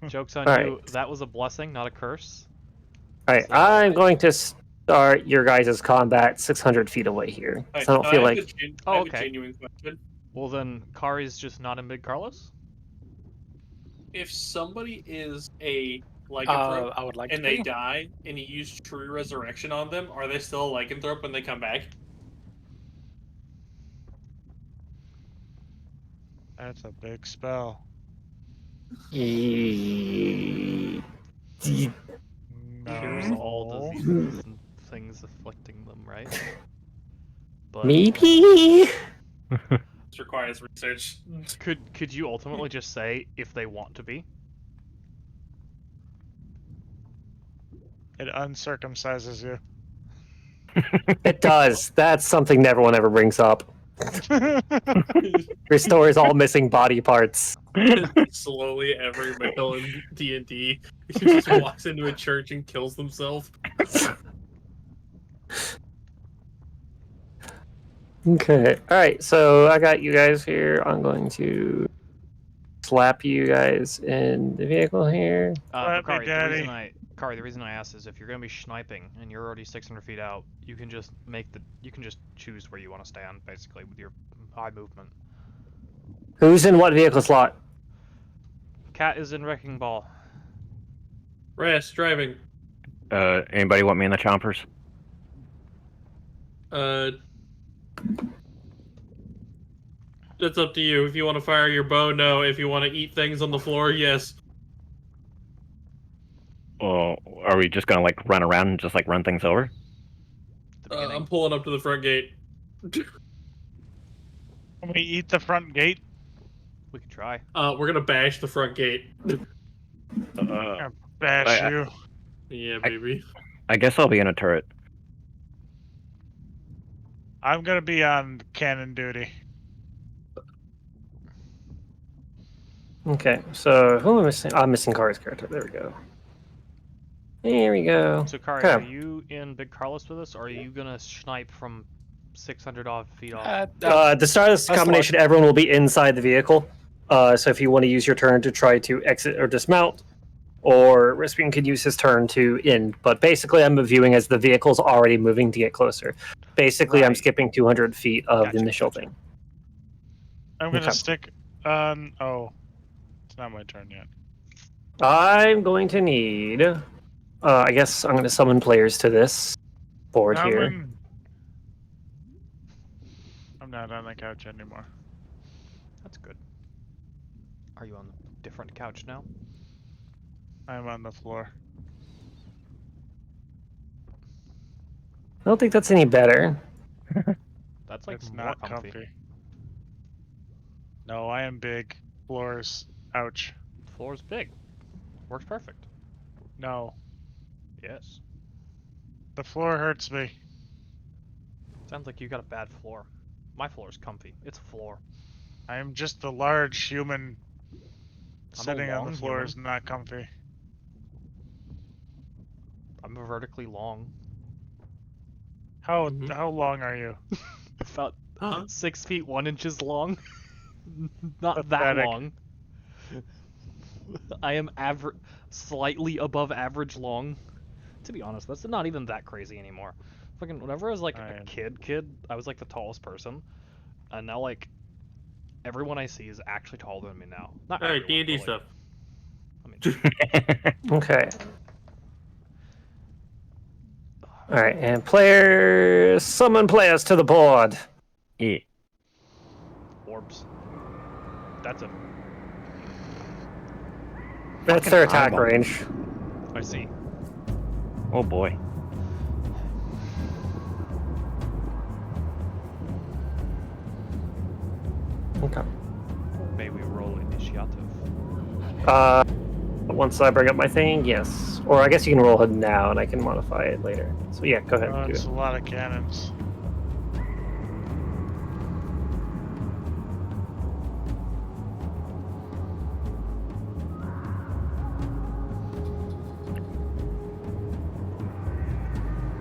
Speaker 1: Joke's on
Speaker 3: All
Speaker 1: you.
Speaker 3: right.
Speaker 1: That was a blessing, not a curse.
Speaker 3: All right,
Speaker 1: So-
Speaker 3: I'm going to start your guys' combat 600 feet away here.
Speaker 2: Right,
Speaker 3: So I don't feel
Speaker 2: I have
Speaker 3: like.
Speaker 2: I have
Speaker 1: okay.
Speaker 2: a genuine question.
Speaker 1: Well then, Kari's just not in Big Carlos?
Speaker 2: If somebody is a lycanthrope
Speaker 4: I would like
Speaker 2: and
Speaker 4: to
Speaker 2: they
Speaker 4: be.
Speaker 2: die and you use true resurrection on them, are they still a lycanthrope when they come back?
Speaker 5: That's a big spell.
Speaker 1: Cures all
Speaker 5: No.
Speaker 1: diseases and things afflicting them, right? But
Speaker 3: Maybe.
Speaker 2: This requires research.
Speaker 1: could you ultimately just say if they want to be?
Speaker 5: It uncircumcises you.
Speaker 3: It does. That's something everyone ever brings up. Restores all missing body parts.
Speaker 2: Slowly, every male in D&D just walks into a church and kills themselves.
Speaker 3: Okay. All right. So I got you guys here. I'm going to slap you guys in the vehicle here.
Speaker 1: But
Speaker 5: Slap me, Daddy.
Speaker 1: The reason I asked is if you're gonna be sniping and you're already 600 feet out, you can just choose where you want to stand, basically, with your eye movement.
Speaker 3: Who's in what vehicle slot?
Speaker 1: Cat is in Wrecking Ball.
Speaker 2: Ras, driving.
Speaker 6: Anybody want me in the chompers?
Speaker 2: That's up to you. If you want to fire your bow, no. If you want to eat things on the floor, yes.
Speaker 6: Well, are we just gonna like run around and just like run things over?
Speaker 1: The beginning.
Speaker 2: I'm pulling up to the front gate.
Speaker 5: Can we eat the front gate?
Speaker 1: We can try.
Speaker 2: We're gonna bash the front gate.
Speaker 5: Bash you.
Speaker 2: Yeah, baby.
Speaker 6: I guess I'll be in a turret.
Speaker 5: I'm gonna be on cannon duty.
Speaker 3: Okay. So who am I missing? I'm missing Kari's character. There we go. There we go.
Speaker 1: So Kari,
Speaker 3: Okay.
Speaker 1: are you in Big Carlos with us, or are you gonna snipe from 600 odd feet off?
Speaker 3: At the start of this
Speaker 4: That's
Speaker 3: combination, everyone will be inside the vehicle. So if you want to use your turn to try to exit or dismount, or Rispian could use his turn to end. But basically, I'm viewing as the vehicle's already moving to get closer. Basically, I'm
Speaker 1: Right.
Speaker 3: skipping 200 feet of
Speaker 1: Gotcha,
Speaker 3: the initial
Speaker 1: gotcha.
Speaker 3: thing.
Speaker 5: I'm gonna
Speaker 3: Okay.
Speaker 5: stick on. Oh, it's not my turn yet.
Speaker 3: I'm going to need. I guess I'm going to summon players to this board here.
Speaker 5: I'm not on the couch anymore.
Speaker 1: That's good. Are you on a different couch now?
Speaker 5: I'm on the floor.
Speaker 3: I don't think that's any better.
Speaker 1: That's like
Speaker 5: It's
Speaker 1: more
Speaker 5: not
Speaker 1: comfy.
Speaker 5: comfy. No, I am big. Floors. Ouch.
Speaker 1: The floor's big. Works perfect.
Speaker 5: No.
Speaker 1: Yes.
Speaker 5: The floor hurts me.
Speaker 1: Sounds like you got a bad floor. My floor is comfy. It's a floor.
Speaker 5: I am just the large human.
Speaker 1: I'm a
Speaker 5: Sitting on
Speaker 1: long
Speaker 5: the floor
Speaker 1: human.
Speaker 5: is not comfy.
Speaker 1: I'm vertically long.
Speaker 5: How
Speaker 2: Mhm.
Speaker 5: how long are you?
Speaker 1: About
Speaker 2: Huh?
Speaker 1: 6 feet 1 inches long. Not that
Speaker 5: Pathetic.
Speaker 1: long. I am slightly above average long. To be honest, that's not even that crazy anymore. Fucking whenever I was like a kid, I was like the tallest person, and now like everyone I see is actually taller than me now. Not
Speaker 2: All right,
Speaker 1: everyone,
Speaker 2: D&D
Speaker 1: but, like,
Speaker 2: stuff.
Speaker 1: I mean,
Speaker 3: Okay. All right, and players, summon players to the board.
Speaker 6: Yeah.
Speaker 1: orbs. That's a.
Speaker 3: That's their attack
Speaker 6: eyeball.
Speaker 3: range.
Speaker 1: I see.
Speaker 6: Oh boy.
Speaker 3: Okay.
Speaker 1: May we roll initiative?
Speaker 3: Once I bring up my thing, yes. Or I guess you can roll it now, and I can modify it later. So yeah, go ahead. Do
Speaker 5: It's
Speaker 3: it.
Speaker 5: a lot of cannons.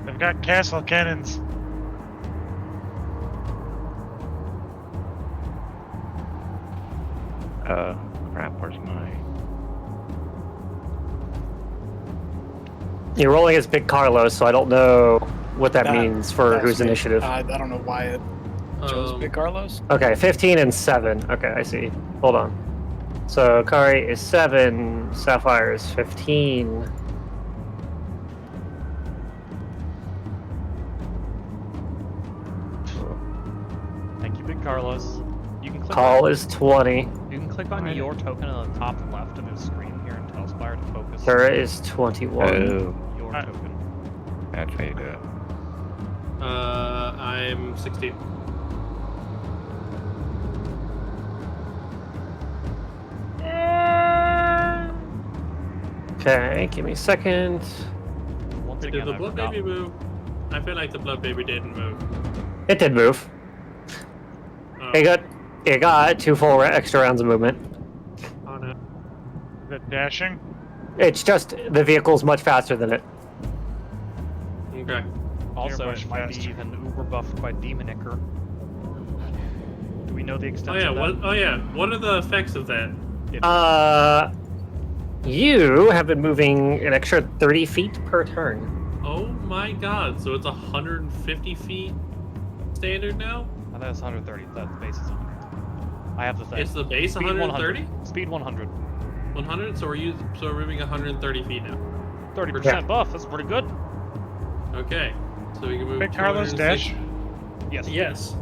Speaker 5: They've got castle cannons.
Speaker 6: Crap, where's my...
Speaker 3: You're rolling as Big Carlos, so I don't know what that means for
Speaker 4: That's
Speaker 3: whose
Speaker 4: me.
Speaker 3: initiative.
Speaker 4: I don't know why it chose Big Carlos.
Speaker 3: Okay, 15 and 7. Okay, I see. Hold on. So Kari is 7, Sapphire is 15.
Speaker 1: Thank you, Big Carlos. You can click
Speaker 3: Call
Speaker 1: on,
Speaker 3: is 20.
Speaker 1: you can click on your token on the top left of the screen here and tell Spire to focus.
Speaker 3: Sarah is 21.
Speaker 6: Oh,
Speaker 1: Your token.
Speaker 6: that's how you do it.
Speaker 2: I'm 16.
Speaker 3: Okay, give me a second.
Speaker 1: Once
Speaker 2: Did
Speaker 1: again,
Speaker 2: the
Speaker 1: I
Speaker 2: blood
Speaker 1: forgot.
Speaker 2: baby move? I feel like the blood baby didn't move.
Speaker 3: It did move.
Speaker 2: Oh,
Speaker 3: It got 2 full extra rounds of movement.
Speaker 2: oh no.
Speaker 5: Is that dashing?
Speaker 3: It's just the vehicle's much faster than it.
Speaker 2: Okay.
Speaker 1: Also,
Speaker 5: much
Speaker 1: it might be
Speaker 5: faster.
Speaker 1: even uber buffed by Demonicker. Do we know the extent
Speaker 2: Oh yeah.
Speaker 1: of that?
Speaker 2: What? Oh yeah. What are the effects of that?
Speaker 3: You have been moving an extra 30 feet per turn.
Speaker 2: Oh my god. So it's 150 feet standard now.
Speaker 1: I think it's 130. That base is 100. I have the thing.
Speaker 2: It's the base
Speaker 1: Speed
Speaker 2: 130.
Speaker 1: Speed 100.
Speaker 2: 100. So we're moving 130 feet now.
Speaker 1: 30%
Speaker 3: Yeah.
Speaker 1: buff. That's pretty good.
Speaker 2: Okay. So we can move.
Speaker 5: Big Carlos
Speaker 2: 260
Speaker 5: dash.
Speaker 1: Yes.
Speaker 2: Yes.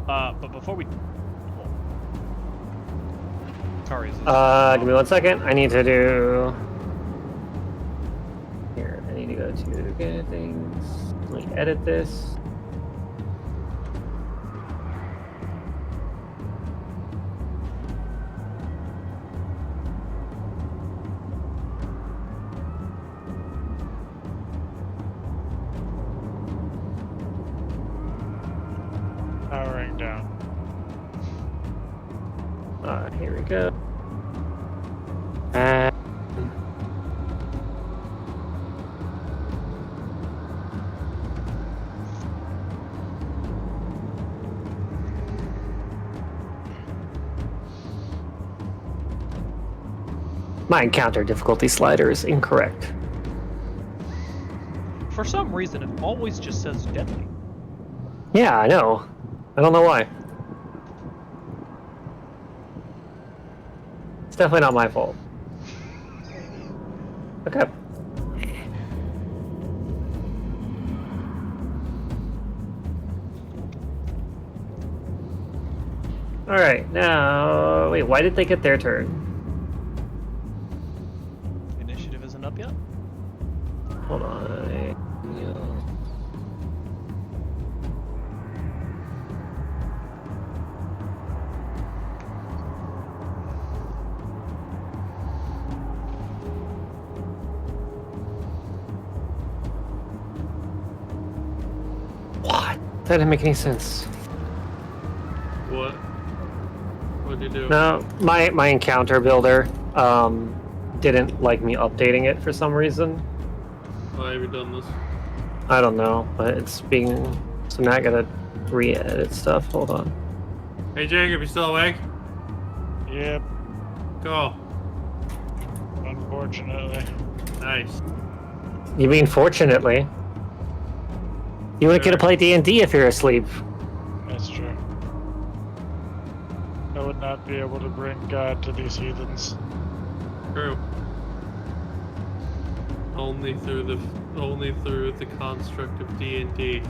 Speaker 1: But before we. Kari's is.
Speaker 3: Give me 1 second. I need to do. Here, I need to go to get things. Let me edit this.
Speaker 5: Powering down.
Speaker 3: Here we go. And my encounter difficulty slider is incorrect.
Speaker 1: For some reason, it always just says deadly.
Speaker 3: Yeah, I know. I don't know why. It's definitely not my fault. Okay. Alright, now... Wait, why did they get their turn?
Speaker 1: Initiative isn't up yet?
Speaker 3: Hold on. What? That didn't make any sense.
Speaker 2: What? What'd you do?
Speaker 3: No, my encounter builder didn't like me updating it for some reason.
Speaker 2: Why have you done this?
Speaker 3: I don't know, but it's being so now I gotta re-edit stuff. Hold on.
Speaker 2: Hey Jacob, you still awake?
Speaker 5: Yep.
Speaker 2: Go.
Speaker 5: Unfortunately.
Speaker 2: Nice.
Speaker 3: You mean fortunately? You wouldn't get to play D&D if you're asleep.
Speaker 5: That's true. I would not be able to bring God to these heathens.
Speaker 2: True. Only through the construct of D&D.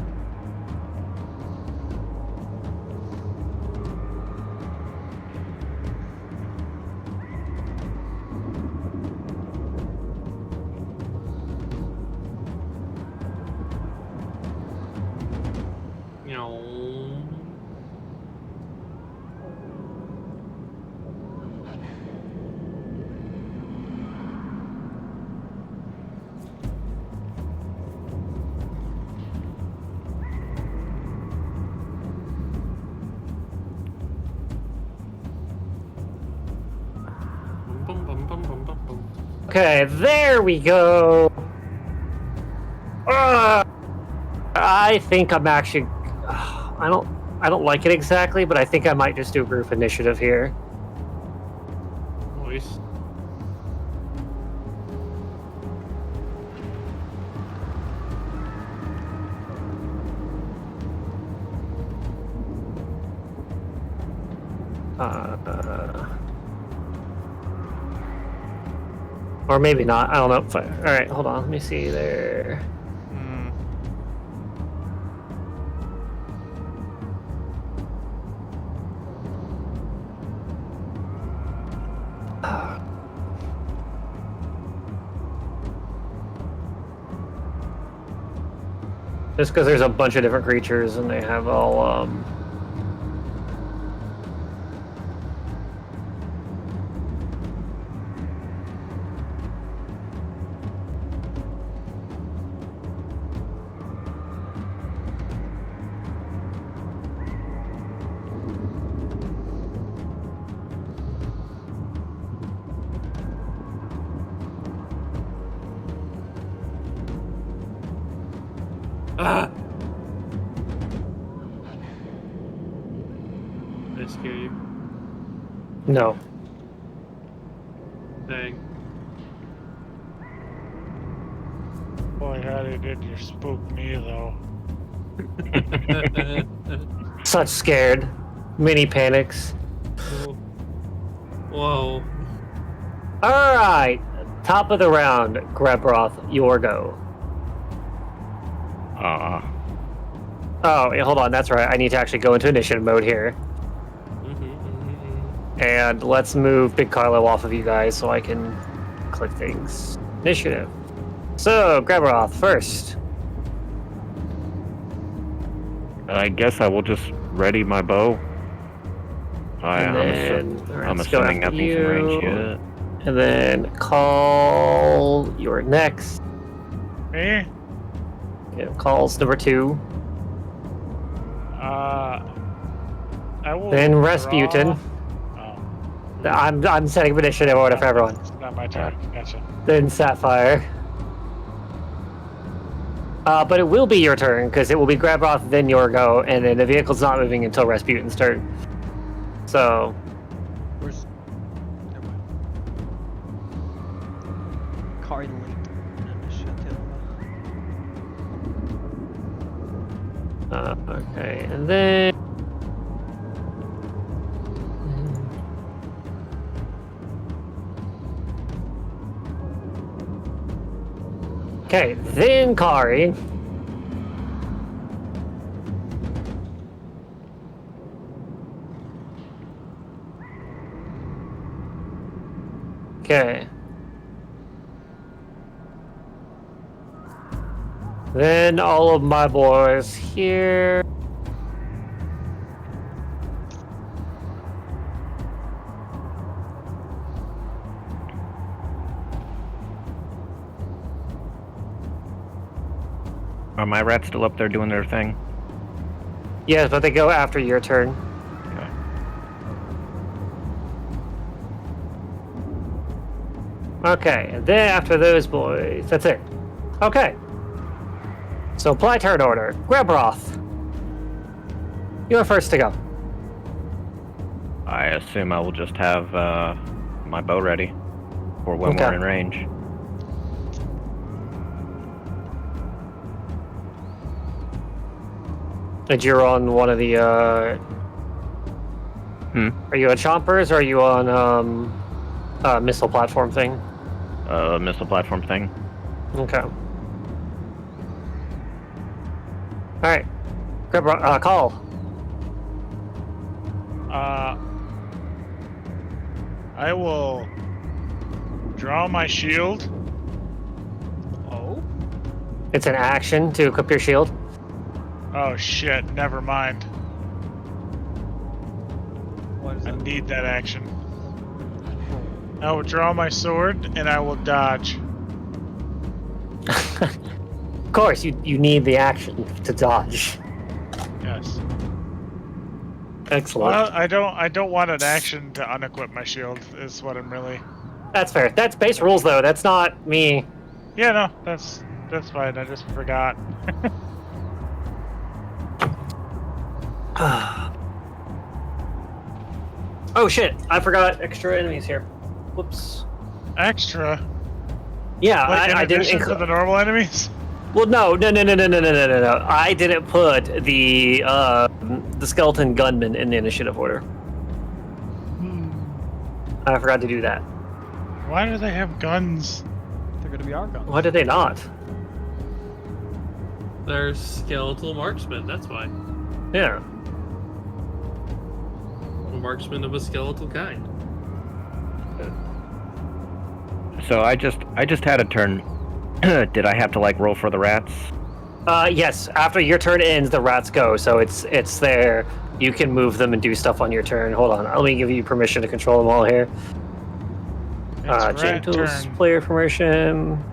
Speaker 3: Okay, there we go. I think I'm actually. I don't like it exactly, but I think I might just do group initiative here.
Speaker 2: Nice.
Speaker 3: Or maybe not. I don't know. All right, hold on. Let me see there.
Speaker 5: Hmm.
Speaker 3: Just because there's a bunch of different creatures and they have all
Speaker 2: Ah! Did I scare you?
Speaker 3: no.
Speaker 2: Dang.
Speaker 5: Boy, howdy did you spook me, though.
Speaker 3: Such scared. Mini panics.
Speaker 2: Whoa.
Speaker 3: Alright. Top of the round, Grebroth, your go. Oh, wait, hold on, that's right. I need to actually go into initiative mode here. And let's move Big Carlo off of you guys so I can click things. Initiative. So, Grebroth first.
Speaker 6: I guess I will just ready my bow.
Speaker 3: And then, alright,
Speaker 6: I'm
Speaker 3: let's go
Speaker 6: assuming
Speaker 3: after
Speaker 6: nothing's in range
Speaker 3: you.
Speaker 6: yet.
Speaker 3: And then call your next.
Speaker 5: Me?
Speaker 3: Yeah, calls number 2.
Speaker 5: I will.
Speaker 3: Then
Speaker 5: draw-
Speaker 3: Rasputin.
Speaker 5: Oh,
Speaker 3: I'm setting initiative order for everyone.
Speaker 5: it's not my turn. Gotcha.
Speaker 3: Then Sapphire. But it will be your turn, because it will be Grabroth, then your go, and then the vehicle's not moving until Rasputin's turn. So,
Speaker 1: Where's... Never mind. Card link initiative.
Speaker 3: okay, and then... Okay, then Kari. Okay. Then all of my boys here.
Speaker 6: Are my rats still up there doing their thing?
Speaker 3: Yes, but they go after your turn. Okay, and then after those boys, that's it. Okay. So apply turn order. Grebroth. You're first to go.
Speaker 6: I assume I will just have my bow ready for when
Speaker 3: Okay.
Speaker 6: we're in range.
Speaker 3: And you're on one of the, Are you on Chompers or are you on, missile platform thing?
Speaker 6: Missile platform thing.
Speaker 3: Okay. Alright. Grebroth, call.
Speaker 5: I will draw my shield.
Speaker 1: Oh?
Speaker 3: It's an action to equip your shield.
Speaker 5: Oh shit, never mind.
Speaker 1: What is
Speaker 5: I
Speaker 1: it?
Speaker 5: need that action. I will draw my sword and I will dodge.
Speaker 3: Of course, you need the action to dodge.
Speaker 5: Yes.
Speaker 3: Excellent.
Speaker 5: Well, I don't want an action to unequip my shield. Is what I'm really.
Speaker 3: That's fair. That's base rules, though. That's not me.
Speaker 5: Yeah, no, that's fine. I just forgot.
Speaker 3: Oh shit! I forgot extra enemies here. Whoops.
Speaker 5: Extra.
Speaker 3: Yeah,
Speaker 5: Like in
Speaker 3: I didn't.
Speaker 5: addition to the normal enemies.
Speaker 3: Well, no. I didn't put the skeleton gunman in the initiative order. I forgot to do that.
Speaker 5: Why do they have guns?
Speaker 1: They're gonna be our guns.
Speaker 3: Why did they not?
Speaker 2: They're skeletal marksmen, that's why.
Speaker 3: Yeah.
Speaker 2: A marksman of a skeletal kind.
Speaker 6: So I just had a turn. Did I have to like roll for the rats?
Speaker 3: Yes. After your turn ends, the rats go. So it's there. You can move them and do stuff on your turn. Hold on. Let me give you permission to control them all here.
Speaker 5: It's
Speaker 3: Chain
Speaker 5: rat
Speaker 3: tools,
Speaker 5: turn.
Speaker 3: player permission.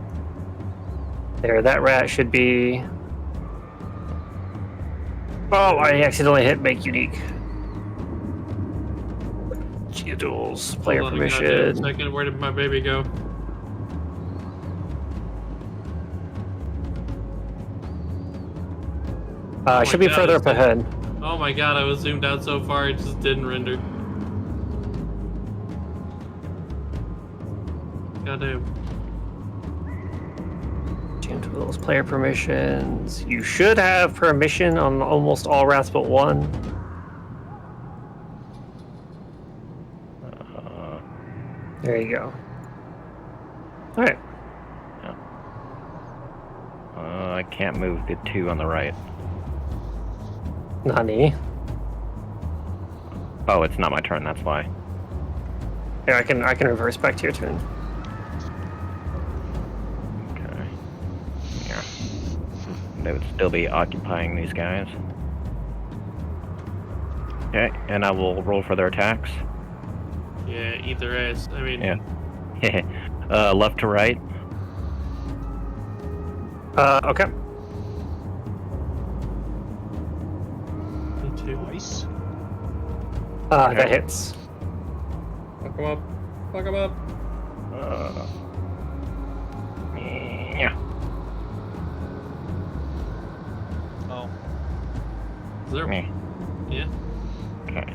Speaker 3: There, that rat should be. Oh, I accidentally hit make unique. Chain tools, player
Speaker 2: Hold on a goddamn
Speaker 3: permission.
Speaker 2: second, where did my baby go? my
Speaker 3: Should be
Speaker 2: God,
Speaker 3: further
Speaker 2: it's
Speaker 3: up ahead.
Speaker 2: Oh my god, I was zoomed out so far it just didn't render. Goddamn.
Speaker 3: Chain tools, player permissions. You should have permission on almost all rats but one. There you go. All right.
Speaker 6: I can't move the 2 on the right.
Speaker 3: Nani.
Speaker 6: Oh, it's not my turn. That's why.
Speaker 3: Here, I can reverse back to your turn.
Speaker 6: Okay. Yeah. They would still be occupying these guys. Okay, and I will roll for their attacks.
Speaker 2: Yeah, eat their ass. I mean,
Speaker 6: Yeah. Left to right.
Speaker 3: Okay.
Speaker 2: me too.
Speaker 1: Nice.
Speaker 3: That hits.
Speaker 2: Fuck them up. Fuck them up.
Speaker 6: Yeah.
Speaker 1: Oh.
Speaker 2: Is there?
Speaker 6: Me.
Speaker 2: Yeah.
Speaker 6: Okay.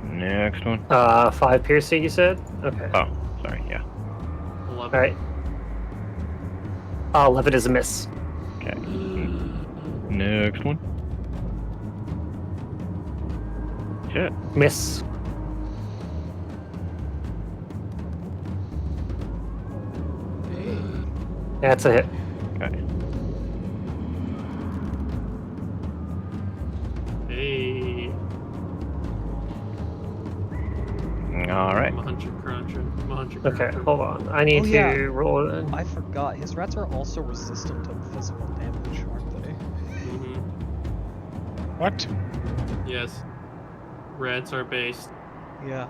Speaker 6: Next one.
Speaker 3: 5 piercing, you said? Okay.
Speaker 6: Oh, sorry. Yeah.
Speaker 2: 11.
Speaker 3: All right. 11 is a miss.
Speaker 6: Okay. Next one. Shit.
Speaker 3: Miss. That's a hit.
Speaker 6: Okay.
Speaker 2: Hey.
Speaker 6: All right.
Speaker 2: I'm a hunter cruncher. I'm a hunter
Speaker 3: Okay,
Speaker 2: cruncher.
Speaker 3: hold on. I need
Speaker 1: Oh,
Speaker 3: to
Speaker 1: yeah.
Speaker 3: roll it in.
Speaker 1: I forgot. His rats are also resistant to physical damage, aren't they?
Speaker 2: Mm-hmm.
Speaker 5: What?
Speaker 2: Yes. Rats are based.
Speaker 1: Yeah.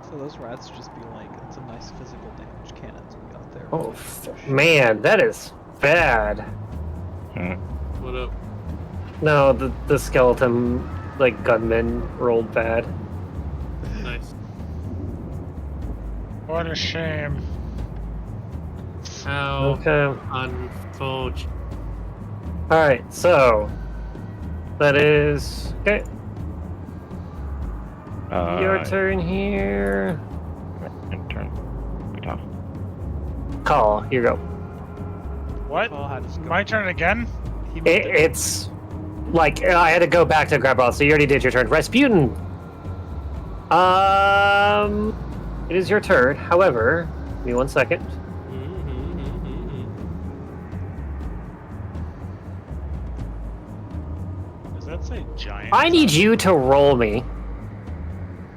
Speaker 1: So those rats just be like, it's a nice physical damage cannons we got there.
Speaker 3: Oh, man, that is bad.
Speaker 6: Hmm.
Speaker 2: What up?
Speaker 3: No, the skeleton, like, gunman rolled bad.
Speaker 2: Nice.
Speaker 5: What a shame.
Speaker 2: How
Speaker 3: Okay.
Speaker 2: unfortunate.
Speaker 3: Alright, so. That is. Okay. Your turn here.
Speaker 6: Turn. Get off.
Speaker 3: Call, here you go.
Speaker 5: What?
Speaker 1: Oh, how does it go?
Speaker 5: My turn again?
Speaker 1: He moved
Speaker 3: It's. Like, I had to go back to grab off, so you already did your turn. Rasputin! It is your turn. However, give me 1 second.
Speaker 5: Does that say giant?
Speaker 3: I need you to roll me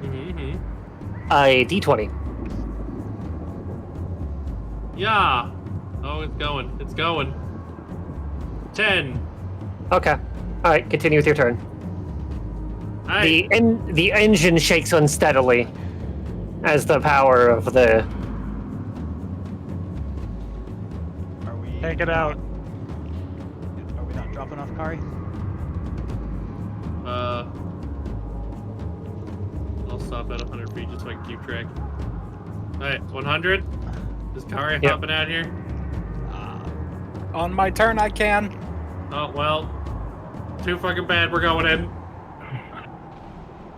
Speaker 2: Mm-hmm.
Speaker 3: a d20.
Speaker 2: Yeah. Oh, it's going. It's going. 10.
Speaker 3: Okay. Alright, continue with your turn.
Speaker 2: Hey.
Speaker 3: The engine shakes unsteadily as the power of the.
Speaker 1: Are we?
Speaker 5: Take it out.
Speaker 1: Are we not dropping off Kari?
Speaker 2: I'll stop at 100 feet just so I can keep track. Alright, 100. Is Kari
Speaker 3: Yep.
Speaker 2: hopping out here?
Speaker 4: On my turn, I can.
Speaker 2: Oh, well. Too fucking bad, we're going in.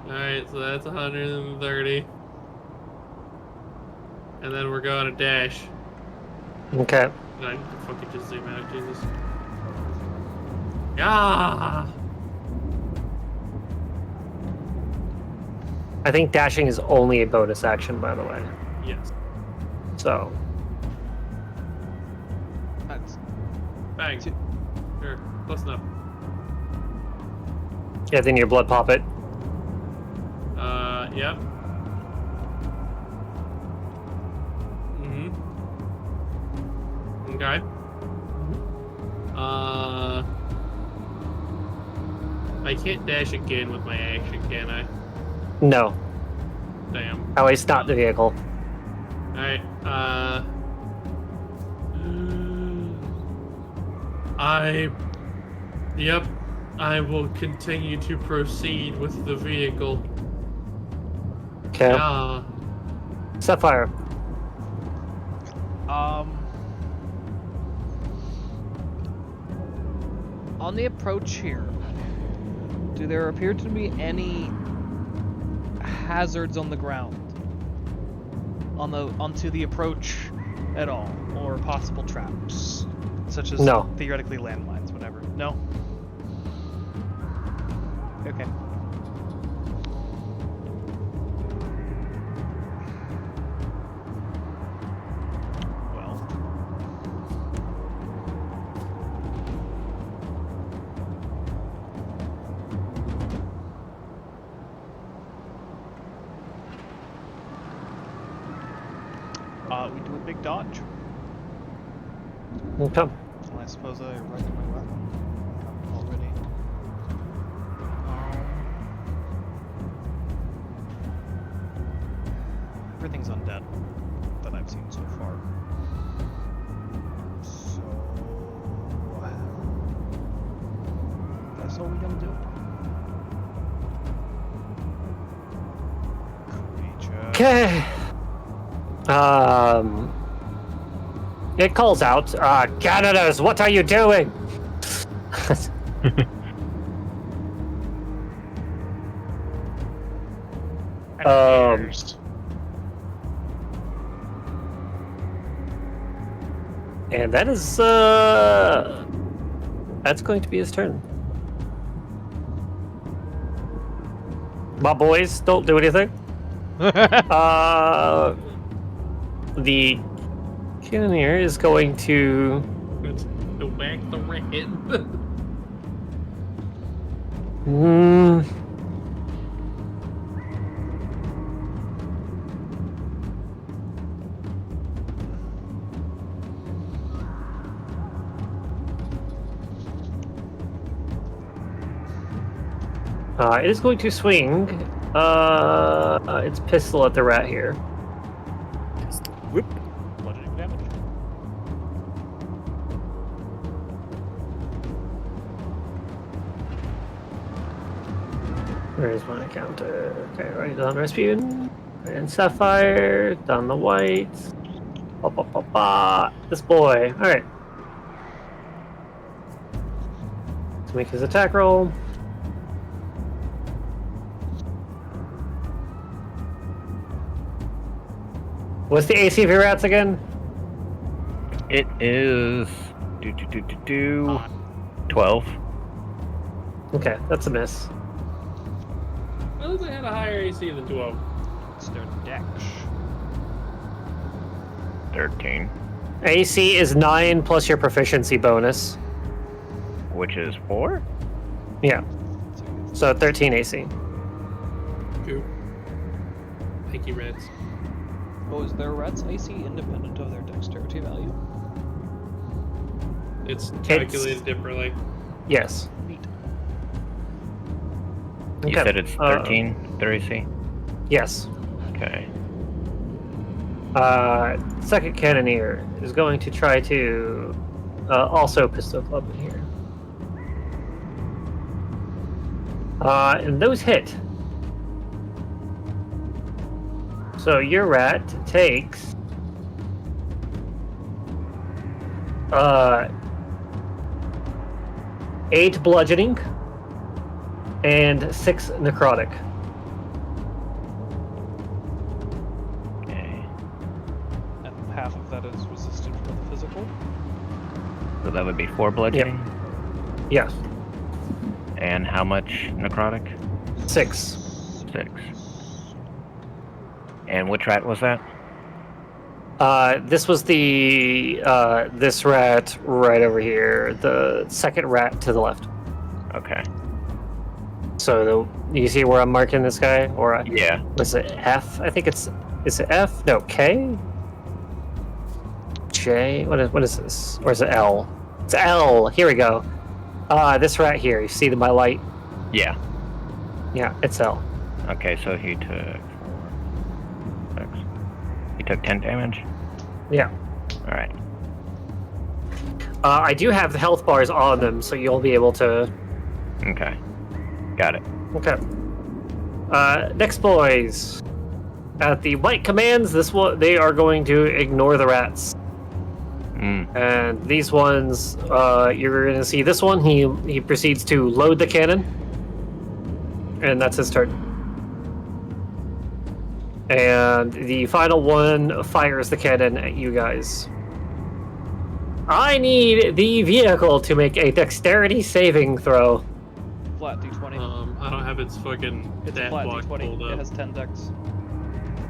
Speaker 2: Alright, so that's 130. And then we're going to dash.
Speaker 3: Okay.
Speaker 2: And I need to fucking just zoom out, Jesus. Yeah!
Speaker 3: I think dashing is only a bonus action, by the way.
Speaker 2: Yes.
Speaker 3: So,
Speaker 1: That's
Speaker 2: Bang. Sure, close enough.
Speaker 3: yeah, then your blood pop it.
Speaker 2: Yep. Mm-hmm. Okay. I can't dash again with my action, can I?
Speaker 3: No,
Speaker 2: Damn.
Speaker 3: at least not the vehicle.
Speaker 2: Alright, Yep, I will continue to proceed with the vehicle.
Speaker 3: Okay.
Speaker 2: Yeah.
Speaker 3: Sapphire.
Speaker 1: On the approach here, do there appear to be any hazards on the ground? Onto the approach at all, or possible traps, such as
Speaker 3: No.
Speaker 1: theoretically landmines, whatever. No. Okay. Well. We do a big dodge.
Speaker 3: Okay.
Speaker 1: Well, I suppose I right to my weapon already. Everything's undead that I've seen so far. So that's all we're gonna do. Creature.
Speaker 3: Okay. It calls out, Canada's, what are you doing?
Speaker 5: Confused.
Speaker 3: And that is, that's going to be his turn. My boys, don't do anything. The cannoneer is going to.
Speaker 2: Let's go back the red.
Speaker 3: It is going to swing its pistol at the rat here.
Speaker 4: Whoop.
Speaker 1: Bludgeoning damage.
Speaker 3: Where's my counter? Okay, right on Rasputin. And Sapphire, down the whites. Ba, ba, ba, ba. This boy. Alright. Let's make his attack roll. What's the AC of your rats again?
Speaker 6: It is 12.
Speaker 3: Okay, that's a miss.
Speaker 2: I thought they had a higher AC than 12.
Speaker 1: It's their dex.
Speaker 6: 13,
Speaker 3: AC is 9 plus your proficiency bonus.
Speaker 6: which is 4.
Speaker 3: Yeah, so 13 AC.
Speaker 2: Cool. Thank you, Reds.
Speaker 1: Oh, is their rat's AC independent of their dexterity value?
Speaker 2: It's calculated differently.
Speaker 3: Yes.
Speaker 1: Neat.
Speaker 6: You
Speaker 3: Okay,
Speaker 6: said it's 13, their AC?
Speaker 3: Yes.
Speaker 6: Okay.
Speaker 3: Second cannoneer is going to try to also pistol club in here. And those hit. So your rat takes 8 bludgeoning and 6 necrotic.
Speaker 6: Okay.
Speaker 1: And half of that is resistant from the physical.
Speaker 6: So that would be 4 bludgeoning.
Speaker 3: Yes.
Speaker 6: And how much necrotic?
Speaker 3: 6.
Speaker 6: 6. And which rat was that?
Speaker 3: This was the this rat right over here, the second rat to the left.
Speaker 6: Okay.
Speaker 3: So you see where I'm marking this guy, or
Speaker 6: Yeah.
Speaker 3: was it F? I think is it F? No, K. J. What is this? Or is it L? It's L. Here we go. This rat here. You see my light?
Speaker 6: Yeah.
Speaker 3: Yeah, it's L.
Speaker 6: Okay, so he took 4, 6. He took 10 damage.
Speaker 3: Yeah.
Speaker 6: All right.
Speaker 3: I do have the health bars on them, so you'll be able to.
Speaker 6: Okay. Got it.
Speaker 3: Okay. Next, boys. At the white commands, they are going to ignore the rats. And these ones, you're going to see this one. He proceeds to load the cannon, and that's his turn. And the final one fires the cannon at you guys. I need the vehicle to make a dexterity saving throw.
Speaker 1: Flat d20.
Speaker 2: I don't have its fucking
Speaker 1: It's a
Speaker 2: stat
Speaker 1: flat
Speaker 2: block
Speaker 1: d20.
Speaker 2: pulled
Speaker 1: It
Speaker 2: up.
Speaker 1: has 10 dex.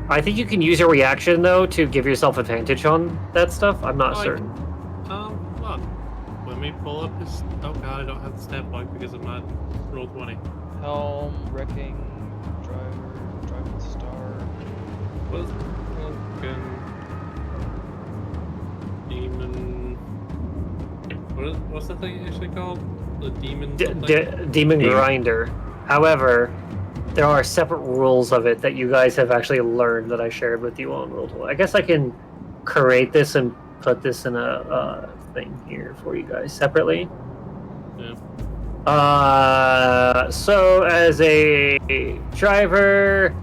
Speaker 3: I think you can use your reaction, though, to give yourself advantage on that stuff. I'm not certain.
Speaker 2: Hold on. Let me pull up his. Oh god, I don't have the stat block because I'm not roll 20.
Speaker 1: Helm, wrecking, driver, driving star.
Speaker 2: What is fucking demon? What's the thing actually called? The demon. something?
Speaker 3: Demon Grinder. However, there are separate rules of it that you guys have actually learned that I shared with you on Roll20. I guess I can create this and put this in a thing here for you guys separately.
Speaker 2: Yeah.
Speaker 3: So as a driver,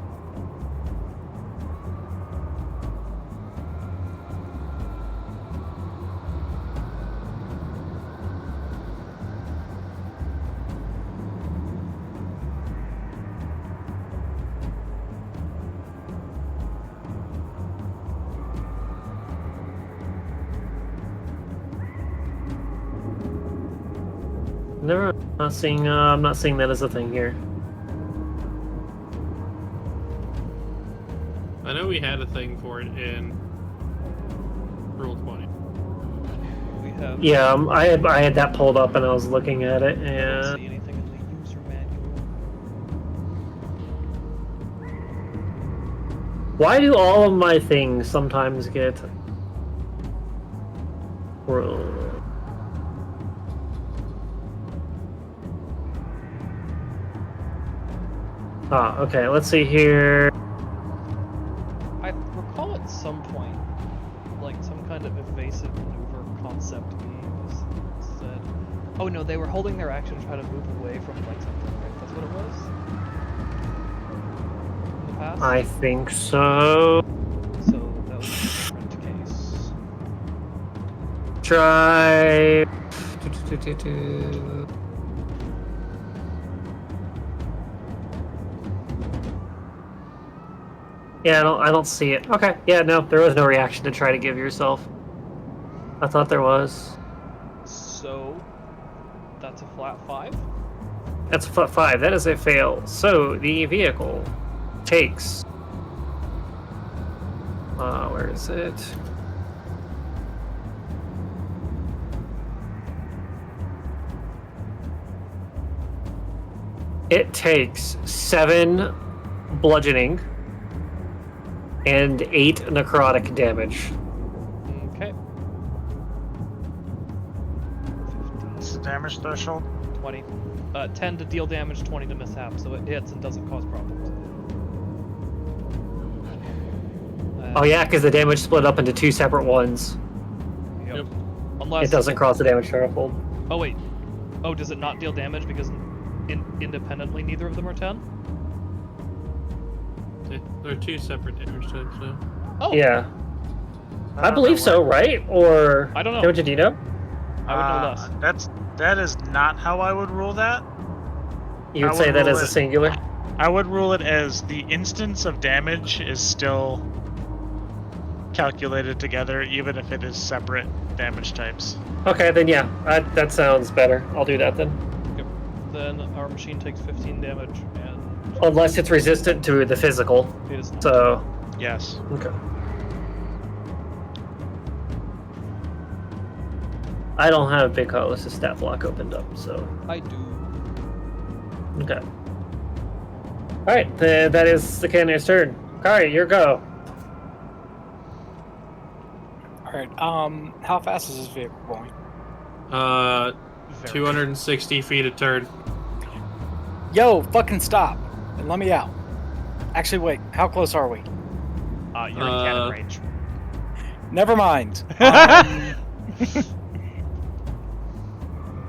Speaker 3: never. I'm not seeing that as a thing here.
Speaker 2: I know we had a thing for it in roll 20.
Speaker 1: We have.
Speaker 3: Yeah, I had that pulled up and I was looking at it,
Speaker 1: I don't
Speaker 3: and
Speaker 1: see anything in the user manual.
Speaker 3: why do all of my things sometimes get? Okay, let's see here.
Speaker 1: I recall at some point, like some kind of evasive maneuver concept being said. Oh no, they were holding their action to try to move away from like something, right? That's what it was? In the past?
Speaker 3: I think so.
Speaker 1: So that was a different case.
Speaker 3: Try. Yeah, I don't see it. Okay, yeah, no, there was no reaction to try to give yourself. I thought there was.
Speaker 1: So that's a flat 5.
Speaker 3: That's a flat 5. That is a fail. So the vehicle takes. Where is it? It takes 7 bludgeoning and 8 necrotic damage.
Speaker 1: Okay.
Speaker 5: What's the damage threshold?
Speaker 1: 20. 10 to deal damage, 20 to mishap, so it hits and doesn't cause problems.
Speaker 3: Oh yeah, because the damage split up into 2 separate ones.
Speaker 1: Yep. Unless
Speaker 3: It doesn't cross the damage threshold.
Speaker 1: Oh wait. Oh, does it not deal damage because independently neither of them are 10?
Speaker 2: They're two separate damage types, so.
Speaker 1: Oh,
Speaker 3: Yeah. I
Speaker 5: don't
Speaker 3: believe
Speaker 5: know
Speaker 3: so, right? Or
Speaker 1: I don't know.
Speaker 3: Don't you know?
Speaker 1: I would know less.
Speaker 5: That is not how I would rule that.
Speaker 3: You would
Speaker 5: I
Speaker 3: say
Speaker 5: would
Speaker 3: that
Speaker 5: rule
Speaker 3: as a
Speaker 5: it-
Speaker 3: singular?
Speaker 5: I would rule it as the instance of damage is still calculated together, even if it is separate damage types.
Speaker 3: Okay, then yeah, that sounds better. I'll do that then.
Speaker 1: Yep. Then our machine takes 15 damage, and
Speaker 3: Unless it's resistant to the physical.
Speaker 1: it is not.
Speaker 3: So,
Speaker 5: Yes.
Speaker 3: okay. I don't have Big Carlos' stat block opened up, so
Speaker 1: I do.
Speaker 3: okay. Alright, that is the cannon's turn. Kari, your go.
Speaker 4: Alright, how fast is this vehicle going?
Speaker 1: Very.
Speaker 2: 260 feet a turn.
Speaker 4: Yo, fucking stop and let me out. Actually, wait, how close are we?
Speaker 1: You're in cannon range.
Speaker 4: Never mind.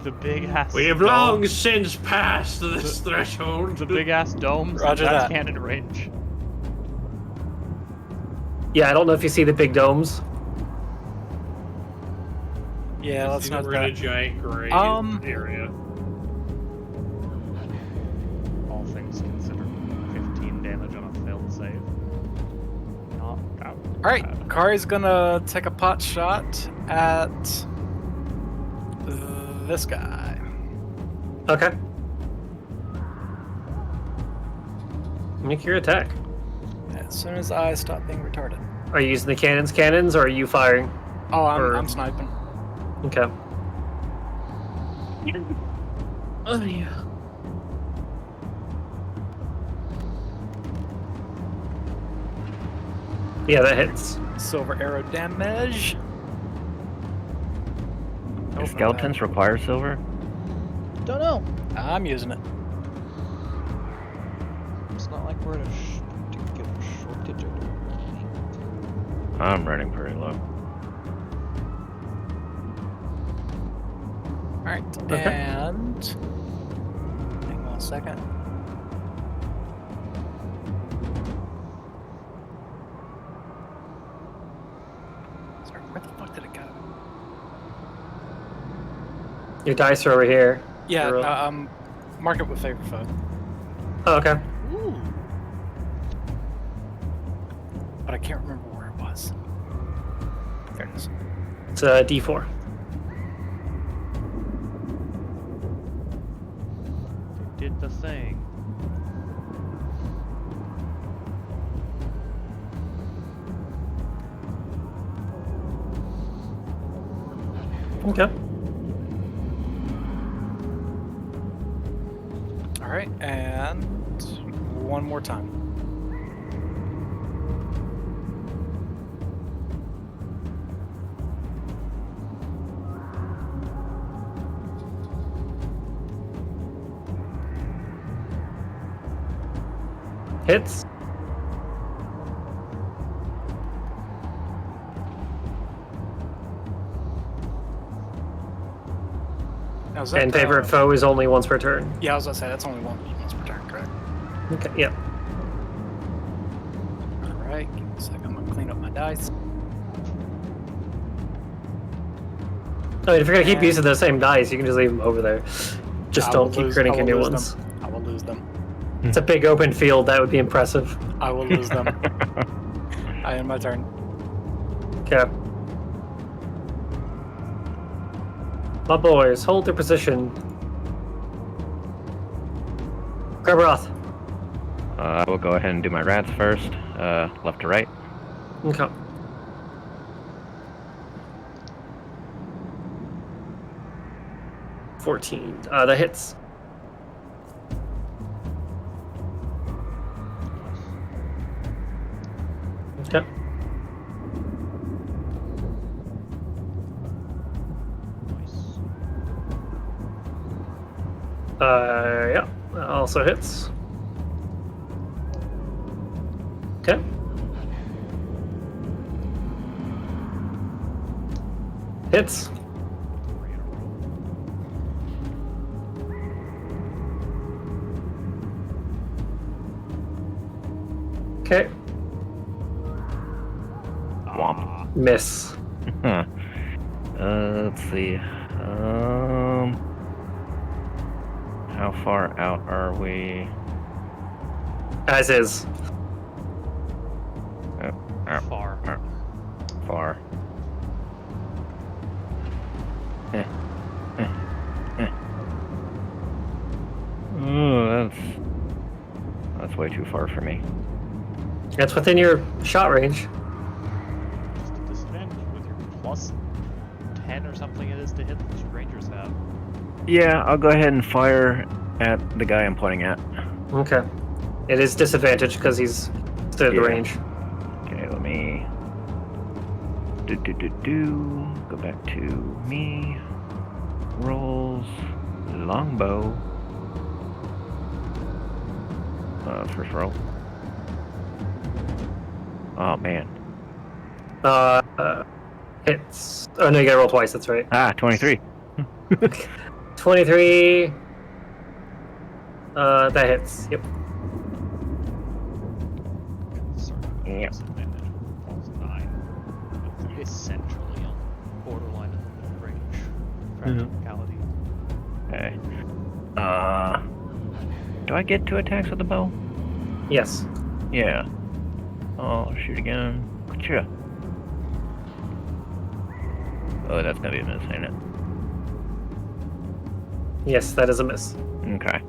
Speaker 1: The big ass.
Speaker 2: We have
Speaker 1: dome-
Speaker 2: long since passed this threshold.
Speaker 1: The big ass domes.
Speaker 4: Roger
Speaker 1: that's
Speaker 4: that.
Speaker 1: cannon range.
Speaker 3: Yeah, I don't know if you see the big domes.
Speaker 4: Yeah, let's not
Speaker 2: We're in a
Speaker 4: that.
Speaker 2: giant gray area.
Speaker 1: All things considered, 15 damage on a failed save. Not bad.
Speaker 4: Alright, Kari's gonna take a pot shot at this guy.
Speaker 3: Okay. Make your attack.
Speaker 4: As soon as I stop being retarded.
Speaker 3: Are you using the cannons, or are you firing?
Speaker 4: Oh,
Speaker 3: Or-
Speaker 4: I'm sniping.
Speaker 3: Okay.
Speaker 2: Oh yeah.
Speaker 3: Yeah, that hits.
Speaker 4: Silver arrow damage.
Speaker 6: Do skeletons require silver?
Speaker 1: Don't know.
Speaker 4: I'm using it.
Speaker 1: It's not like we're at a particular shortage.
Speaker 6: I'm running pretty low.
Speaker 4: Alright,
Speaker 3: Okay.
Speaker 4: and hang on a second. Sorry, where the fuck did it go?
Speaker 3: Your dice are over here.
Speaker 4: Yeah,
Speaker 3: You're-
Speaker 4: mark it with favorite foe.
Speaker 3: Oh, okay.
Speaker 1: Ooh.
Speaker 4: But I can't remember where it was. There it is.
Speaker 3: It's a D4.
Speaker 1: Did the thing.
Speaker 3: Okay.
Speaker 4: Alright, and one more time.
Speaker 3: Hits.
Speaker 4: Now, is that,
Speaker 3: And favorite foe is only once per turn.
Speaker 4: Yeah, I was gonna say that's only once per turn, correct?
Speaker 3: Okay, yeah.
Speaker 4: Alright, give me a second. I'm gonna clean up my dice.
Speaker 3: I mean, if you're gonna keep using the same dice, you can just leave them over there. Just
Speaker 4: I will
Speaker 3: don't keep
Speaker 4: lose-
Speaker 3: critting
Speaker 4: I
Speaker 3: your
Speaker 4: will
Speaker 3: new
Speaker 4: lose
Speaker 3: ones.
Speaker 4: them. I will lose them.
Speaker 3: It's a big open field. That would be impressive.
Speaker 4: I will lose them. I end my turn.
Speaker 3: Okay. My boys, hold their position. Kerberoth.
Speaker 6: I will go ahead and do my rats first. Left to right.
Speaker 3: Okay. $14. That hits. Okay.
Speaker 1: Nice.
Speaker 3: Yeah, that also hits. Okay. Hits. Okay.
Speaker 6: Womp.
Speaker 3: Miss.
Speaker 6: Huh. Let's see. How far out are we?
Speaker 3: As is.
Speaker 1: Far.
Speaker 6: Far. Oh, that's way too far for me.
Speaker 3: That's within your shot range.
Speaker 1: Just a disadvantage with your plus 10 or something it is to hit that you rangers have.
Speaker 6: Yeah, I'll go ahead and fire at the guy I'm pointing at.
Speaker 3: Okay. It is disadvantage because he's still at the
Speaker 6: Yeah.
Speaker 3: range.
Speaker 6: Okay, let me go back to me. Rolls longbow. First roll. Oh man.
Speaker 3: Hits. Oh no, you gotta roll twice. That's right.
Speaker 6: 23.
Speaker 3: 23. That hits. Yep.
Speaker 6: Yep.
Speaker 1: Disadvantage plus 9. Essentially on borderline of range. Practicality.
Speaker 6: Okay. Do I get 2 attacks with the bow?
Speaker 3: Yes.
Speaker 6: Yeah. Oh, shoot again. Gotcha. Oh, that's gonna be a miss, ain't it?
Speaker 3: Yes, that is a miss.
Speaker 6: Okay.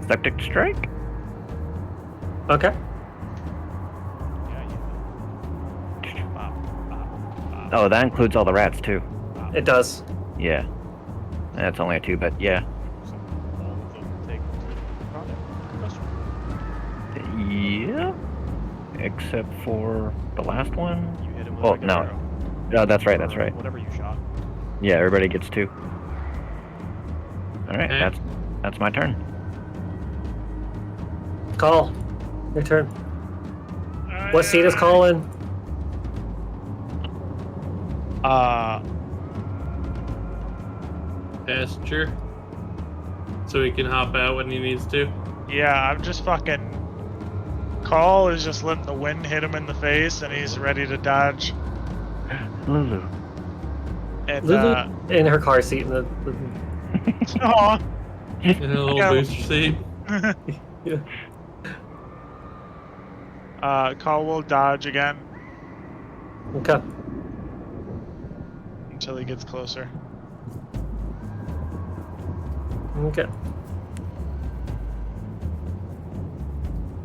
Speaker 6: Septic strike?
Speaker 3: Okay.
Speaker 6: Oh, that includes all the rats too.
Speaker 3: It does.
Speaker 6: Yeah. That's only a 2, but yeah.
Speaker 1: So all of them take concussion.
Speaker 6: Yeah. Except for the last one.
Speaker 1: You hit him with
Speaker 6: Oh,
Speaker 1: a regular
Speaker 6: no.
Speaker 1: arrow.
Speaker 6: No, that's right,
Speaker 1: Or
Speaker 6: that's right.
Speaker 1: Whatever you shot.
Speaker 6: Yeah, everybody gets 2. Alright,
Speaker 2: Okay.
Speaker 6: that's my turn.
Speaker 3: Call. Your turn. What seat is Call in?
Speaker 2: Passenger. So he can hop out when he needs to.
Speaker 5: Yeah, I'm just fucking. Call is just letting the wind hit him in the face, and he's ready to dodge.
Speaker 6: Lulu.
Speaker 5: And
Speaker 3: Lulu in her car seat.
Speaker 5: aw.
Speaker 2: In a little
Speaker 5: Yeah.
Speaker 2: booster seat.
Speaker 3: Yeah.
Speaker 5: Call will dodge again
Speaker 3: Okay.
Speaker 5: until he gets closer.
Speaker 3: Okay.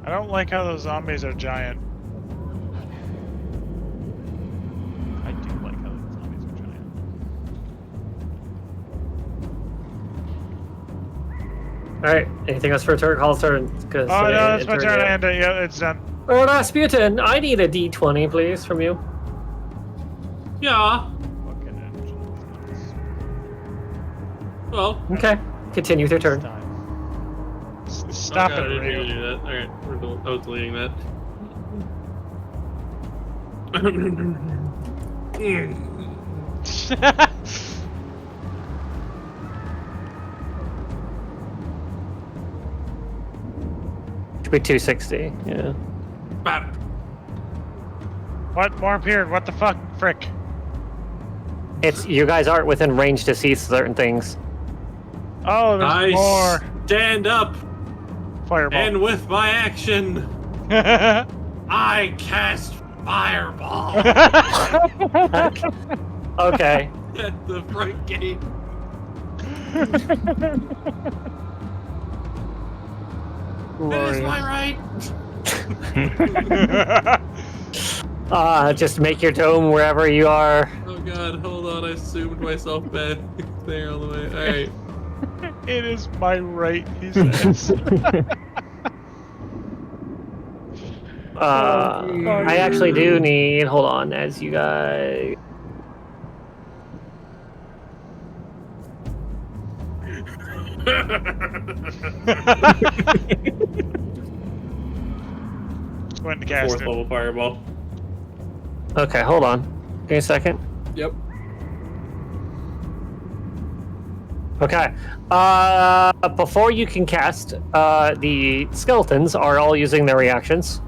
Speaker 5: I don't like how those zombies are giant.
Speaker 1: I do like how the zombies are giant.
Speaker 3: Alright. Anything else for turn? Call's turn.
Speaker 5: Oh no, that's my turn, and yeah, it's done.
Speaker 3: Rasputin, I need a d20, please, from you.
Speaker 2: Yeah.
Speaker 1: Fucking engines.
Speaker 2: Well,
Speaker 3: Okay. Continue with your turn.
Speaker 1: Time.
Speaker 5: Stop
Speaker 2: okay, I
Speaker 5: it,
Speaker 2: didn't mean to
Speaker 5: Rio.
Speaker 2: do that. Alright, I was deleting that.
Speaker 3: Should be 260. Yeah.
Speaker 2: Bap.
Speaker 5: What? More appeared. What the fuck? Frick.
Speaker 3: It's you guys aren't within range to see certain things.
Speaker 5: Oh, there's
Speaker 2: I
Speaker 5: more.
Speaker 2: stand up,
Speaker 5: Fireball.
Speaker 2: and with my action, I cast Fireball
Speaker 3: Okay.
Speaker 2: at the front gate. It is my right.
Speaker 3: Just make your dome wherever you are.
Speaker 2: Oh god, hold on, I zoomed myself back there all the way. Alright.
Speaker 5: It is my right, he says.
Speaker 3: I actually do need. Hold on, as you guys.
Speaker 5: Went to cast
Speaker 2: Fourth
Speaker 5: it.
Speaker 2: level Fireball.
Speaker 3: Okay, hold on. Give me a second.
Speaker 2: Yep.
Speaker 3: Okay. Before you can cast, the skeletons are all using their reactions.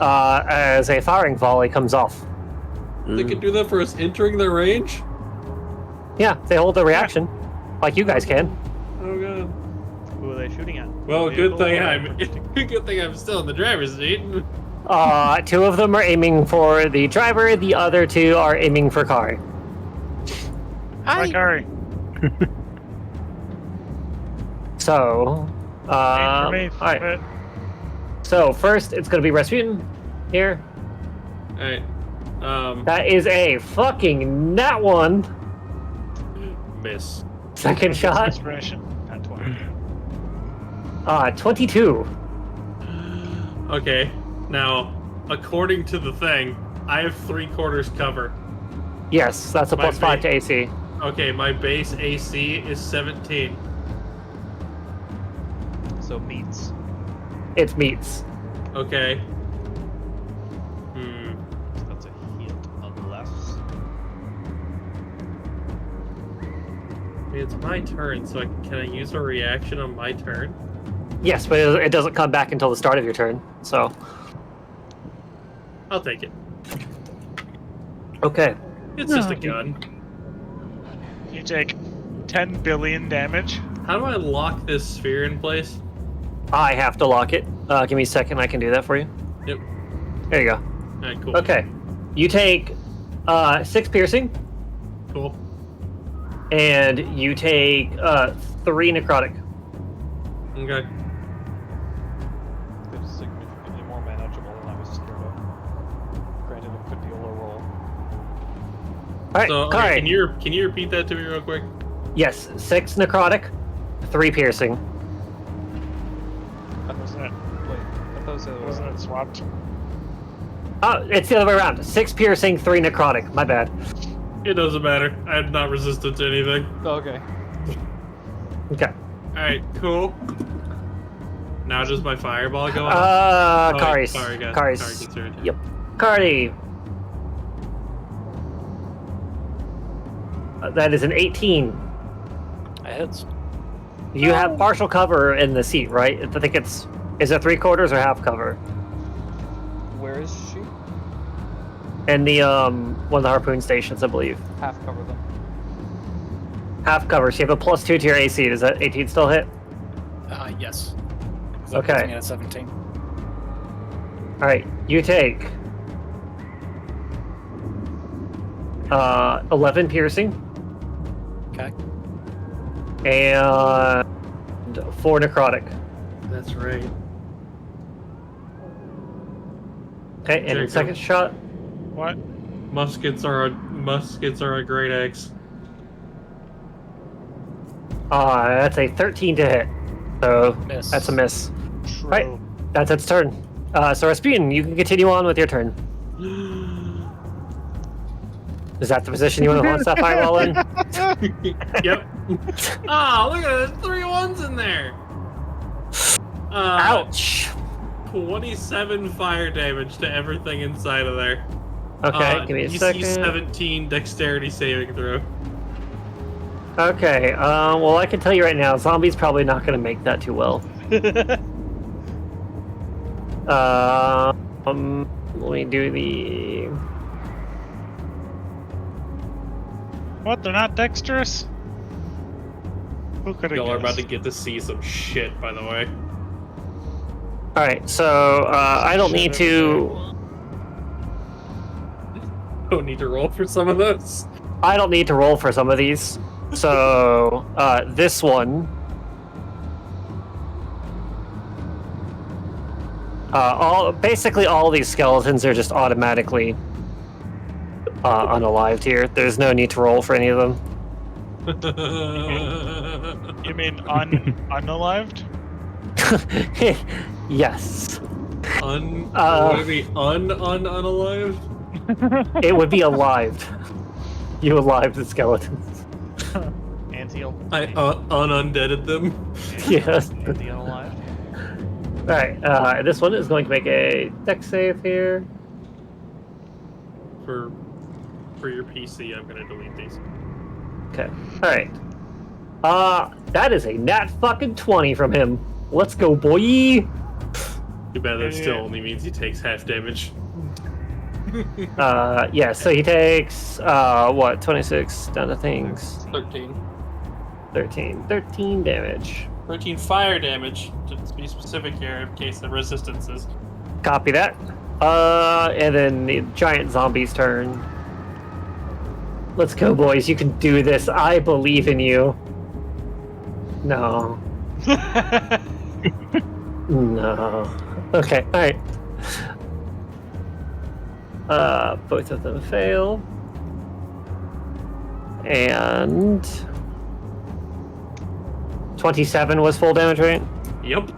Speaker 3: As a firing volley comes off.
Speaker 2: They can do that for us entering their range?
Speaker 3: Yeah, they hold their reaction, like you guys can.
Speaker 2: Oh god.
Speaker 1: Who are they shooting at?
Speaker 2: Well,
Speaker 1: The
Speaker 2: good
Speaker 1: vehicle
Speaker 2: thing
Speaker 1: or
Speaker 2: I'm
Speaker 1: projecting?
Speaker 2: good thing I'm still in the driver's seat.
Speaker 3: Two of them are aiming for the driver. The other two are aiming for Kari.
Speaker 5: Hi, Kari.
Speaker 3: So,
Speaker 5: Aim for me.
Speaker 3: all right. So first, it's going to be Rasputin here.
Speaker 2: Alright.
Speaker 3: That is a fucking nat one.
Speaker 2: Miss.
Speaker 3: Second shot,
Speaker 5: Inspiration. At 20.
Speaker 3: 22.
Speaker 2: Okay. Now, according to the thing, I have 3/4 cover.
Speaker 3: Yes, that's a
Speaker 2: My
Speaker 3: +5 to
Speaker 2: bait.
Speaker 3: AC.
Speaker 2: Okay, my base AC is 17.
Speaker 1: So meets.
Speaker 3: It meets.
Speaker 2: Okay.
Speaker 1: So that's a hit unless.
Speaker 2: It's my turn, so can I use a reaction on my turn?
Speaker 3: Yes, but it doesn't come back until the start of your turn. So,
Speaker 2: I'll take it.
Speaker 3: okay.
Speaker 2: It's just a gun.
Speaker 5: You take 10 billion damage.
Speaker 2: How do I lock this sphere in place?
Speaker 3: I have to lock it. Give me a second. I can do that for you.
Speaker 2: Yep.
Speaker 3: There you go.
Speaker 2: Alright, cool.
Speaker 3: Okay. You take 6 piercing,
Speaker 2: Cool.
Speaker 3: and you take 3 necrotic.
Speaker 2: Okay.
Speaker 1: It's significantly more manageable than I was scared of. Granted, it could be a low roll.
Speaker 3: All right,
Speaker 2: So, okay,
Speaker 3: Kari.
Speaker 2: can you repeat that to me real quick?
Speaker 3: Yes, 6 necrotic, 3 piercing.
Speaker 5: Wasn't it?
Speaker 1: Wait, I thought it was the other way
Speaker 5: Wasn't
Speaker 1: around.
Speaker 5: it swapped?
Speaker 3: Oh, it's the other way around. 6 piercing, 3 necrotic. My bad.
Speaker 2: It doesn't matter. I'm not resistant to anything.
Speaker 1: Oh, okay.
Speaker 3: Okay.
Speaker 2: Alright, cool. Now does my fireball go off?
Speaker 3: Kari's.
Speaker 2: Sorry, guys.
Speaker 3: Kari's.
Speaker 2: Sorry, gets her attack.
Speaker 3: Yep. Kari. That is an 18.
Speaker 4: That hits.
Speaker 3: You have partial cover in the seat, right? I think it's... Is it 3/4 or half cover?
Speaker 1: Where is she?
Speaker 3: In the, one of the harpoon stations, I believe.
Speaker 1: Half cover them.
Speaker 3: Half cover. So you have a +2 to your AC. Does that 18 still hit?
Speaker 4: Yes. That
Speaker 3: Okay.
Speaker 4: puts me at 17.
Speaker 3: Alright, you take 11 piercing
Speaker 4: Okay.
Speaker 3: and 4 necrotic.
Speaker 2: That's right.
Speaker 3: Okay, and
Speaker 2: Jacob.
Speaker 3: second shot,
Speaker 5: What?
Speaker 2: Muskets are a great axe.
Speaker 3: that's a 13 to hit. So
Speaker 4: Miss.
Speaker 3: that's a miss.
Speaker 1: True.
Speaker 3: Right. That's its turn. So Rasputin, you can continue on with your turn. Is that the position you want to launch that fireball in?
Speaker 2: Yep. Ah, look at it. 3 ones in there.
Speaker 3: Ouch!
Speaker 2: 27 fire damage to everything inside of there.
Speaker 3: Okay, give me a
Speaker 2: DC
Speaker 3: second.
Speaker 2: 17 dexterity saving throw.
Speaker 3: Okay, well I can tell you right now, zombie's probably not going to make that too well. Let me do the...
Speaker 5: What? They're not dexterous? Who could have
Speaker 2: Y'all are about to
Speaker 5: guessed?
Speaker 2: get to see some shit, by the way.
Speaker 3: Alright, so I don't need to...
Speaker 2: Don't need to roll for some of those.
Speaker 3: I don't need to roll for some of these. So, this one... basically all of these skeletons are just automatically unalived here. There's no need to roll for any of them.
Speaker 5: You mean unalived?
Speaker 3: Yes.
Speaker 2: Would it be unalived?
Speaker 3: It would be alived. You alive the skeletons.
Speaker 1: Anti-al-
Speaker 2: I unundeaded them.
Speaker 3: Yes.
Speaker 1: Anti-unalive.
Speaker 3: Alright, this one is going to make a dex save here.
Speaker 2: For your PC, I'm gonna delete these.
Speaker 3: Okay. Alright. That is a nat fucking 20 from him. Let's go, boy.
Speaker 2: Too bad that still only means he takes half damage.
Speaker 3: Yeah, so he takes, 26 down to things.
Speaker 2: 13.
Speaker 3: 13 damage.
Speaker 2: 13 fire damage, to be specific here, in case of resistances.
Speaker 3: Copy that. And then the giant zombie's turn. Let's go, boys. You can do this. I believe in you. No. No. Okay, alright. Both of them fail. And 27 was full damage, right?
Speaker 2: Yep.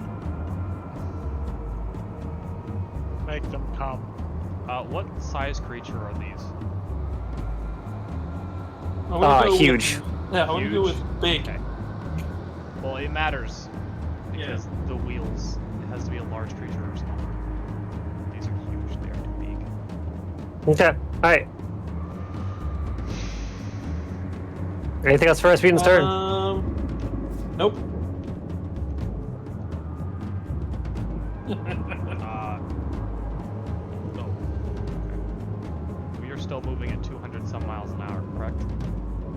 Speaker 5: Make them come.
Speaker 1: What size creature are these?
Speaker 3: Huge.
Speaker 2: I want to go with big.
Speaker 1: Okay. Well, it matters because the wheels. It has to be a large creature or small. These are huge. They are too big.
Speaker 3: Okay, alright. Anything else for Rasputin's turn?
Speaker 2: Nope.
Speaker 1: No. Okay. We are still moving at 200 some miles an hour, correct?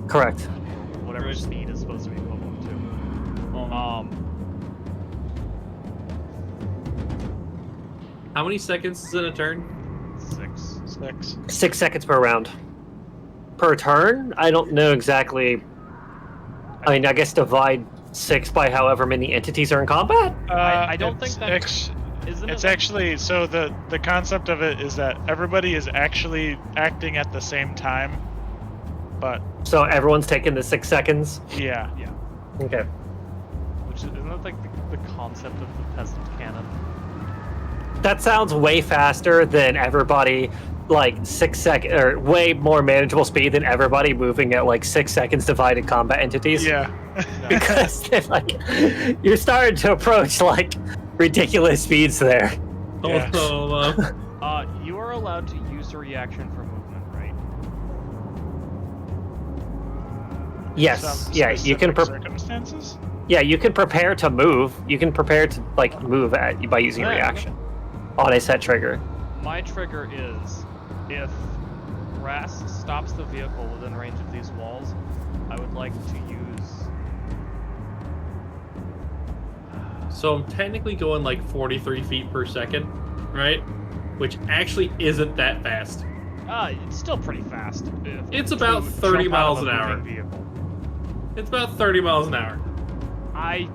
Speaker 3: Correct.
Speaker 1: Whatever
Speaker 2: Right.
Speaker 1: speed is supposed to be equivalent to.
Speaker 2: How many seconds is in a turn?
Speaker 1: 6.
Speaker 3: 6 seconds per round. Per turn? I don't know exactly. I mean, I guess divide 6 by however many entities are in combat?
Speaker 1: I don't think that's... Isn't
Speaker 5: It's
Speaker 1: it like-
Speaker 5: actually so the concept of it is that everybody is actually acting at the same time, but
Speaker 3: So everyone's taking the 6 seconds?
Speaker 5: yeah.
Speaker 1: Yeah.
Speaker 3: Okay.
Speaker 1: Which isn't that like the concept of the peasant cannon?
Speaker 3: That sounds way faster than everybody, like 6 seconds, or way more manageable speed than everybody moving at like 6 seconds divided combat entities.
Speaker 5: Yeah.
Speaker 3: Because then, like, you're starting to approach like ridiculous speeds there.
Speaker 5: Yeah.
Speaker 1: You are allowed to use a reaction for movement, right?
Speaker 3: Yes.
Speaker 5: Some
Speaker 3: Yeah, you can.
Speaker 5: specific circumstances.
Speaker 3: Yeah, you can prepare to move. You can prepare to like move by using a
Speaker 1: Yeah.
Speaker 3: reaction on a set trigger.
Speaker 1: My trigger is if Ras stops the vehicle within range of these walls, I would like to use.
Speaker 2: So I'm technically going like 43 feet per second, right? Which actually isn't that fast.
Speaker 1: It's still pretty fast.
Speaker 2: It's about
Speaker 1: to
Speaker 2: 30
Speaker 1: jump out
Speaker 2: miles
Speaker 1: of a
Speaker 2: an hour.
Speaker 1: moving vehicle.
Speaker 2: It's about 30 miles an hour.
Speaker 1: I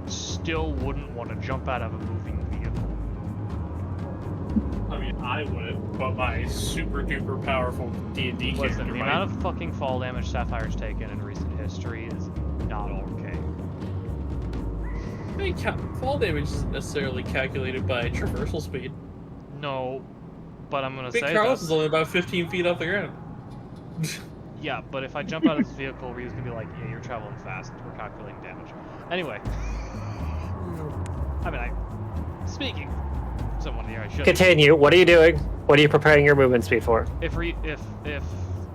Speaker 1: still wouldn't want to jump out of a moving vehicle.
Speaker 2: I mean, I wouldn't, but my super duper powerful D&D
Speaker 1: Listen,
Speaker 2: character
Speaker 1: the
Speaker 2: might.
Speaker 1: amount of fucking fall damage Sapphire's taken in recent history is not okay.
Speaker 2: I mean, fall damage isn't necessarily calculated by traversal speed.
Speaker 1: No, but I'm gonna
Speaker 2: Big
Speaker 1: say
Speaker 2: Carlos
Speaker 1: that.
Speaker 2: is only about 15 feet off the ground.
Speaker 1: Yeah, but if I jump out of this vehicle, Ryu's gonna be like, yeah, you're traveling fast. We're calculating damage. Anyway. I mean, speaking for someone here, I should.
Speaker 3: Continue. What are you doing? What are you preparing your movement speed for?
Speaker 1: If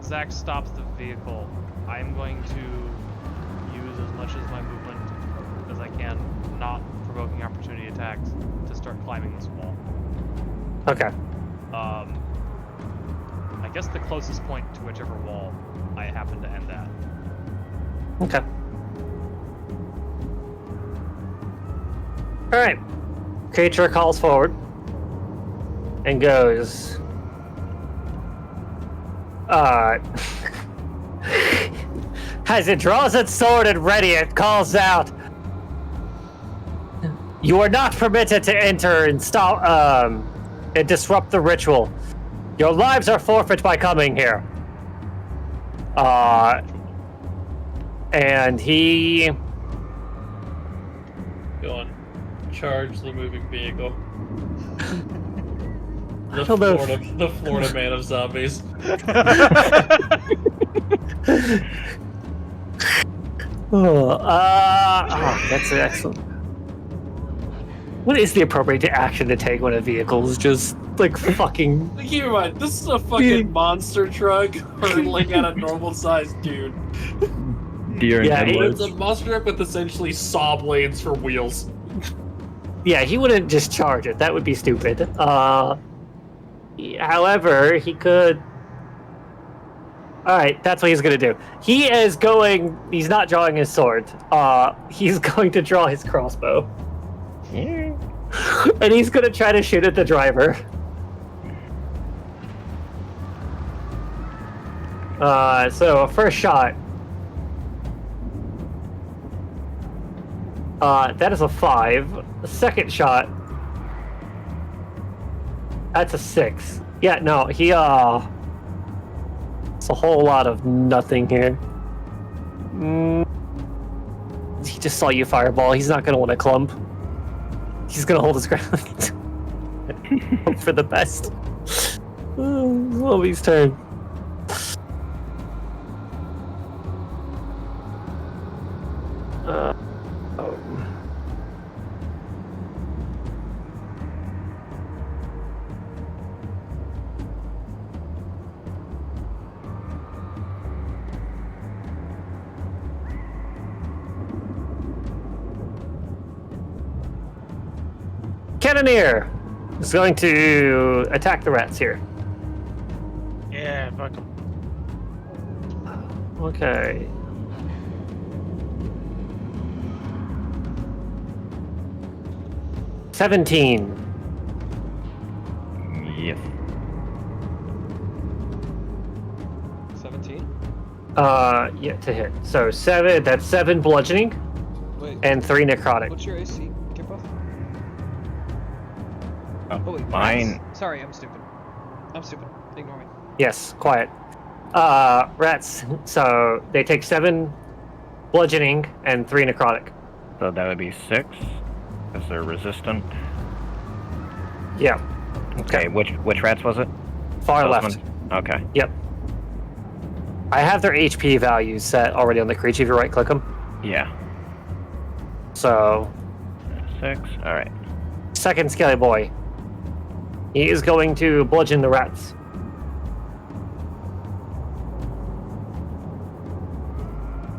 Speaker 1: Zach stops the vehicle, I'm going to use as much as my movement as I can, not provoking opportunity attacks, to start climbing this wall.
Speaker 3: Okay.
Speaker 1: I guess the closest point to whichever wall I happen to end at.
Speaker 3: Okay. All right. Creature calls forward and goes. As it draws its sword and ready, it calls out, "You are not permitted to enter and stop and disrupt the ritual. Your lives are forfeit by coming here." And he
Speaker 2: Go on. Charge the moving vehicle.
Speaker 3: I don't know if-
Speaker 2: The Florida man of zombies.
Speaker 3: That's excellent. What is the appropriate action to take when a vehicle is just like fucking?
Speaker 2: Keep in mind, this is a fucking monster truck hurtling at a normal sized dude.
Speaker 6: Deer in
Speaker 3: Yeah,
Speaker 6: headlights.
Speaker 2: It's a monster truck with essentially saw blades for wheels.
Speaker 3: Yeah, he wouldn't just charge it. That would be stupid. However, he could. All right, that's what he's gonna do. He is going. He's not drawing his sword. He's going to draw his crossbow,
Speaker 6: Yeah.
Speaker 3: and he's gonna try to shoot at the driver. So first shot. That is a 5. Second shot. That's a 6. Yeah, no, he it's a whole lot of nothing here. He just saw you fireball. He's not gonna want to clump. He's gonna hold his ground. Hope for the best. Lovey's turn. Cannoneer is going to attack the rats here.
Speaker 5: Yeah, fuck 'em.
Speaker 3: Okay. $17.
Speaker 6: Yes.
Speaker 1: 17?
Speaker 3: Yeah, to hit. So 7. That's 7 bludgeoning
Speaker 1: Wait,
Speaker 3: and 3 necrotic.
Speaker 1: what's your AC? Get both?
Speaker 6: Oh,
Speaker 1: wait,
Speaker 6: mine.
Speaker 1: Sorry, I'm stupid. Ignore me.
Speaker 3: Yes, quiet. Rats. So they take 7 bludgeoning and 3 necrotic.
Speaker 6: So that would be 6, because they're resistant.
Speaker 3: Yeah,
Speaker 6: Okay, which rats was it?
Speaker 3: far
Speaker 6: Those
Speaker 3: left.
Speaker 6: ones? Okay.
Speaker 3: Yep. I have their HP values set already on the creature if you right click them.
Speaker 6: Yeah.
Speaker 3: So,
Speaker 6: 6. All right.
Speaker 3: second Skelly Boy. He is going to bludgeon the rats.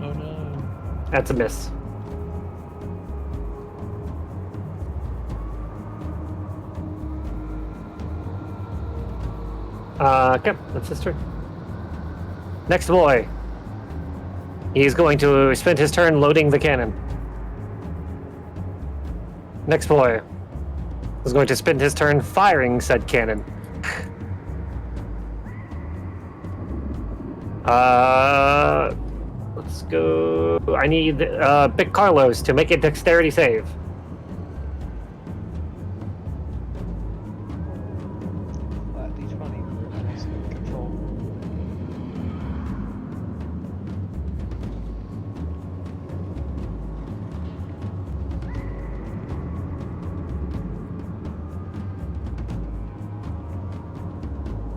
Speaker 2: Oh no.
Speaker 3: That's a miss. Okay, that's his turn. Next boy. He's going to spend his turn loading the cannon. Next boy is going to spend his turn firing said cannon. Let's go. I need Big Carlos to make a dexterity save.
Speaker 1: D20 for nice control.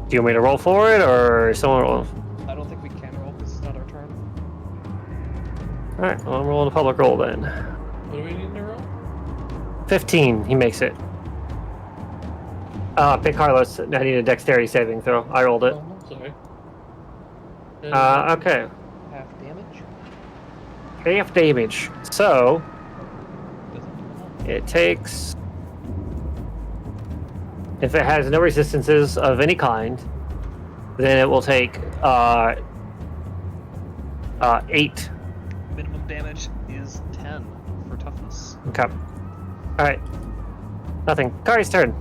Speaker 3: Do you want me to roll for it, or someone roll?
Speaker 1: I don't think we can roll because it's not our turn.
Speaker 3: Alright, well, I'm rolling a public roll then.
Speaker 2: What do we need to roll?
Speaker 3: 15, he makes it. Big Carlos, I need a dexterity saving throw. I rolled it.
Speaker 2: Oh, I'm sorry.
Speaker 3: Okay.
Speaker 1: Half damage?
Speaker 3: Half damage. So,
Speaker 1: Doesn't do enough.
Speaker 3: it takes... If it has no resistances of any kind, then it will take 8.
Speaker 1: Minimum damage is 10 for toughness.
Speaker 3: Okay. Alright. Nothing. Kari's turn.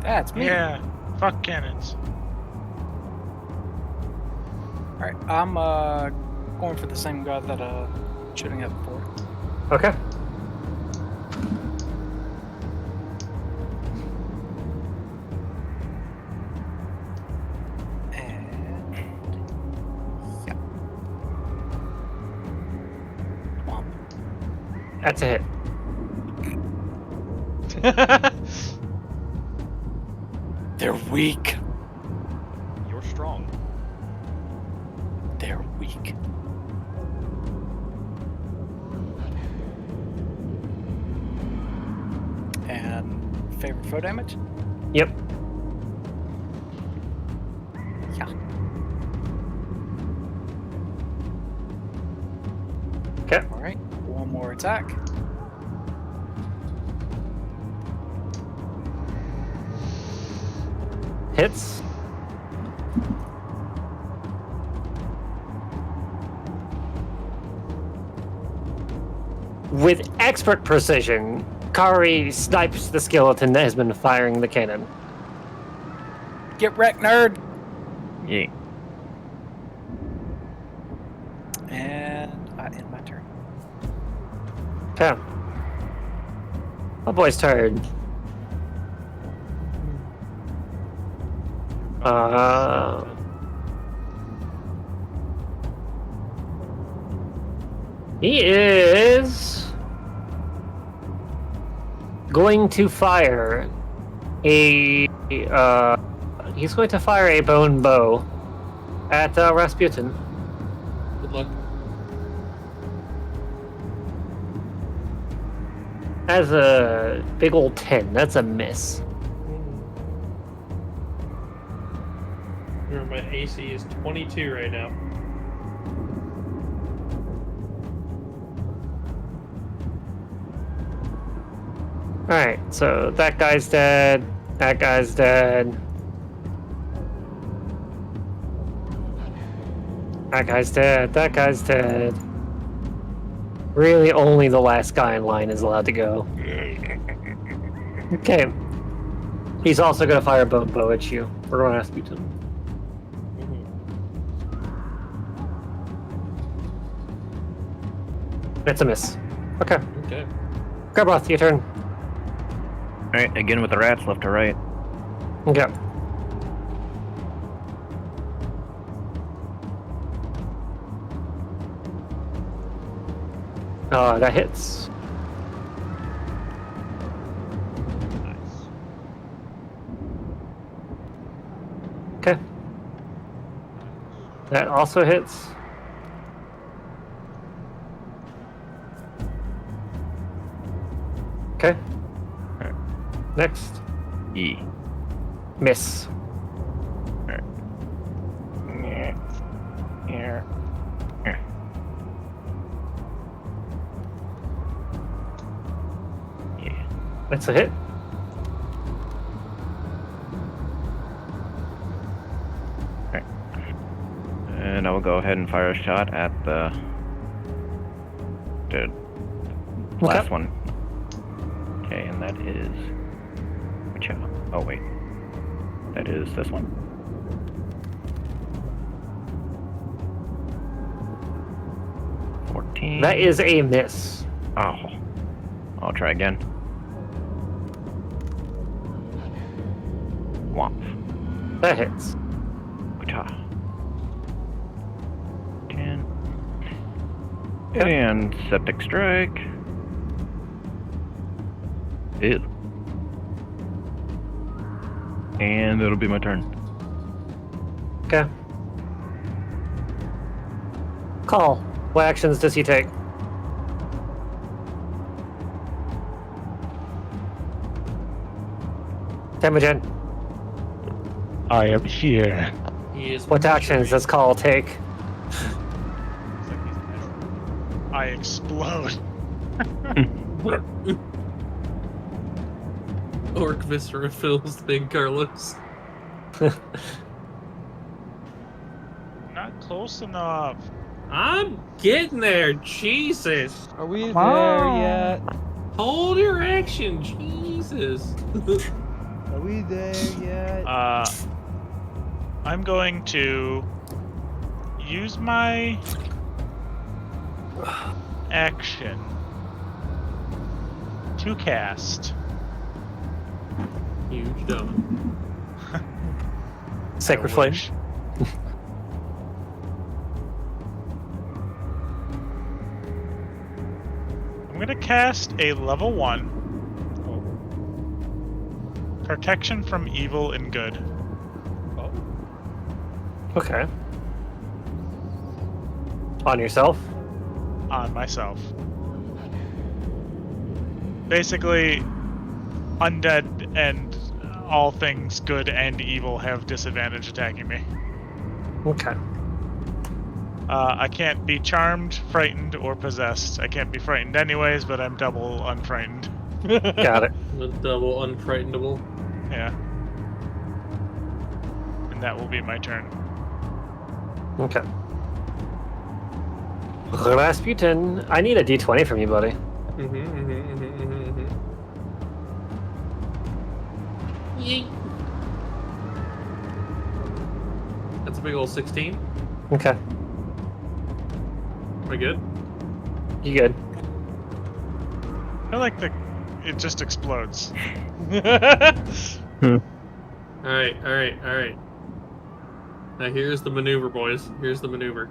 Speaker 4: That's me.
Speaker 5: Yeah, fuck cannons.
Speaker 4: Alright, I'm going for the same guy that shooting at before.
Speaker 3: Okay.
Speaker 4: And yeah. Come on.
Speaker 3: That's a hit.
Speaker 4: They're weak.
Speaker 1: You're strong.
Speaker 4: They're weak. And favorite foe damage?
Speaker 3: Yep.
Speaker 4: Yeah. or attack.
Speaker 3: Hits. With expert precision, Kari snipes the skeleton that has been firing the cannon.
Speaker 4: Get wrecked, nerd!
Speaker 6: Yeah.
Speaker 4: And I end my turn.
Speaker 3: Okay. My boy's turn. He is going to fire a he's going to fire a bone bow at Rasputin.
Speaker 2: Good luck.
Speaker 3: That's a big old 10. That's a miss.
Speaker 2: Remember, my AC is 22 right now.
Speaker 3: Alright, so that guy's dead. That guy's dead. That guy's dead. That guy's dead. Really, only the last guy in line is allowed to go. Okay. He's also going to fire a bone bow at you. We're going to Rasputin. It's a miss. Okay.
Speaker 2: Okay.
Speaker 3: Garboth, your turn.
Speaker 6: Alright, again with the rats, left to right.
Speaker 3: Okay. That hits.
Speaker 1: Nice.
Speaker 3: Okay. That also hits. Okay. Next.
Speaker 6: E.
Speaker 3: Miss. That's a hit.
Speaker 6: And I will go ahead and fire a shot at the last one. Okay, and that is which oh wait. That is this one.
Speaker 3: That is a miss.
Speaker 6: Oh. I'll try again. Womp.
Speaker 3: That hits.
Speaker 6: Wata. 10. And septic strike. Ew. And that'll be my turn.
Speaker 3: Okay. Call. What actions does he take? Temujin,
Speaker 5: I am here.
Speaker 2: He is.
Speaker 3: what actions does Call take?
Speaker 1: Looks like he's miserable.
Speaker 5: I explode.
Speaker 2: Orc viscera fills thing, Carlos.
Speaker 5: Not close enough.
Speaker 2: I'm getting there. Jesus.
Speaker 1: Are we there
Speaker 5: on.
Speaker 1: yet?
Speaker 2: Hold your action. Jesus.
Speaker 1: Are we there yet?
Speaker 5: I'm going to use my action to cast.
Speaker 2: Huge dumb.
Speaker 3: Sacred
Speaker 5: I
Speaker 3: Flame.
Speaker 5: wish. I'm gonna cast a level 1 protection from evil and good.
Speaker 3: Okay. On yourself?
Speaker 5: On myself. Basically, undead and all things good and evil have disadvantage attacking me.
Speaker 3: Okay.
Speaker 5: I can't be charmed, frightened, or possessed. I can't be frightened anyways, but I'm double unfrightened.
Speaker 3: Got it.
Speaker 2: The double unfrightenable.
Speaker 5: Yeah. And that will be my turn.
Speaker 3: Okay. Rasputin, I need a d20 from you, buddy.
Speaker 2: Yeet. That's a big old 16.
Speaker 3: Okay.
Speaker 2: Am I good?
Speaker 3: You good?
Speaker 5: I like it just explodes.
Speaker 2: Alright. Now here's the maneuver, boys. Here's the maneuver.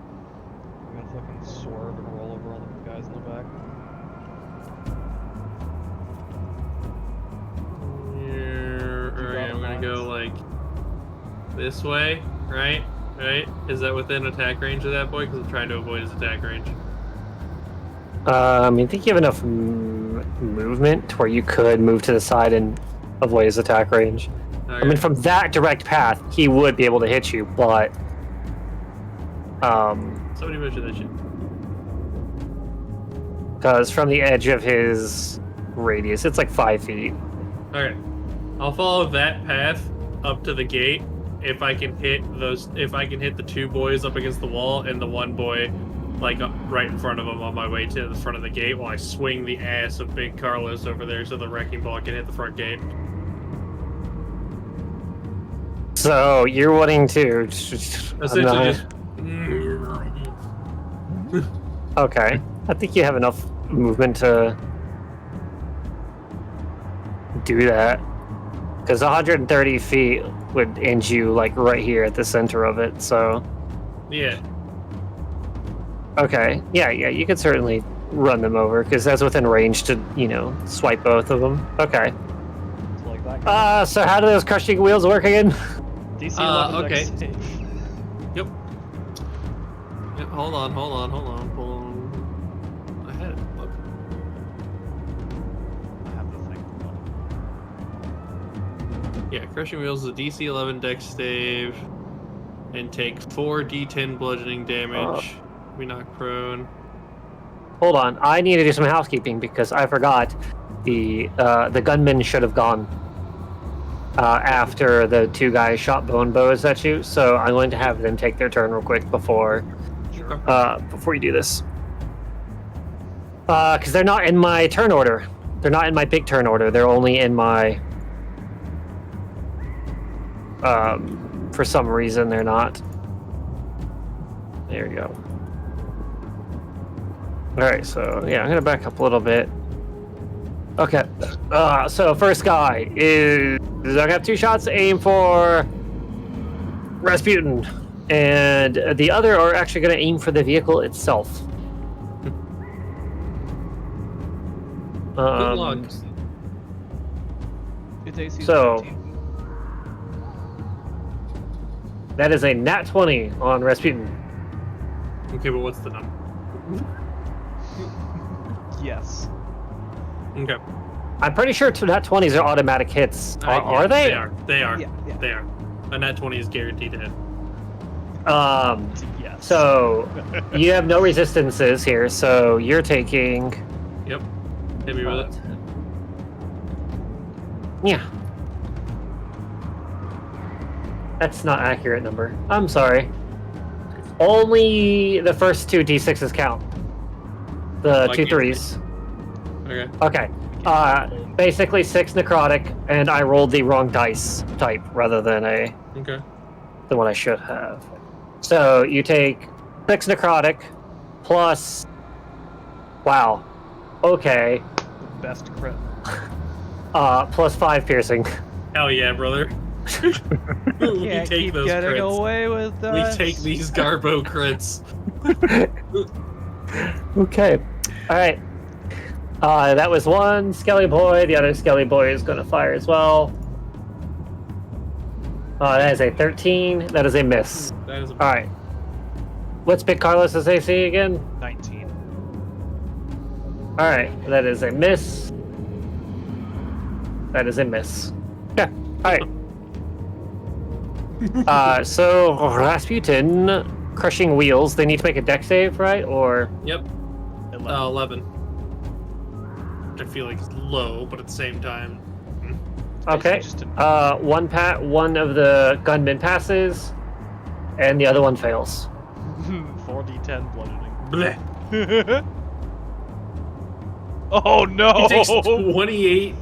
Speaker 1: I'm gonna fucking swerve and roll over all the guys in the back.
Speaker 2: Alright, I'm gonna go like this way, right? Right? Is that within attack range of that boy? Because I'm trying to avoid his attack range.
Speaker 3: I think you have enough movement to where you could move to the side and avoid his attack range.
Speaker 2: Okay.
Speaker 3: I mean, from that direct path, he would be able to hit you, but
Speaker 2: Somebody measure that shit.
Speaker 3: because from the edge of his radius, it's like 5 feet.
Speaker 2: Okay. I'll follow that path up to the gate. If I can hit the two boys up against the wall and the one boy like right in front of him on my way to the front of the gate while I swing the ass of Big Carlos over there so the wrecking ball can hit the front gate.
Speaker 3: So you're wanting to
Speaker 2: Essentially just
Speaker 3: Okay. I think you have enough movement to do that. Because 130 feet would end you like right here at the center of it, so
Speaker 2: yeah.
Speaker 3: okay. Yeah, you could certainly run them over because that's within range to, swipe both of them. Okay.
Speaker 1: It's like that guy.
Speaker 3: So how do those crushing wheels work again?
Speaker 1: DC 11
Speaker 2: okay.
Speaker 1: dex save.
Speaker 2: Yep. Hold on. I had it. Look.
Speaker 1: I have the thing.
Speaker 2: Yeah, crushing wheels is a DC 11 dex save, and take 4 D10 bludgeoning damage. We knock prone.
Speaker 3: Hold on, I need to do some housekeeping because I forgot the gunman should have gone after the two guys shot bone bows at you. So I'm going to have them take their turn real quick before you do this. Because they're not in my turn order. They're not in my big turn order. They're only in my. For some reason, they're not. There you go. Alright, so yeah, I'm gonna back up a little bit. Okay. So first guy is I got 2 shots to aim for Rasputin. And the other are actually gonna aim for the vehicle itself.
Speaker 2: Good luck.
Speaker 1: It's AC
Speaker 3: So-
Speaker 1: 15.
Speaker 3: That is a nat 20 on Rasputin.
Speaker 2: Okay, but what's the number?
Speaker 1: Yes.
Speaker 2: Okay.
Speaker 3: I'm pretty sure nat 20s are automatic hits. Are they?
Speaker 2: They are.
Speaker 1: Yeah.
Speaker 2: They are. A nat 20 is guaranteed to hit.
Speaker 1: Yes.
Speaker 3: So you have no resistances here, so you're taking.
Speaker 2: Yep. Hit me with it.
Speaker 3: Yeah. That's not accurate number. I'm sorry. Only the first 2 d6s count. The
Speaker 2: Like
Speaker 3: 2
Speaker 2: you-
Speaker 3: 3s.
Speaker 2: Okay.
Speaker 3: Okay. Basically 6 necrotic, and I rolled the wrong dice type rather than
Speaker 2: Okay.
Speaker 3: than what I should have. So you take 6 necrotic plus. Wow. Okay.
Speaker 1: Best crit.
Speaker 3: Plus 5 piercing.
Speaker 2: Hell yeah, brother. we
Speaker 1: Can't
Speaker 2: take
Speaker 1: keep
Speaker 2: those
Speaker 1: getting
Speaker 2: crits.
Speaker 1: away with
Speaker 2: We
Speaker 1: that.
Speaker 2: take these Garbo crits.
Speaker 3: Okay. All right. That was one Skelly Boy. The other Skelly Boy is going to fire as well. That is a 13. That is a miss.
Speaker 2: That is a
Speaker 3: All right. What's Big Carlos's AC again?
Speaker 1: 19.
Speaker 3: All right. That is a miss. That is a miss. Yeah. All right. So Rasputin, crushing wheels. They need to make a dex save, right? Or
Speaker 2: Yep.
Speaker 1: 11.
Speaker 2: 11. Which I feel like is low, but at the same time.
Speaker 3: okay.
Speaker 1: Just to-
Speaker 3: One of the gunmen passes, and the other one fails.
Speaker 1: 4d10 bludgeoning.
Speaker 2: Bleh.
Speaker 1: Oh no!
Speaker 2: He takes 28.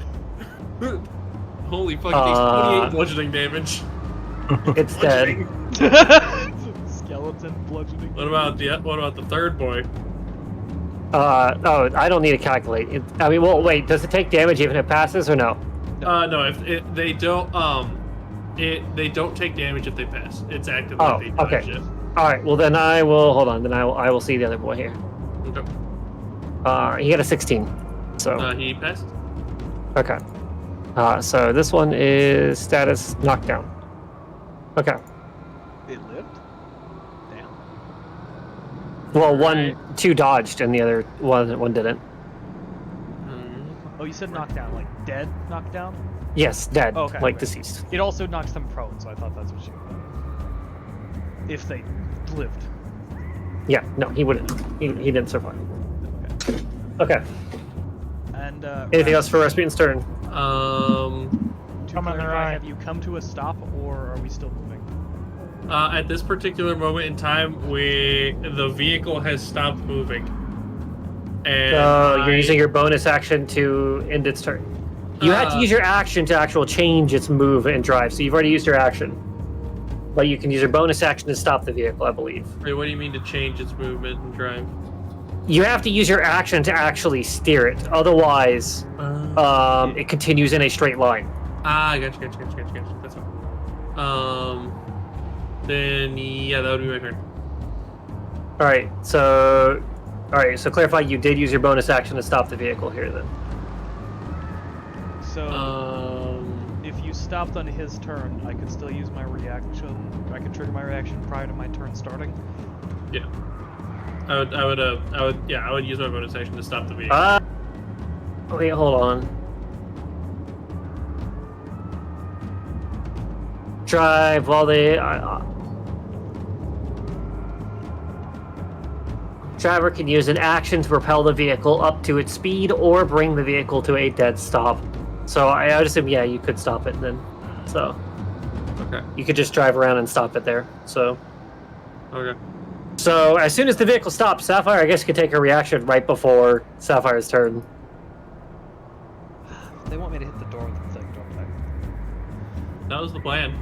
Speaker 2: Holy fuck, he takes 28 bludgeoning damage.
Speaker 3: It's dead.
Speaker 1: Skeleton bludgeoning.
Speaker 2: What about the third boy?
Speaker 3: Oh, I don't need to calculate. Wait. Does it take damage even if it passes or no?
Speaker 2: No, they don't they don't take damage if they pass. It's active
Speaker 3: Oh,
Speaker 2: like they dodge
Speaker 3: okay.
Speaker 2: it.
Speaker 3: All right. Well, then I will hold on. Then I will see the other boy here.
Speaker 2: Okay.
Speaker 3: He got a 16. So
Speaker 2: He passed.
Speaker 3: okay. So this one is status knockdown. Okay.
Speaker 1: It lived? Damn.
Speaker 3: Well, two dodged, and the other one didn't.
Speaker 1: Oh, you said knockdown, like dead knockdown?
Speaker 3: Yes, dead,
Speaker 1: Oh, okay,
Speaker 3: like
Speaker 1: okay.
Speaker 3: deceased.
Speaker 1: It also knocks them prone, so I thought that's what you meant. If they lived.
Speaker 3: Yeah, no, he wouldn't. He didn't survive.
Speaker 1: Okay.
Speaker 3: Okay.
Speaker 1: And
Speaker 3: Anything else for Rasputin's turn?
Speaker 1: To
Speaker 5: Come on the
Speaker 1: clarify,
Speaker 5: right.
Speaker 1: have you come to a stop, or are we still moving?
Speaker 2: At this particular moment in time, the vehicle has stopped moving. And
Speaker 3: You're using your bonus action to end its turn. You had to use your action to actually change its move and drive, so you've already used your action. But you can use your bonus action to stop the vehicle, I believe.
Speaker 2: Wait, what do you mean to change its movement and drive?
Speaker 3: You have to use your action to actually steer it. Otherwise, it continues in a straight line.
Speaker 2: Gotcha. That's fine. Then yeah, that would be my turn.
Speaker 3: All right. So clarify. You did use your bonus action to stop the vehicle here, then.
Speaker 1: So, if you stopped on his turn, I could still use my reaction. I could trigger my reaction prior to my turn starting.
Speaker 2: Yeah. I would use my bonus action to stop the vehicle.
Speaker 3: Wait, hold on. Drive while they. Driver can use an action to propel the vehicle up to its speed or bring the vehicle to a dead stop. So I would assume, yeah, you could stop it then. So
Speaker 2: Okay.
Speaker 3: you could just drive around and stop it there. So
Speaker 2: Okay.
Speaker 3: so as soon as the vehicle stops, Sapphire, I guess, could take a reaction right before Sapphire's turn.
Speaker 1: They want me to hit the door with the thing, don't they?
Speaker 2: That was the plan.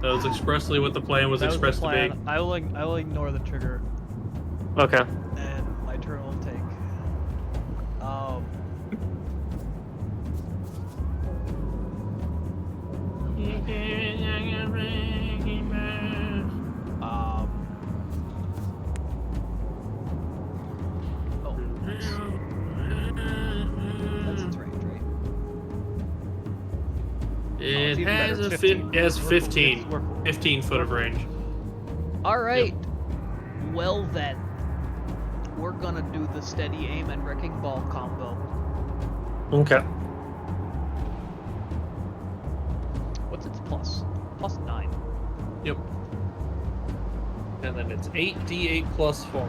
Speaker 2: That was expressly what the plan was
Speaker 1: That was the
Speaker 2: expressed to be.
Speaker 1: plan. I will ignore the trigger,
Speaker 3: Okay.
Speaker 1: and my turn will take. Oh, that's its range, right?
Speaker 2: It
Speaker 1: even
Speaker 2: has
Speaker 1: better,
Speaker 2: a
Speaker 1: 15.
Speaker 2: it has
Speaker 1: We're cool,
Speaker 2: 15,
Speaker 1: we're cool.
Speaker 2: 15 foot of range.
Speaker 1: All right. Well then, we're gonna do the steady aim and wrecking ball combo.
Speaker 3: Okay.
Speaker 1: What's its plus? Plus 9.
Speaker 2: Yep. And then it's 8d8 plus 4.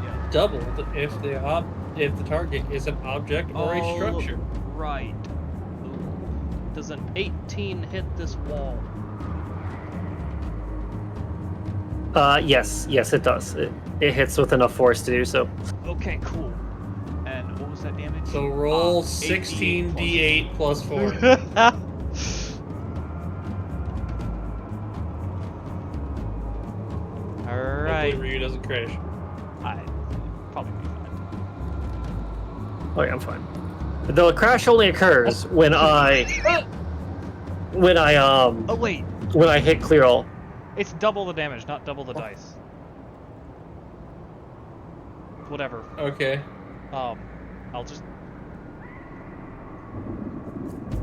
Speaker 1: Yeah.
Speaker 2: Doubled if the target is an object or a structure.
Speaker 1: Right. Ooh. Does an 18 hit this wall?
Speaker 3: Yes, it does. It hits with enough force to do so.
Speaker 1: Okay, cool. And what was that damage?
Speaker 2: So roll
Speaker 1: 8d8
Speaker 2: 16d8 plus 4.
Speaker 1: Alright.
Speaker 2: Hopefully Ryu doesn't crash.
Speaker 1: I probably be fine.
Speaker 3: Oh yeah, I'm fine. The crash only occurs when I
Speaker 1: Oh wait,
Speaker 3: when I hit clear all.
Speaker 1: it's double the damage, not double the dice. Whatever.
Speaker 2: Okay.
Speaker 1: I'll just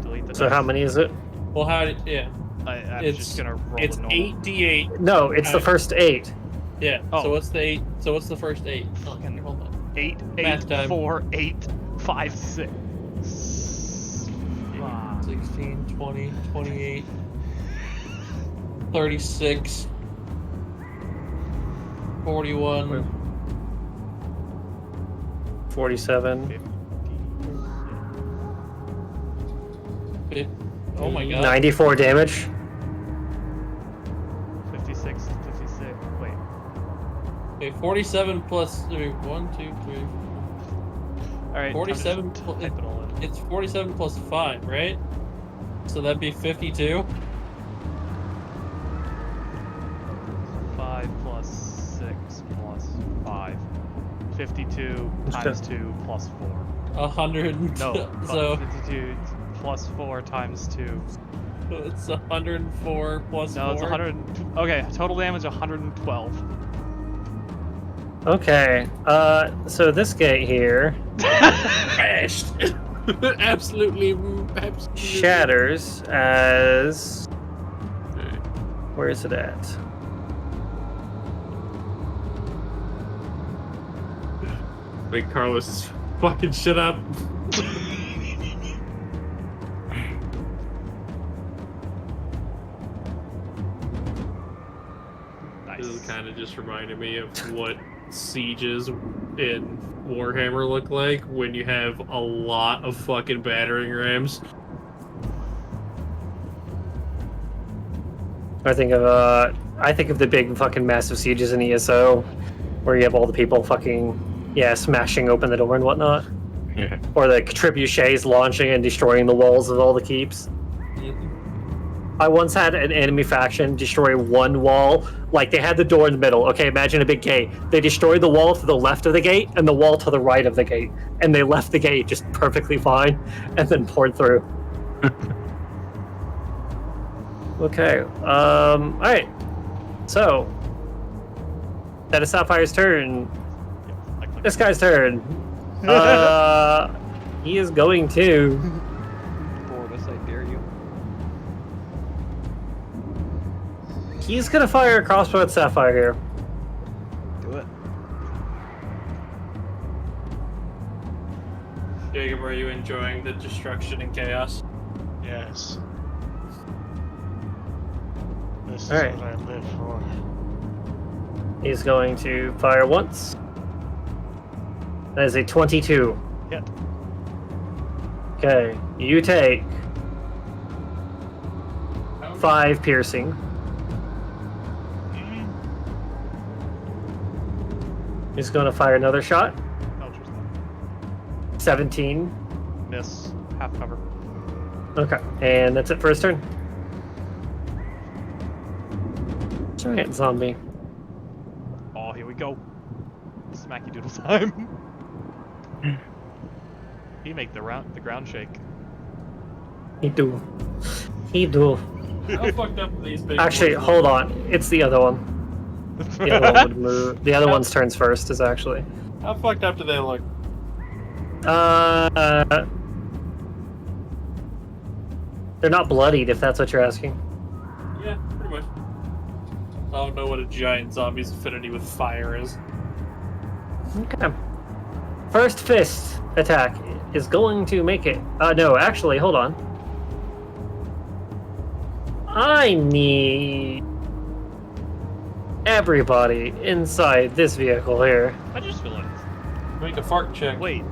Speaker 1: delete the
Speaker 3: So
Speaker 1: dice.
Speaker 3: how many is it?
Speaker 2: Well,
Speaker 1: I'm
Speaker 2: it's-
Speaker 1: just gonna roll
Speaker 2: it's
Speaker 1: the normal.
Speaker 2: 8d8.
Speaker 3: No, it's the first 8.
Speaker 2: Yeah.
Speaker 1: Oh.
Speaker 2: So what's the 8? So what's the first 8?
Speaker 1: Fucking
Speaker 2: Hold on.
Speaker 1: 8,
Speaker 2: Math
Speaker 1: 8,
Speaker 2: time.
Speaker 1: 4, 8, 5, 6.
Speaker 2: 16, 20, 28, 36. 41.
Speaker 3: 47.
Speaker 2: Oh my god.
Speaker 3: 94 damage.
Speaker 1: 56, 56. Wait.
Speaker 2: Okay, 47 plus 1, 2, 3.
Speaker 1: Alright.
Speaker 2: 47
Speaker 1: type it all in.
Speaker 2: It's 47 plus 5, right? So that'd be 52.
Speaker 1: 5 plus 6 plus 5. 52 times 2 plus 4.
Speaker 2: 100.
Speaker 1: No,
Speaker 2: So
Speaker 1: 52 plus 4 times 2.
Speaker 2: it's 104 plus
Speaker 1: No,
Speaker 2: 4.
Speaker 1: it's 100. Okay, total damage 112.
Speaker 3: Okay, so this gate here
Speaker 2: Crashed. absolutely
Speaker 3: shatters as... Where is it at?
Speaker 2: Wait, Carlos is fucking shit up. This is kind of just reminded me of what sieges in Warhammer look like when you have a lot of fucking battering rams.
Speaker 3: I think of the big fucking massive sieges in ESO, where you have all the people fucking smashing open the door and whatnot,
Speaker 6: Yeah.
Speaker 3: or the trebuchets launching and destroying the walls of all the keeps. I once had an enemy faction destroy one wall. Like, they had the door in the middle. Okay, imagine a big gate. They destroyed the wall to the left of the gate and the wall to the right of the gate. And they left the gate just perfectly fine and then poured through. Okay, alright. So, that is Sapphire's turn. This guy's turn. He is going to...
Speaker 8: Borbus, I dare you.
Speaker 3: He's gonna fire a crossbow at Sapphire here.
Speaker 8: Do it.
Speaker 2: Jacob, are you enjoying the destruction and chaos?
Speaker 5: Yes. This is
Speaker 3: Alright.
Speaker 5: what I live for.
Speaker 3: He's going to fire once. That is a 22.
Speaker 5: Hit.
Speaker 3: Okay, you take 5 piercing.
Speaker 5: Mm.
Speaker 3: He's going to fire another shot.
Speaker 1: Belcher's left.
Speaker 3: 17.
Speaker 1: Miss. Half cover.
Speaker 3: Okay, and that's it for his turn. Giant zombie.
Speaker 1: Oh, here we go. Smacky doodle time. He make the ground shake.
Speaker 3: He do. He do.
Speaker 2: How fucked up are these big
Speaker 3: Actually,
Speaker 2: boys?
Speaker 3: hold on. It's the other one. The other one would move. The other one's turns first, is actually.
Speaker 2: How fucked up do they look?
Speaker 3: They're not bloodied, if that's what you're asking.
Speaker 2: Yeah, pretty much. I don't know what a giant zombie's affinity with fire is.
Speaker 3: Okay. First fist attack is going to make it. No, actually, hold on. I need everybody inside this vehicle here.
Speaker 1: I just realized.
Speaker 2: Make a fart check.
Speaker 1: Wait.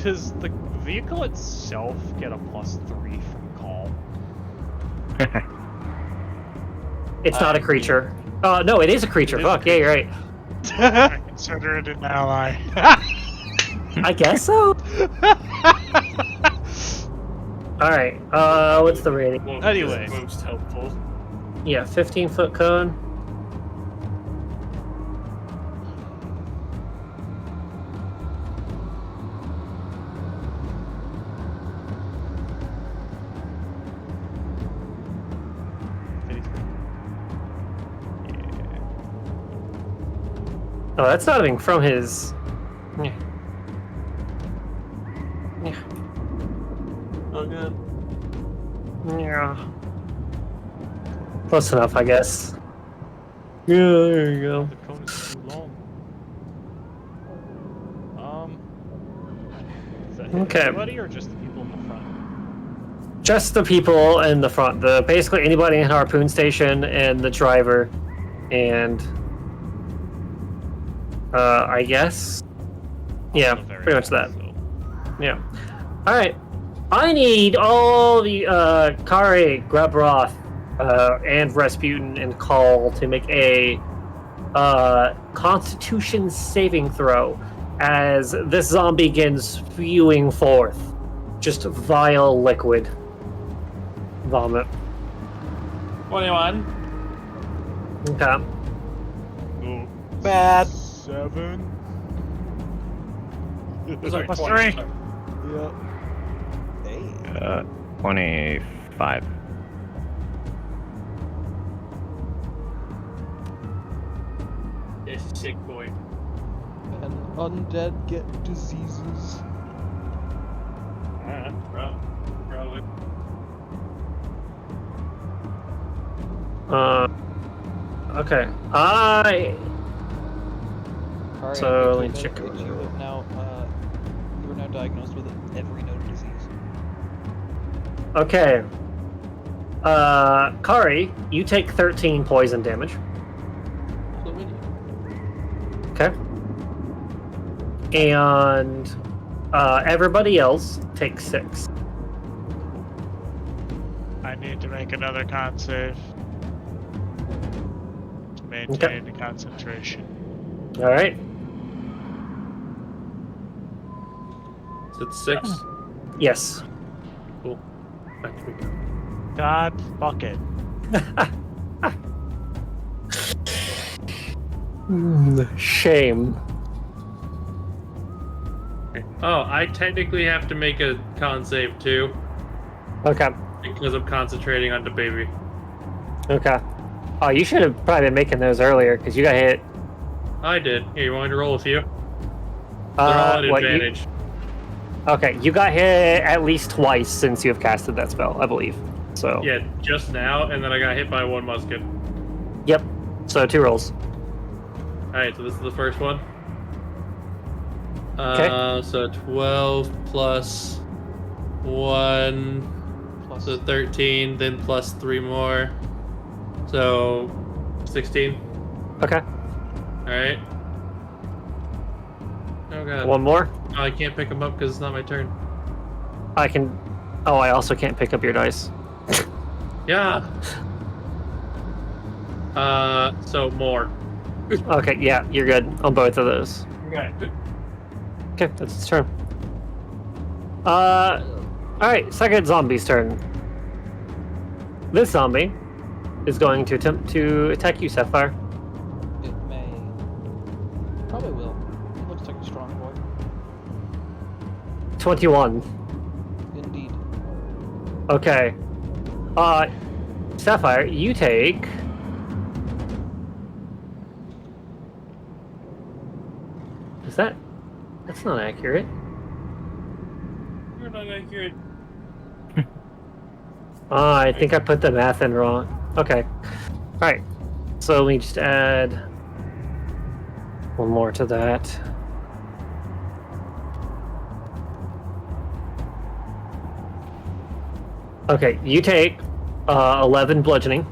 Speaker 1: Does the vehicle itself get a +3 from call?
Speaker 3: It's not a creature. No, it is a creature.
Speaker 1: It is a
Speaker 3: Fuck, yeah, you're right.
Speaker 5: I consider it an ally.
Speaker 3: I guess so. Alright, what's the rating?
Speaker 2: What
Speaker 1: Anyway.
Speaker 2: is most helpful.
Speaker 3: Yeah, 15-foot cone. Oh, that's not even from his... Yeah. Yeah.
Speaker 2: Oh, good.
Speaker 3: Yeah. Close enough, I guess. Yeah, there you go.
Speaker 1: The cone is too long. Is that hit
Speaker 3: Okay.
Speaker 1: everybody or just the people in the front?
Speaker 3: Just the people in the front. Basically anybody in Harpoon Station and the driver and I guess. Yeah,
Speaker 1: Also very
Speaker 3: pretty much
Speaker 1: high,
Speaker 3: that.
Speaker 1: so-
Speaker 3: Yeah. All right. I need all the Kari, Grubroth, and Rasputin and Call to make a Constitution saving throw as this zombie begins spewing forth just vile liquid vomit.
Speaker 2: 21.
Speaker 3: Okay.
Speaker 5: Ooh,
Speaker 4: Bad.
Speaker 8: 7.
Speaker 2: Sorry,
Speaker 5: Plus
Speaker 2: 20.
Speaker 5: 3.
Speaker 8: Yep. Hey.
Speaker 6: 25.
Speaker 2: This sick boy.
Speaker 8: And undead get diseases.
Speaker 2: Probably.
Speaker 3: Okay. I
Speaker 8: Alright,
Speaker 3: So,
Speaker 8: okay,
Speaker 3: let me check
Speaker 8: you
Speaker 3: it.
Speaker 8: have now, you are now diagnosed with every known disease.
Speaker 3: okay. Kari, you take 13 poison damage.
Speaker 8: So we need.
Speaker 3: Okay. And everybody else takes 6.
Speaker 5: I need to make another con save to maintain the concentration.
Speaker 3: All right.
Speaker 2: Is it 6?
Speaker 3: Yes.
Speaker 2: Cool. Back to me.
Speaker 5: God fuck it.
Speaker 3: Shame.
Speaker 2: Oh, I technically have to make a con save too
Speaker 3: Okay.
Speaker 2: because I'm concentrating on the baby.
Speaker 3: Okay. Oh, you should have probably been making those earlier because you got hit.
Speaker 2: I did. Here, you want me to roll a few? They're all at
Speaker 3: what,
Speaker 2: advantage.
Speaker 3: Okay, you got hit at least twice since you have casted that spell, I believe. So.
Speaker 2: Yeah, just now, and then I got hit by one musket.
Speaker 3: Yep. So 2 rolls.
Speaker 2: Alright, so this is the first one.
Speaker 3: Okay.
Speaker 2: So 12 plus 1,
Speaker 8: Plus,
Speaker 2: so 13, then plus 3 more. So 16.
Speaker 3: Okay.
Speaker 2: Alright. Oh god.
Speaker 3: One more.
Speaker 2: Oh, I can't pick them up because it's not my turn.
Speaker 3: I can. Oh, I also can't pick up your dice.
Speaker 2: Yeah. So more.
Speaker 3: Okay, yeah, you're good on both of those.
Speaker 2: Okay.
Speaker 3: Okay, that's its turn. Alright, second zombie's turn. This zombie is going to attempt to attack you, Sapphire.
Speaker 8: it may. Probably will. It looks like a strong boy.
Speaker 3: 21.
Speaker 8: Indeed.
Speaker 3: Okay. Sapphire, you take... Is that... That's not accurate.
Speaker 2: You're not accurate.
Speaker 3: I think I put the math in wrong. Okay. Alright. So let me just add one more to that. Okay, you take 11 bludgeoning.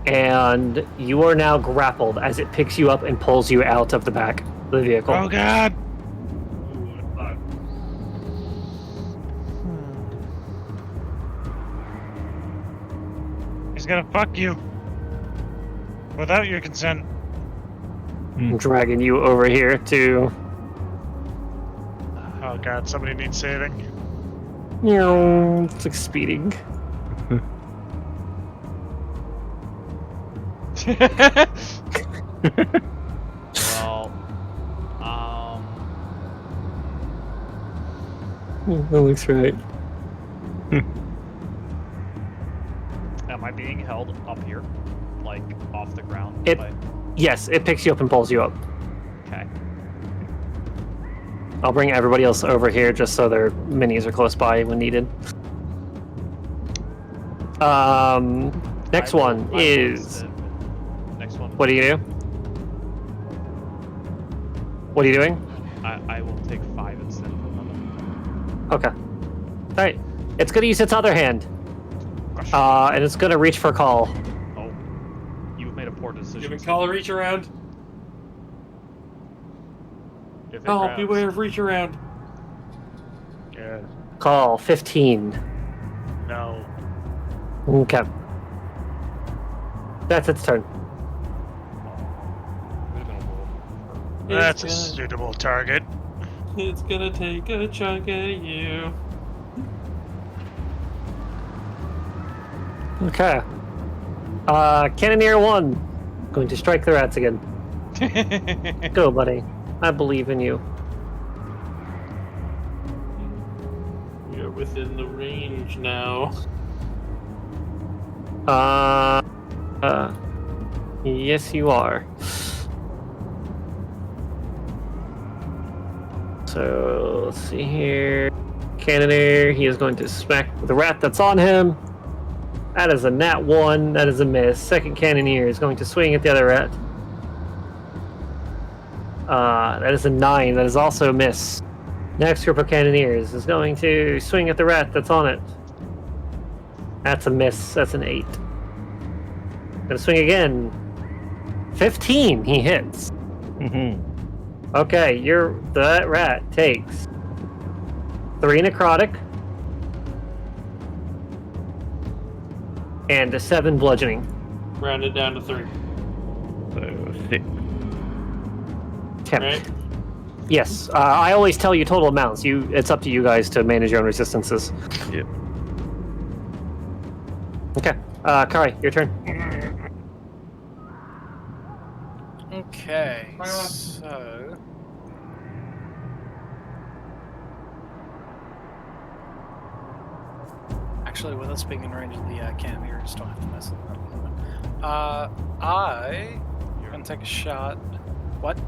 Speaker 3: And you are now grappled as it picks you up and pulls you out of the back of the vehicle.
Speaker 5: Oh god! He's gonna fuck you. Without your consent.
Speaker 3: I'm dragging you over here to...
Speaker 5: Oh god, somebody needs saving.
Speaker 3: It's like speeding.
Speaker 1: Well,
Speaker 3: That looks right.
Speaker 1: am I being held up here? Like, off the ground?
Speaker 3: It-
Speaker 1: by-
Speaker 3: Yes, it picks you up and pulls you up.
Speaker 1: Okay.
Speaker 3: I'll bring everybody else over here just so their minis are close by when needed. Next
Speaker 1: I will-
Speaker 3: one
Speaker 1: I will
Speaker 3: is...
Speaker 1: instead- Next one.
Speaker 3: What do you do? What are you doing?
Speaker 1: I will take 5 instead of 11.
Speaker 3: Okay. Alright. It's gonna use its other hand.
Speaker 1: Gosh.
Speaker 3: And it's gonna reach for Call.
Speaker 1: Oh. You've made a poor decision.
Speaker 2: Giving Call a reach around.
Speaker 5: If it
Speaker 2: Call,
Speaker 5: grabs.
Speaker 2: beware of reach around.
Speaker 5: Yeah.
Speaker 3: Call 15.
Speaker 5: No.
Speaker 3: Okay. That's its turn.
Speaker 8: Would have been a wolf.
Speaker 5: That's a
Speaker 2: gonna-
Speaker 5: suitable target.
Speaker 2: It's gonna take a chunk at you.
Speaker 3: Okay. Cannoneer 1. Going to strike the rats again. Go, buddy. I believe in you.
Speaker 2: We are within the range now.
Speaker 3: Yes, you are. So, let's see here. Cannoneer, he is going to smack the rat that's on him. That is a nat 1. That is a miss. Second Cannoneer is going to swing at the other rat. That is a 9. That is also a miss. Next group of Cannoneers is going to swing at the rat that's on it. That's a miss. That's an 8. Gonna swing again. 15. He hits.
Speaker 6: Mm-hmm.
Speaker 3: Okay, that rat takes 3 necrotic and a 7 bludgeoning.
Speaker 2: Rounded down to 3.
Speaker 6: So 6.
Speaker 3: Tempt.
Speaker 2: Right?
Speaker 3: Yes, I always tell you total amounts. It's up to you guys to manage your own resistances.
Speaker 6: Yep.
Speaker 3: Okay, Kari, your turn.
Speaker 4: Okay, so actually, with us being in range of the cannoneers, don't have to mess with that at the moment. I gonna take a shot. What?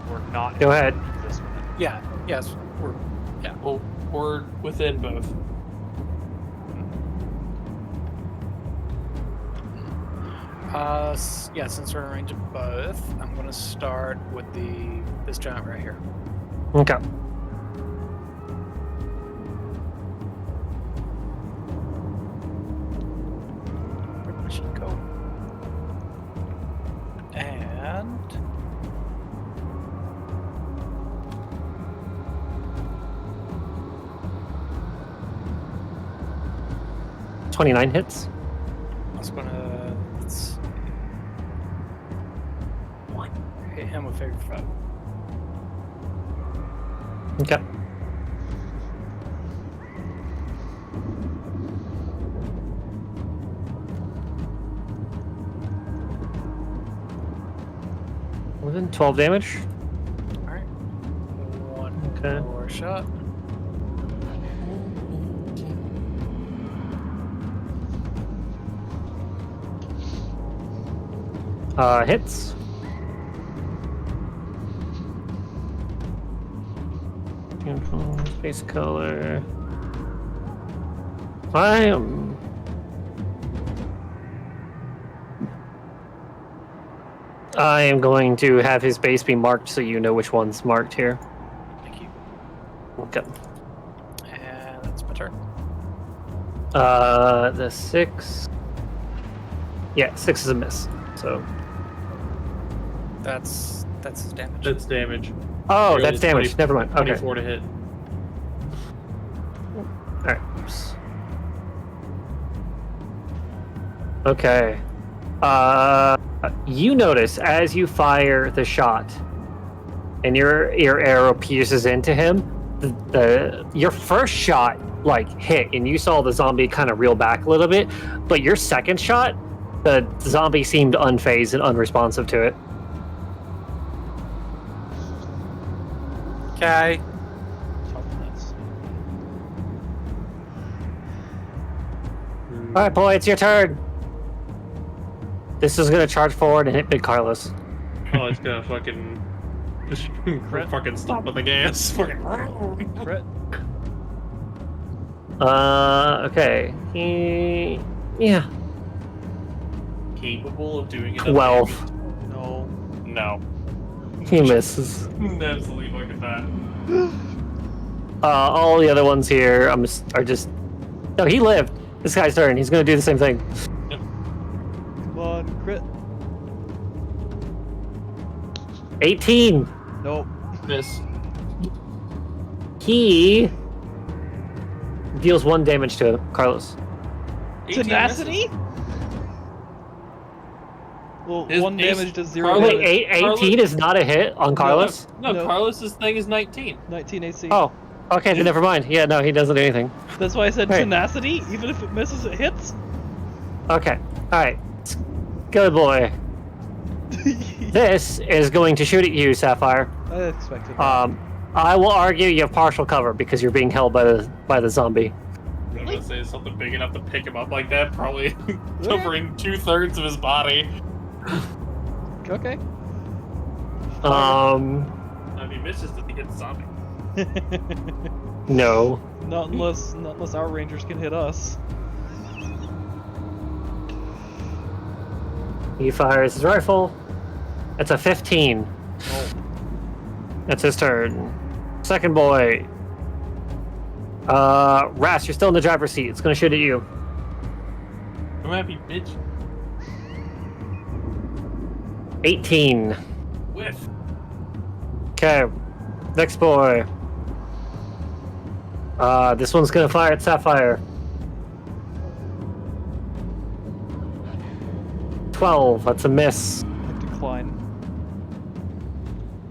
Speaker 1: We're not.
Speaker 3: Go ahead.
Speaker 1: This one.
Speaker 4: Yeah. Yes. We're. Yeah.
Speaker 2: Well, we're within both.
Speaker 4: Yeah. Since we're in range of both, I'm gonna start with this giant right here.
Speaker 3: Okay.
Speaker 4: Where did she go? And
Speaker 3: 29 hits.
Speaker 4: I was gonna hit him with favorite foe.
Speaker 3: Okay. Within 12 damage.
Speaker 4: Alright. One
Speaker 3: Okay.
Speaker 4: more shot.
Speaker 3: Hits. Face color. I am going to have his base be marked so you know which one's marked here.
Speaker 4: Thank you.
Speaker 3: Okay.
Speaker 4: And that's my turn.
Speaker 3: The 6. Yeah, 6 is a miss. So.
Speaker 4: That's his damage.
Speaker 2: That's damage.
Speaker 3: Oh,
Speaker 2: Really,
Speaker 3: that's damage.
Speaker 2: 20
Speaker 3: Never mind. Okay.
Speaker 2: 24 to hit.
Speaker 3: Alright. Okay. You notice as you fire the shot and your arrow pierces into him, your first shot hit and you saw the zombie kind of reel back a little bit, but your second shot, the zombie seemed unfazed and unresponsive to it.
Speaker 4: Okay.
Speaker 1: Toughness.
Speaker 3: Alright, boy, it's your turn. This is gonna charge forward and hit Big Carlos.
Speaker 2: Oh, it's gonna fucking just fucking stop at the gas. Fucking.
Speaker 1: Crit.
Speaker 3: Okay. Yeah.
Speaker 2: Capable of doing it.
Speaker 3: 12.
Speaker 1: No.
Speaker 2: No.
Speaker 3: He misses.
Speaker 2: Absolutely fucking not.
Speaker 3: All the other ones here are just. No, he lived. This guy's turn. He's gonna do the same thing.
Speaker 1: Well, Crit.
Speaker 3: 18.
Speaker 1: Nope.
Speaker 2: Miss.
Speaker 3: He deals 1 damage to Carlos.
Speaker 2: 18
Speaker 1: Tenacity?
Speaker 2: misses.
Speaker 1: Well,
Speaker 2: His
Speaker 1: 1
Speaker 2: base-
Speaker 1: damage to 0
Speaker 2: Carlos-
Speaker 3: Wait,
Speaker 1: damage.
Speaker 3: 18 is not a hit on Carlos?
Speaker 2: No,
Speaker 1: No.
Speaker 2: Carlos's thing is 19.
Speaker 1: 19 AC.
Speaker 3: Oh, okay, then never mind. Yeah, no, he doesn't do anything.
Speaker 1: That's why I said
Speaker 3: Right.
Speaker 1: tenacity. Even if it misses, it hits.
Speaker 3: Okay, alright. Good boy. This is going to shoot at you, Sapphire.
Speaker 1: I expected that.
Speaker 3: I will argue you have partial cover because you're being held by the zombie.
Speaker 2: I'm gonna say something big enough to pick him up like that, probably covering 2/3 of his body.
Speaker 1: Okay.
Speaker 2: If he misses, does he hit the zombie?
Speaker 3: No.
Speaker 1: not unless our rangers can hit us.
Speaker 3: He fires his rifle. That's a 15.
Speaker 1: Oh.
Speaker 3: That's his turn. Second boy. Ras, you're still in the driver's seat. It's gonna shoot at you.
Speaker 2: I'm happy, bitch.
Speaker 3: 18.
Speaker 2: Whiff.
Speaker 3: Okay. Next boy. This one's gonna fire at Sapphire. 12. That's a miss.
Speaker 1: I decline.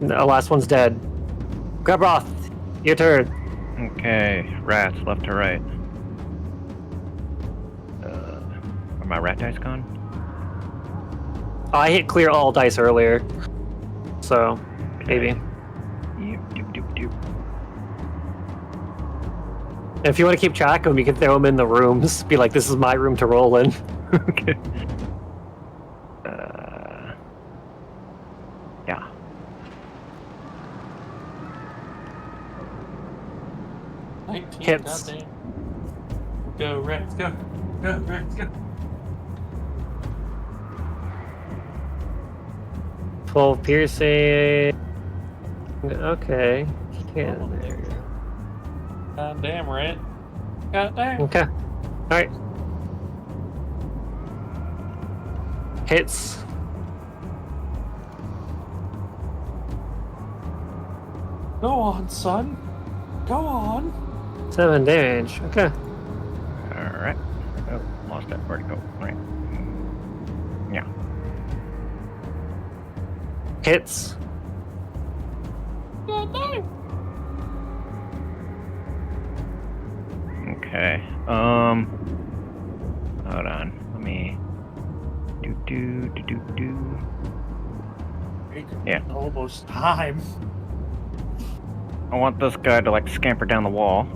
Speaker 3: The last one's dead. Grabroth, your turn.
Speaker 6: Okay, rats left to right. Are my rat dice gone?
Speaker 3: I hit clear all dice earlier, so maybe.
Speaker 6: Yep, doop, doop, doop.
Speaker 3: If you want to keep track of them, you can throw them in the rooms. Be like, this is my room to roll in.
Speaker 6: Okay. Yeah.
Speaker 3: Hits.
Speaker 2: Goddamn. Go, Rex, go. Go, Rex, go.
Speaker 3: 12 piercing. Okay. Yeah, there you go.
Speaker 2: Goddamn, Rat. Goddamn.
Speaker 3: Okay. Alright. Hits.
Speaker 2: Go on, son. Go on.
Speaker 3: 7 damage. Okay.
Speaker 6: Alright. Oh, lost that. Where'd it go? Right. Yeah.
Speaker 3: Hits.
Speaker 2: Goddamn.
Speaker 6: Okay. Hold on. Let me. Do. Yeah.
Speaker 2: Almost time.
Speaker 6: I want this guy to like scamper down the wall.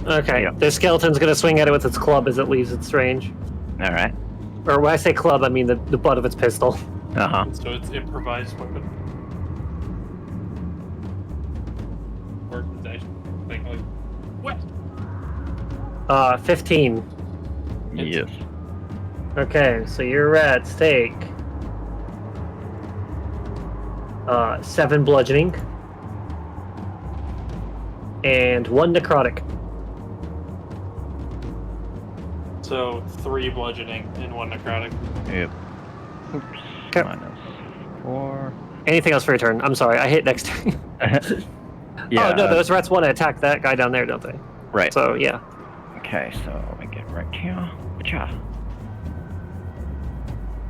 Speaker 3: Okay.
Speaker 6: Yeah.
Speaker 3: The skeleton's gonna swing at it with its club as it leaves its range.
Speaker 6: All right.
Speaker 3: Or when I say club, I mean the butt of its pistol.
Speaker 6: Uh huh.
Speaker 2: So it's improvised weapon. Or it's actually like what?
Speaker 3: 15.
Speaker 6: Yes.
Speaker 3: Okay, so your rats take 7 bludgeoning and 1 necrotic.
Speaker 2: So 3 bludgeoning and 1 necrotic.
Speaker 6: Yep. Oops.
Speaker 3: Okay.
Speaker 6: -4.
Speaker 3: Anything else for your turn? I'm sorry, I hit next turn.
Speaker 6: Yeah.
Speaker 3: Oh no, those rats want to attack that guy down there, don't they?
Speaker 6: Right.
Speaker 3: So yeah.
Speaker 6: Okay, so I get right here. Cha.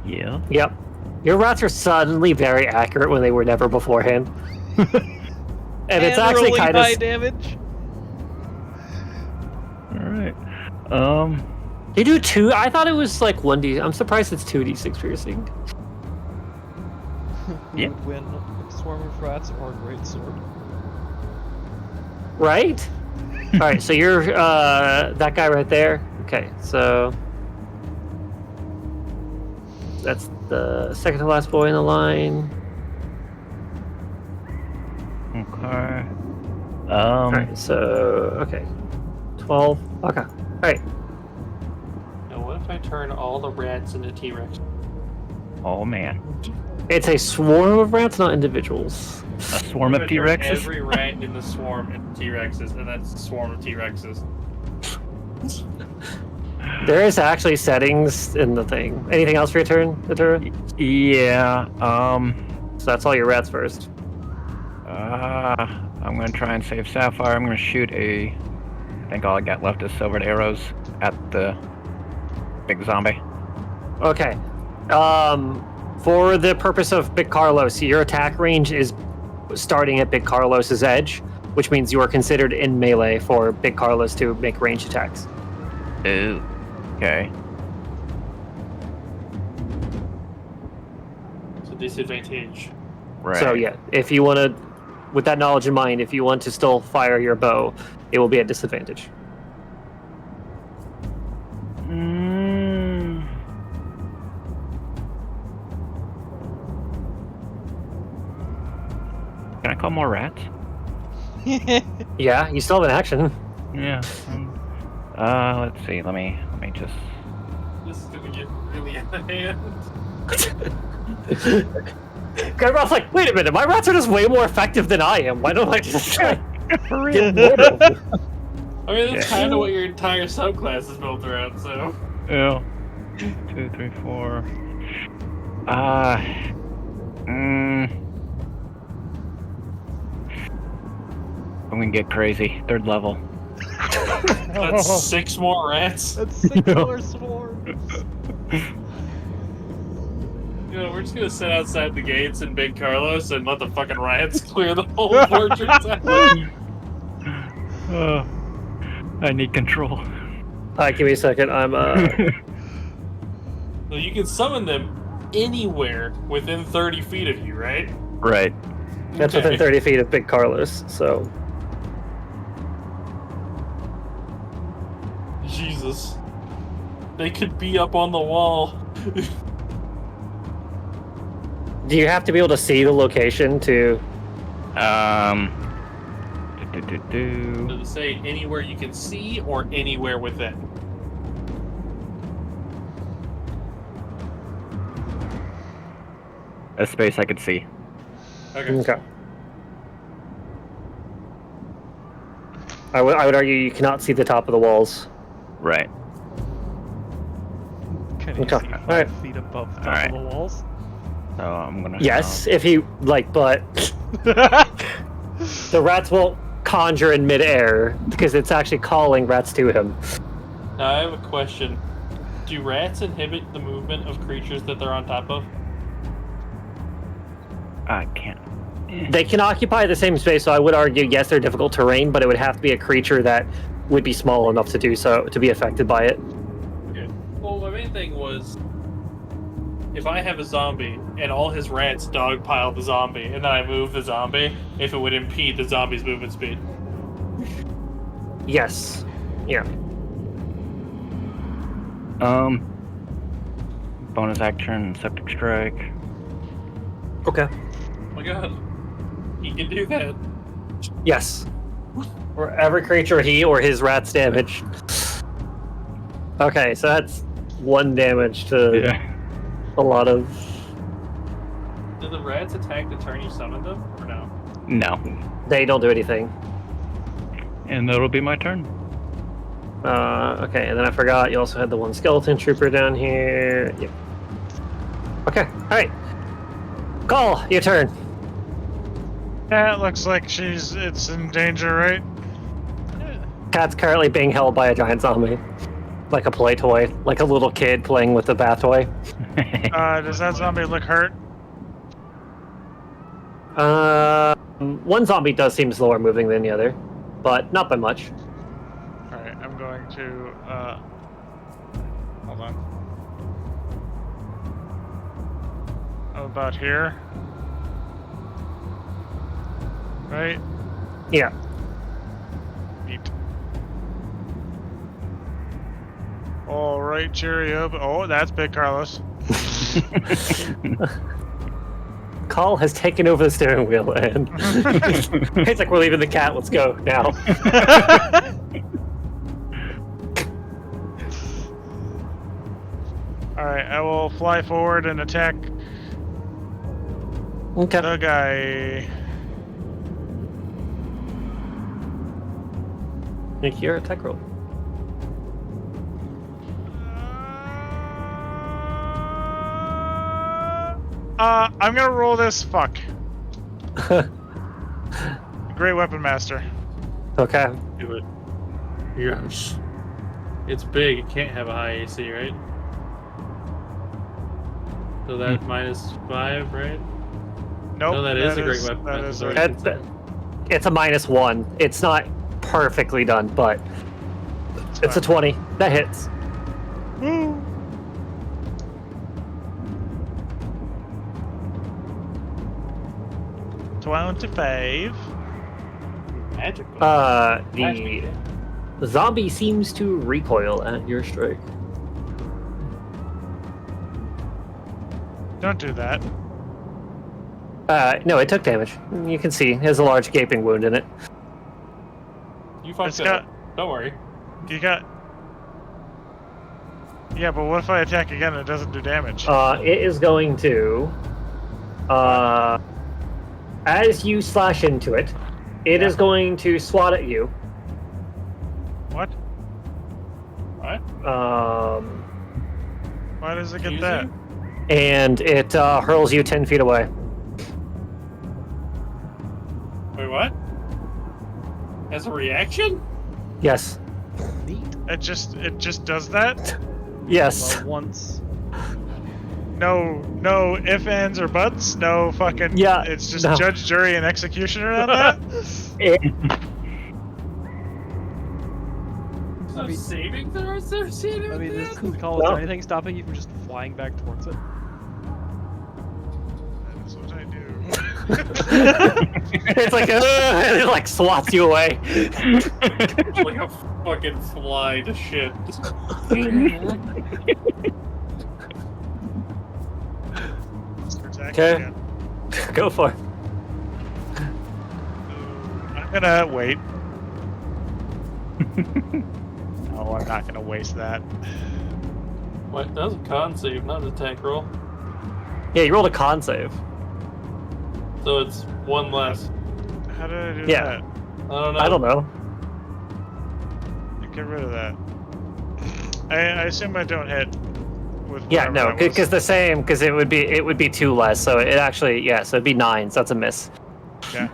Speaker 6: Yeah.
Speaker 3: Yep. Your rats are suddenly very accurate when they were never beforehand. And it's actually
Speaker 1: rolling
Speaker 3: kind
Speaker 1: high
Speaker 3: of.
Speaker 1: damage.
Speaker 6: All right.
Speaker 3: You do 2. I thought it was like 1d. I'm surprised it's 2d6 piercing.
Speaker 1: Who
Speaker 6: Yeah.
Speaker 1: would win, a swarm of rats or a great sword?
Speaker 3: Right? Alright, so you're that guy right there. Okay, so that's the second to last boy in the line.
Speaker 6: Okay.
Speaker 3: Alright, so okay. 12. Okay. Alright.
Speaker 2: Now what if I turn all the rats into T-Rex?
Speaker 6: Oh man.
Speaker 3: It's a swarm of rats, not individuals.
Speaker 6: A swarm of
Speaker 2: What if I turn
Speaker 6: T-Rexes.
Speaker 2: Every rat in the swarm into T-Rexes, and that's a swarm of T-Rexes.
Speaker 3: There is actually settings in the thing. Anything else for your turn, Natura?
Speaker 6: Yeah.
Speaker 3: So that's all your rats first.
Speaker 6: I'm gonna try and save Sapphire. I'm gonna shoot I think all I got left is silvered arrows at the big zombie.
Speaker 3: Okay. For the purpose of Big Carlos, your attack range is starting at Big Carlos's edge, which means you are considered in melee for Big Carlos to make ranged attacks.
Speaker 6: Ooh. Okay.
Speaker 2: It's a disadvantage.
Speaker 6: Right.
Speaker 3: So yeah, if you want to, with that knowledge in mind, if you want to still fire your bow, it will be at disadvantage.
Speaker 6: Mm. Can I call more rats?
Speaker 3: Yeah, you still have an action.
Speaker 6: Yeah. Let's see. Let me just.
Speaker 2: This is gonna get really out of hand.
Speaker 3: Grandma's like, wait a minute, my rats are just way more effective than I am. Why don't I just try?
Speaker 6: For real.
Speaker 2: I mean, that's kind of what your entire subclass is built around, so.
Speaker 6: Yeah. 2, 3, 4. I'm gonna get crazy. 3rd level.
Speaker 2: That's 6 more rats.
Speaker 1: That's 6 more swarms.
Speaker 2: You know, we're just gonna sit outside the gates in Big Carlos and let the fucking riots clear the whole fortress out.
Speaker 6: I need control.
Speaker 3: Alright, give me a second. I'm
Speaker 2: So you can summon them anywhere within 30 feet of you, right?
Speaker 6: Right.
Speaker 3: That's within 30 feet of Big Carlos, so.
Speaker 2: Jesus. They could be up on the wall.
Speaker 3: Do you have to be able to see the location to.
Speaker 2: Does it say anywhere you can see or anywhere within?
Speaker 6: A space I could see.
Speaker 2: Okay.
Speaker 3: Okay. I would argue you cannot see the top of the walls.
Speaker 6: Right.
Speaker 1: Can you
Speaker 3: Okay,
Speaker 1: see 5
Speaker 3: alright.
Speaker 1: feet above the top
Speaker 6: Alright.
Speaker 1: of the walls?
Speaker 6: So I'm gonna.
Speaker 3: Yes, if you like, but the rats won't conjure in midair because it's actually calling rats to him.
Speaker 2: Now I have a question. Do rats inhibit the movement of creatures that they're on top of?
Speaker 6: I can't.
Speaker 3: They can occupy the same space, so I would argue yes, they're difficult terrain, but it would have to be a creature that would be small enough to do so to be affected by it.
Speaker 2: Okay. Well, my main thing was, if I have a zombie and all his rats dogpile the zombie, and then I move the zombie, if it would impede the zombie's movement speed.
Speaker 3: Yes. Yeah.
Speaker 6: Bonus action, septic strike.
Speaker 3: Okay.
Speaker 2: Oh my god. He can do that.
Speaker 3: Yes. For every creature he or his rats damage. Okay, so that's 1 damage to
Speaker 6: Yeah.
Speaker 3: a lot of.
Speaker 2: Do the rats attack the turn you summon them, or no?
Speaker 6: No.
Speaker 3: They don't do anything.
Speaker 6: And that'll be my turn.
Speaker 3: Okay, and then I forgot you also had the 1 skeleton trooper down here. Yep. Okay, alright. Call, your turn.
Speaker 5: Yeah, it looks like it's in danger, right?
Speaker 3: Cat's currently being held by a giant zombie. Like a play toy. Like a little kid playing with a bath toy.
Speaker 5: Does that zombie look hurt?
Speaker 3: 1 zombie does seem slower moving than the other, but not by much.
Speaker 5: Alright, I'm going to, hold on. About here. Right?
Speaker 3: Yeah.
Speaker 5: Neat. Alright, cheerio. Oh, that's Big Carlos.
Speaker 3: Call has taken over the steering wheel, and it's like, we're leaving the cat, let's go now.
Speaker 5: Alright, I will fly forward and attack
Speaker 3: Okay.
Speaker 5: the guy.
Speaker 3: Make your attack roll.
Speaker 5: I'm gonna roll this. Fuck. Great Weapon Master.
Speaker 3: Okay.
Speaker 2: Do it. Yes. It's big. It can't have a high AC, right? So that -5, right?
Speaker 5: Nope.
Speaker 2: No, that is a great weapon.
Speaker 5: That
Speaker 2: master.
Speaker 5: is
Speaker 2: Sorry.
Speaker 3: It's a -1. It's not perfectly done, but it's a 20. That hits.
Speaker 5: Woo! $25.
Speaker 2: Magical.
Speaker 3: The zombie seems to recoil at your strike.
Speaker 5: Don't do that.
Speaker 3: No, it took damage. You can see, it has a large gaping wound in it.
Speaker 2: You fucked
Speaker 5: It's
Speaker 2: it
Speaker 5: got-
Speaker 2: up. Don't worry.
Speaker 5: You got. Yeah, but what if I attack again and it doesn't do damage?
Speaker 3: It is going to, as you slash into it, it is going to swat at you.
Speaker 5: What?
Speaker 2: What?
Speaker 5: Why does it get
Speaker 2: Excuse
Speaker 5: that?
Speaker 2: you?
Speaker 3: And it hurls you 10 feet away.
Speaker 2: Wait, what? As a reaction?
Speaker 3: Yes.
Speaker 1: Neat.
Speaker 5: It just does that?
Speaker 3: Yes.
Speaker 1: Well, once.
Speaker 5: No if, ands, or buts? No fucking...
Speaker 3: Yeah,
Speaker 5: It's just
Speaker 3: no.
Speaker 5: judge, jury, and executioner on that?
Speaker 2: So saving throws associated
Speaker 1: I
Speaker 2: with
Speaker 1: mean,
Speaker 2: that?
Speaker 1: this call, is there anything stopping you from just flying back towards it?
Speaker 5: That's what I do.
Speaker 3: It's like, and it like swats you away.
Speaker 2: Like a fucking fly to shit.
Speaker 5: Attack
Speaker 3: Okay.
Speaker 5: again.
Speaker 3: Go for it.
Speaker 5: I'm gonna wait. No, I'm not gonna waste that.
Speaker 2: What? That was a con save, not an attack roll.
Speaker 3: Yeah, you rolled a con save.
Speaker 2: So it's one less.
Speaker 5: How did I do
Speaker 3: Yeah.
Speaker 5: that?
Speaker 2: I don't know.
Speaker 3: I don't know.
Speaker 5: Get rid of that. I assume I don't hit. With
Speaker 3: Yeah,
Speaker 5: whatever
Speaker 3: no,
Speaker 5: that was.
Speaker 3: because the same, because it would be 2 less, so it actually, yeah, so it'd be 9, so that's a miss.
Speaker 5: Okay.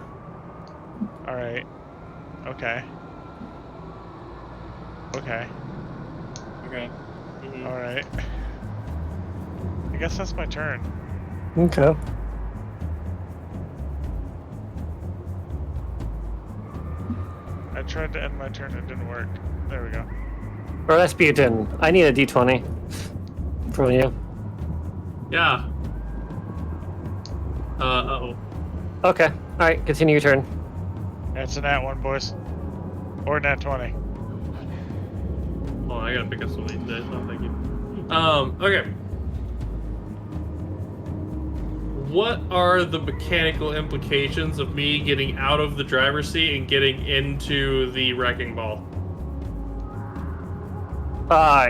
Speaker 5: All right. Okay. Okay.
Speaker 2: Okay. Mhm.
Speaker 5: All right. I guess that's my turn.
Speaker 3: Okay.
Speaker 5: I tried to end my turn. It didn't work. There we go.
Speaker 3: Rasputin, I need a d20 from you.
Speaker 2: Yeah. Uh-oh.
Speaker 3: Okay, alright, continue your turn.
Speaker 5: That's a nat 1, boys. Or nat 20.
Speaker 2: Oh, I gotta pick up some of these dice. Oh, thank you. Okay. What are the mechanical implications of me getting out of the driver's seat and getting into the wrecking ball?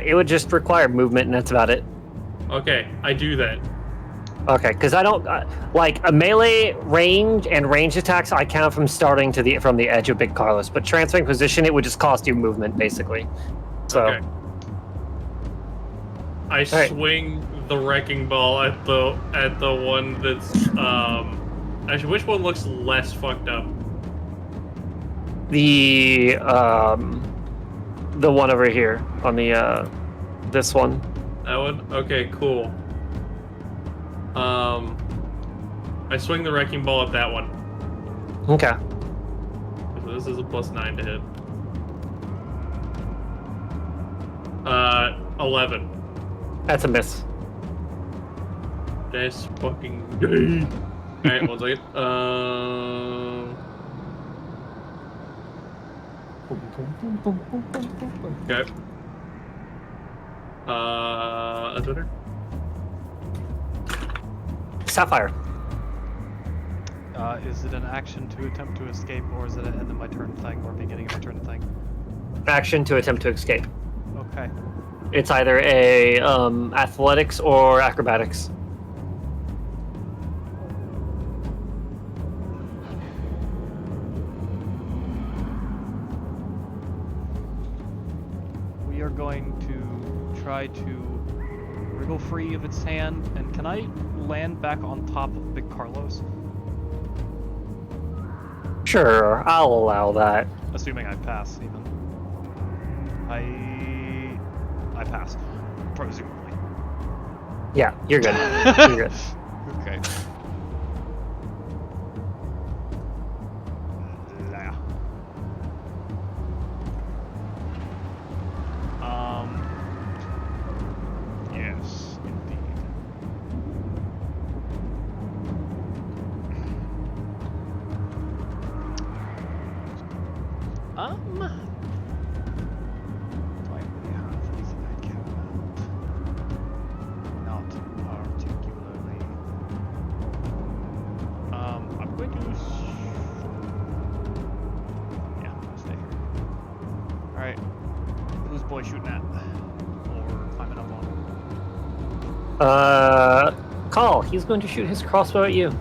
Speaker 3: It would just require movement, and that's about it.
Speaker 2: Okay, I do that.
Speaker 3: Okay, because I don't like a melee range and range attacks. I count from starting to from the edge of Big Carlos, but transferring position, it would just cost you movement, basically. So,
Speaker 2: Okay. I
Speaker 3: Alright.
Speaker 2: swing the wrecking ball at the one that's actually, which one looks less fucked up?
Speaker 3: the one over here on the this one.
Speaker 2: That one? Okay, cool. I swing the wrecking ball at that one.
Speaker 3: Okay.
Speaker 2: So this is a +9 to hit. 11.
Speaker 3: That's a miss.
Speaker 2: That's fucking gay. Alright, 1 second. Okay. A Twitter?
Speaker 3: Sapphire.
Speaker 1: Is it an action to attempt to escape, or is it an end of my turn thing, or beginning of my turn thing?
Speaker 3: Action to attempt to escape.
Speaker 1: Okay.
Speaker 3: It's either a athletics or acrobatics.
Speaker 1: We are going to try to wriggle free of its hand, and can I land back on top of Big Carlos?
Speaker 3: Sure, I'll allow that.
Speaker 1: Assuming I pass, even. I pass, presumably.
Speaker 3: Yeah, you're good. You're good.
Speaker 1: Okay. Yeah. Yes, indeed. Do I really have anything I care about? Not particularly. I'm going to. Yeah, I'll stay here. Alright. Who's boy shooting at? Or climbing up on?
Speaker 3: Call. He's going to shoot his crossbow at you.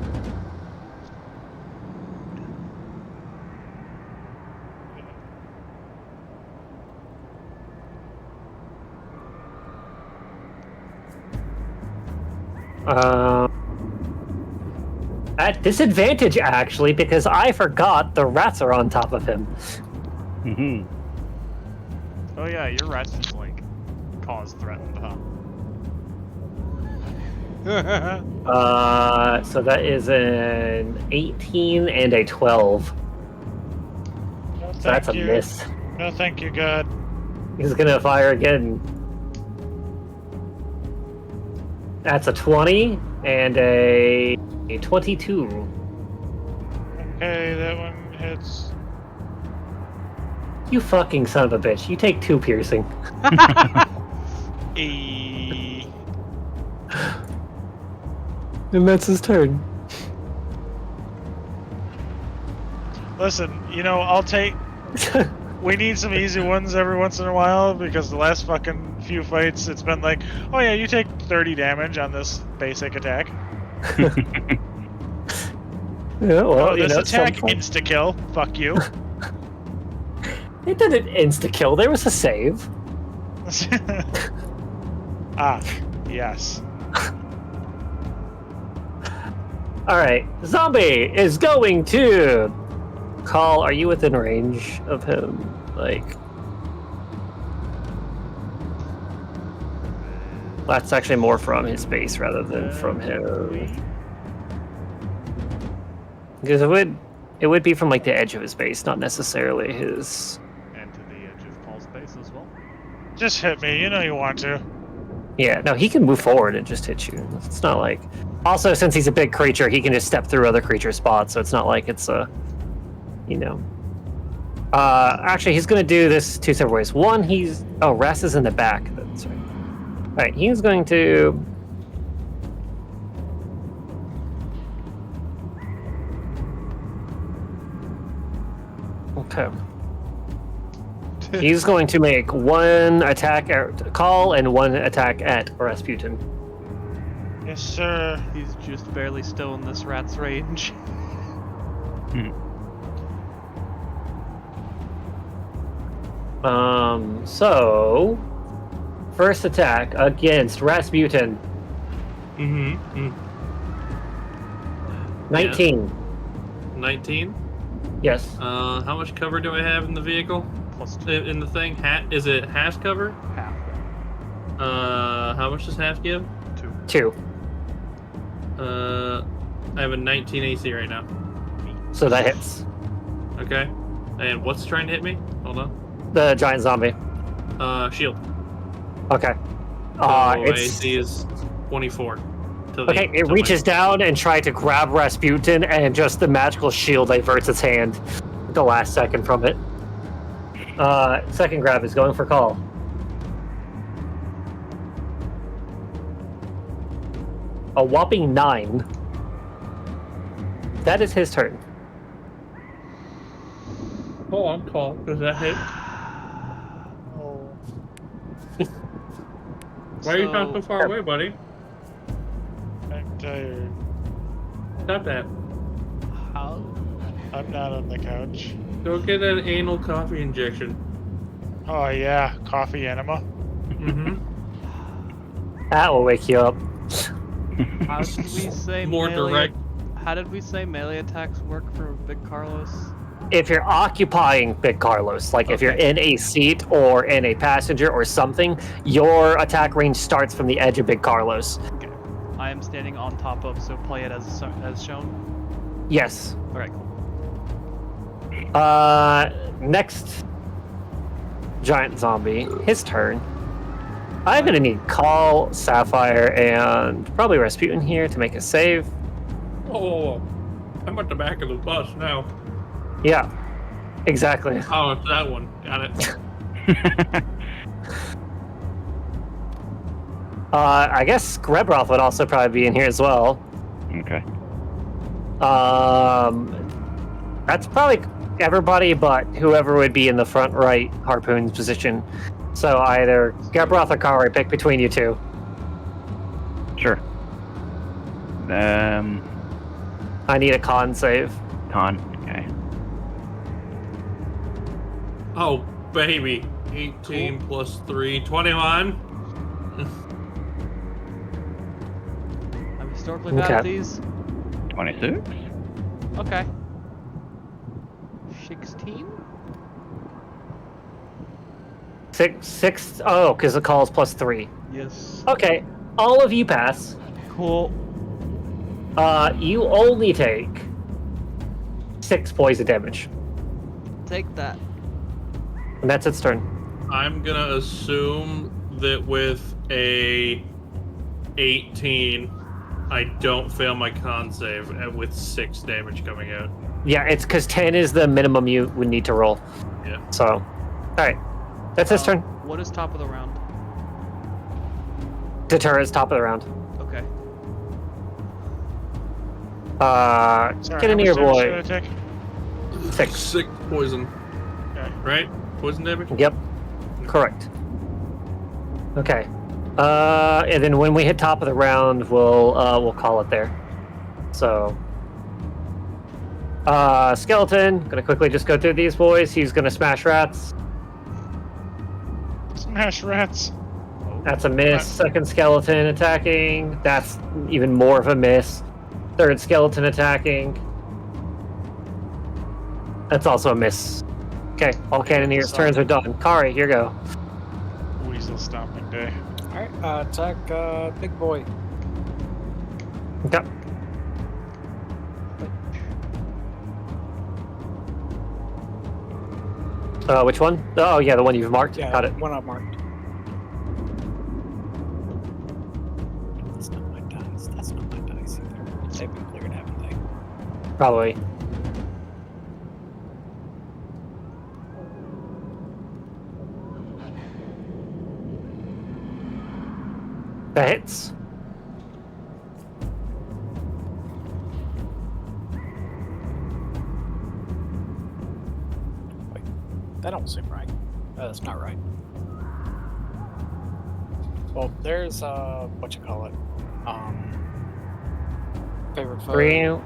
Speaker 3: At disadvantage, actually, because I forgot the rats are on top of him.
Speaker 6: Mhm.
Speaker 1: Oh yeah, your rats just like cause threatened, huh?
Speaker 3: So that is an 18 and a 12.
Speaker 5: No,
Speaker 3: So that's a
Speaker 5: thank you.
Speaker 3: miss.
Speaker 5: No, thank you, God.
Speaker 3: He's gonna fire again. That's a 20 and a 22.
Speaker 5: Okay, that one hits.
Speaker 3: You fucking son of a bitch. You take 2 piercing.
Speaker 5: E.
Speaker 3: And that's his turn.
Speaker 5: Listen, you know, I'll take. We need some easy ones every once in a while because the last fucking few fights, it's been like, oh yeah, you take 30 damage on this basic attack.
Speaker 3: Yeah, well,
Speaker 5: Oh,
Speaker 3: you
Speaker 5: this
Speaker 3: know,
Speaker 5: attack
Speaker 3: some fun.
Speaker 5: insta kill. Fuck you.
Speaker 3: It didn't insta kill. There was a save.
Speaker 5: Ah, yes.
Speaker 3: All right, zombie is going to call. Are you within range of him? Like, that's actually more from his base rather than from him. Because it would be from like the edge of his base, not necessarily his.
Speaker 1: And to the edge of Paul's base as well.
Speaker 5: Just hit me. You know you want to.
Speaker 3: Yeah, no, he can move forward and just hit you. It's not like. Also, since he's a big creature, he can just step through other creature spots, so it's not like it's a. You know. Actually, he's gonna do this 2 separate ways. One, he's. Oh, Ras is in the back. That's right. Alright, he's going to. Okay. He's going to make 1 attack at Call and 1 attack at Rasputin.
Speaker 5: Yes, sir.
Speaker 1: He's just barely still in this rat's range.
Speaker 3: So first attack against Rasputin. 19.
Speaker 2: 19.
Speaker 3: Yes.
Speaker 2: How much cover do I have in the vehicle?
Speaker 1: +2.
Speaker 2: In the thing? Is it half cover?
Speaker 1: Half.
Speaker 2: How much does half give?
Speaker 3: 2.
Speaker 2: I have a 19 AC right now.
Speaker 3: So that hits.
Speaker 2: Okay. And what's trying to hit me? Hold on.
Speaker 3: The giant zombie.
Speaker 2: Shield.
Speaker 3: Okay.
Speaker 2: So
Speaker 3: It's
Speaker 2: AC is 24.
Speaker 3: okay. It reaches down and tries to grab Rasputin, and just the magical shield diverts its hand at the last second from it. Second grab is going for Call. A whopping 9. That is his turn.
Speaker 2: Hold on, call. Does that hit?
Speaker 5: Oh.
Speaker 2: Why are you not so far away, buddy?
Speaker 5: I'm tired.
Speaker 2: Stop that.
Speaker 1: How?
Speaker 5: I'm not on the couch.
Speaker 2: Go get an anal coffee injection.
Speaker 5: Oh yeah, coffee enema.
Speaker 2: Mm-hmm.
Speaker 3: That will wake you up.
Speaker 1: How did we say
Speaker 2: More
Speaker 1: melee?
Speaker 2: direct.
Speaker 1: How did we say melee attacks work for Big Carlos?
Speaker 3: If you're occupying Big Carlos, like if you're
Speaker 1: Okay.
Speaker 3: in a seat or in a passenger or something, your attack range starts from the edge of Big Carlos.
Speaker 1: Okay. I am standing on top of, so play it as shown.
Speaker 3: Yes.
Speaker 1: Alright, cool.
Speaker 3: Next giant zombie, his turn. I'm gonna need Call, Sapphire, and probably Rasputin here to make a save.
Speaker 2: Oh, I'm at the back of the bus now.
Speaker 3: Yeah, exactly.
Speaker 2: Oh, it's that one. Got it.
Speaker 3: I guess Grebroth would also probably be in here as well.
Speaker 6: Okay.
Speaker 3: That's probably everybody but whoever would be in the front right harpoon's position. So either Grebroth or Kari, pick between you two.
Speaker 6: Sure.
Speaker 3: I need a con save.
Speaker 6: Con. Okay.
Speaker 2: Oh, baby. 18 plus 3, 21.
Speaker 1: I'm historically bad at
Speaker 3: Okay.
Speaker 1: these.
Speaker 6: 26.
Speaker 1: Okay. 16?
Speaker 3: Six. Oh, because the call is plus 3.
Speaker 1: Yes.
Speaker 3: Okay, all of you pass.
Speaker 1: Cool.
Speaker 3: You only take 6 poison damage,
Speaker 1: Take that.
Speaker 3: and that's its turn.
Speaker 2: I'm gonna assume that with a 18, I don't fail my con save with 6 damage coming out.
Speaker 3: Yeah, it's because 10 is the minimum you would need to roll.
Speaker 2: Yeah.
Speaker 3: So, all right, that's his turn.
Speaker 1: What is top of the round?
Speaker 3: Deter is top of the round.
Speaker 1: Okay.
Speaker 5: Sorry,
Speaker 3: Get
Speaker 5: how
Speaker 3: in
Speaker 5: much
Speaker 3: here,
Speaker 5: damage
Speaker 3: boy.
Speaker 5: did I take?
Speaker 3: 6.
Speaker 2: 6 poison.
Speaker 5: Okay.
Speaker 2: Right? Poison damage?
Speaker 3: Yep, correct. Okay. And then when we hit top of the round, we'll call it there. So, skeleton. Gonna quickly just go through these boys. He's gonna smash rats.
Speaker 5: Smash rats.
Speaker 3: That's a miss. Second skeleton attacking. That's even more of a miss. Third skeleton attacking. That's also a miss. Okay, all cannoneers' turns are done. Kari, here you go.
Speaker 5: Weasel stomping day.
Speaker 4: Alright, attack big boy.
Speaker 3: Okay. Which one? Oh, yeah, the one you've marked.
Speaker 4: Yeah,
Speaker 3: Got it.
Speaker 4: one up marked. That's not my dice. That's not my dice either. They've been cleared, haven't they?
Speaker 3: Probably. That hits.
Speaker 4: That don't seem right. That's not right. Well, there's what you call it? Favorite foe.
Speaker 3: 3.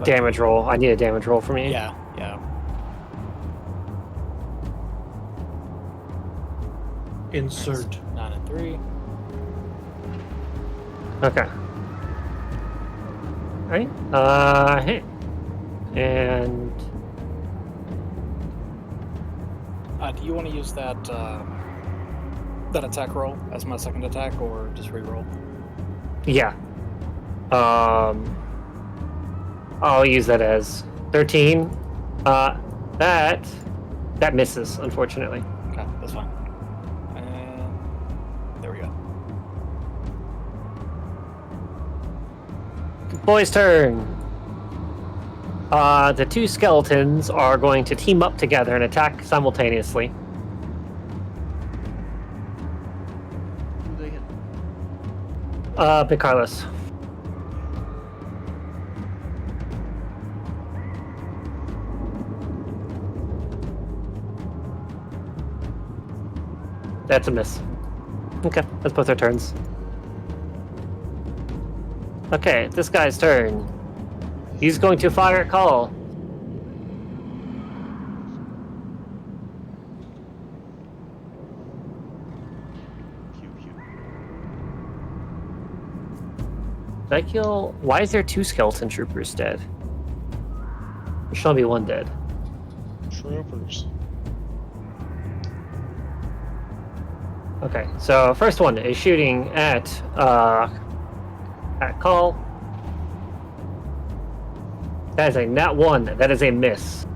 Speaker 3: Damage roll. I need a damage roll from you.
Speaker 4: Yeah.
Speaker 2: 'Insert.
Speaker 4: 9 and 3.
Speaker 3: Okay. Alright. Hit. And
Speaker 4: Do you want to use that that attack roll as my second attack, or just re-roll?
Speaker 3: yeah. I'll use that as 13. That misses, unfortunately.
Speaker 4: Okay, that's fine. And there we go.
Speaker 3: Boy's turn. The 2 skeletons are going to team up together and attack simultaneously.
Speaker 1: Who they hit?
Speaker 3: Big Carlos. That's a miss. Okay, that's both their turns. Okay, this guy's turn. He's going to fire a call.
Speaker 1: Pew pew.
Speaker 3: Did I kill? Why is there 2 skeleton troopers dead? There should only be 1 dead.
Speaker 5: Troopers.
Speaker 3: Okay, so first one is shooting at Call. That is a nat 1. That is a miss.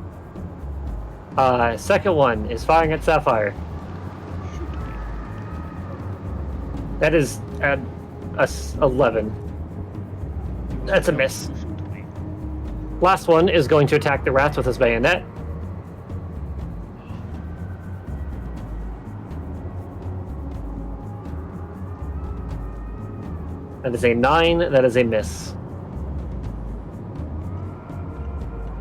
Speaker 3: Second one is firing at Sapphire. That is at 11. That's a miss. Last one is going to attack the rats with his bayonet. That is a 9. That is a miss.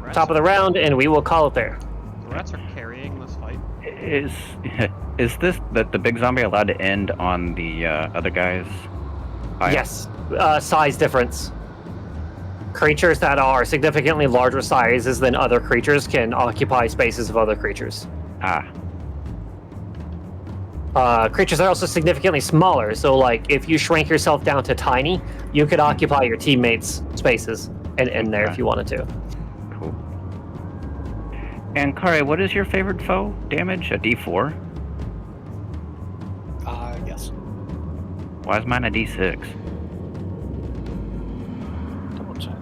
Speaker 1: Rats,
Speaker 3: Top of the round, and we will call it there.
Speaker 1: the rats are carrying this fight.
Speaker 6: Is this the big zombie allowed to end on the other guys?
Speaker 3: Yes. Size difference. Creatures that are significantly larger sizes than other creatures can occupy spaces of other creatures.
Speaker 6: Ah.
Speaker 3: Creatures are also significantly smaller, so like if you shrink yourself down to tiny, you could occupy your teammates' spaces and in there if you wanted to.
Speaker 6: Cool. And Kare, what is your favorite foe damage? A D4?
Speaker 4: Yes.
Speaker 6: Why is mine a D6?
Speaker 4: Double check.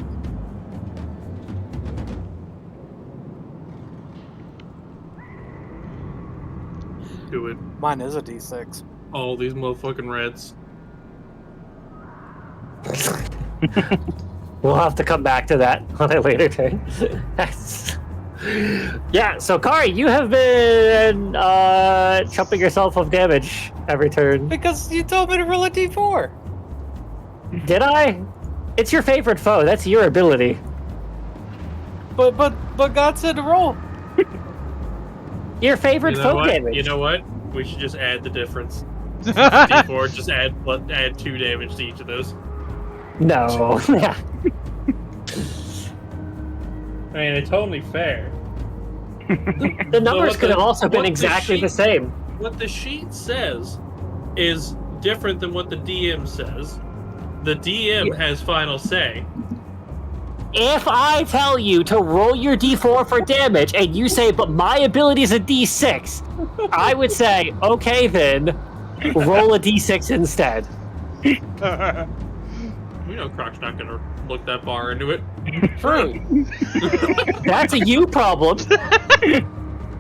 Speaker 2: Do it.
Speaker 4: Mine is a D6.
Speaker 2: All these motherfucking rats.
Speaker 3: We'll have to come back to that on a later turn. Yeah, so Kari, you have been chopping yourself of damage every turn.
Speaker 4: Because you told me to roll a D4.
Speaker 3: Did I? It's your favorite foe. That's your ability.
Speaker 4: But God said to roll.
Speaker 3: Your favorite
Speaker 2: You know
Speaker 3: foe
Speaker 2: what?
Speaker 3: damage.
Speaker 2: You know what? We should just add the difference. D4, just add 2 damage to each of those.
Speaker 3: No.
Speaker 2: I mean, it's only fair.
Speaker 3: The numbers
Speaker 2: what
Speaker 3: could have
Speaker 2: the-
Speaker 3: also been
Speaker 2: what the
Speaker 3: exactly the
Speaker 2: sheet-
Speaker 3: same.
Speaker 2: What the sheet says is different than what the DM says. The DM has final say.
Speaker 3: If I tell you to roll your d4 for damage and you say, but my ability is a d6, I would say, okay then, roll a d6 instead.
Speaker 2: You know Croc's not gonna look that far into it.
Speaker 4: True.
Speaker 3: That's a you problem.
Speaker 4: I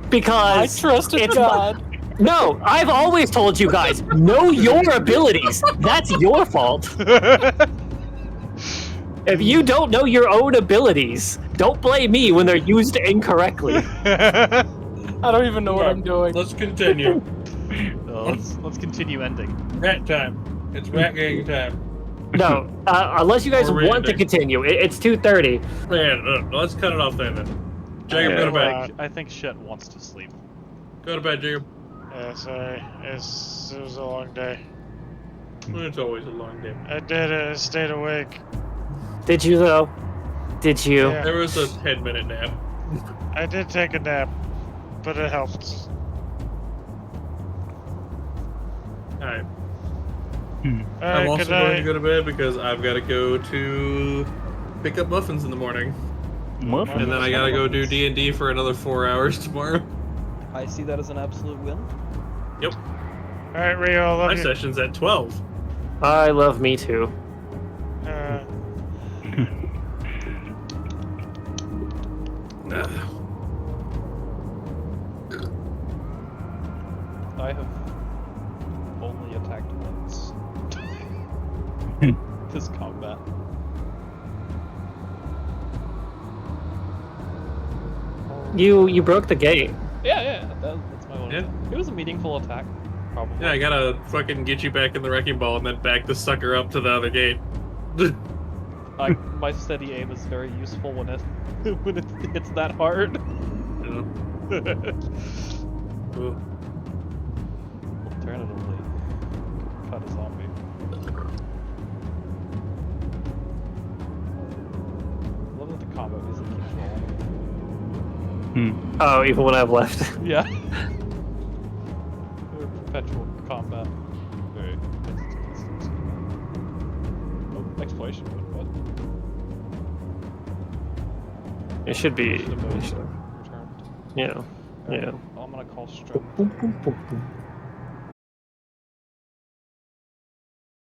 Speaker 3: Because
Speaker 4: trusted
Speaker 3: it's
Speaker 4: God.
Speaker 3: no, I've always told you guys, know your abilities. That's your fault. If you don't know your own abilities, don't blame me when they're used incorrectly.
Speaker 4: I don't even know what I'm doing.
Speaker 2: Let's continue.
Speaker 1: Let's continue ending.
Speaker 2: Rat time. It's rat gang time.
Speaker 3: No, unless you guys
Speaker 2: Or
Speaker 3: want to
Speaker 2: ending.
Speaker 3: continue. It's 2:30.
Speaker 2: Man, let's cut it off then. Jacob, go to bed.
Speaker 1: I think shit wants to sleep.
Speaker 2: Go to bed, Jacob.
Speaker 5: Yeah, sorry. It was a long day.
Speaker 2: It's always a long day.
Speaker 5: I did it. I stayed awake.
Speaker 3: Did you though? Did you?
Speaker 5: Yeah.
Speaker 2: There was a 10-minute nap.
Speaker 5: I did take a nap, but it helped.
Speaker 2: Alright.
Speaker 5: All
Speaker 2: I'm
Speaker 5: right,
Speaker 2: also
Speaker 5: good
Speaker 2: going to
Speaker 5: night.
Speaker 2: go to bed because I've got to go to pick up muffins in the morning.
Speaker 6: Muffin.
Speaker 2: And then I gotta go do D&D for another 4 hours tomorrow.
Speaker 8: I see that as an absolute win.
Speaker 5: All right, Rio, I
Speaker 2: My
Speaker 5: love you.
Speaker 2: session's at 12.
Speaker 3: I love me too.
Speaker 1: I have only attacked once. This combat.
Speaker 3: You broke the gate.
Speaker 1: Yeah, that's my one.
Speaker 2: Yeah.
Speaker 1: It was a meaningful attack, probably.
Speaker 2: Yeah, I gotta fucking get you back in the wrecking ball and then back the sucker up to the other gate.
Speaker 1: My steady aim is very useful when it when it hits that hard. Alternatively, cut a zombie. I love that the combat music keeps rolling.
Speaker 3: Oh, even when I've left.
Speaker 1: Yeah. Perpetual combat. Very. Oh.
Speaker 8: Exploration mode. What?
Speaker 7: It should be.
Speaker 8: Initiative mode
Speaker 7: it should-
Speaker 8: returned.
Speaker 7: Yeah.
Speaker 8: Alright,
Speaker 7: Yeah.
Speaker 8: well, I'm gonna call strength.
Speaker 7: Boom, boom, boom, boom, boom.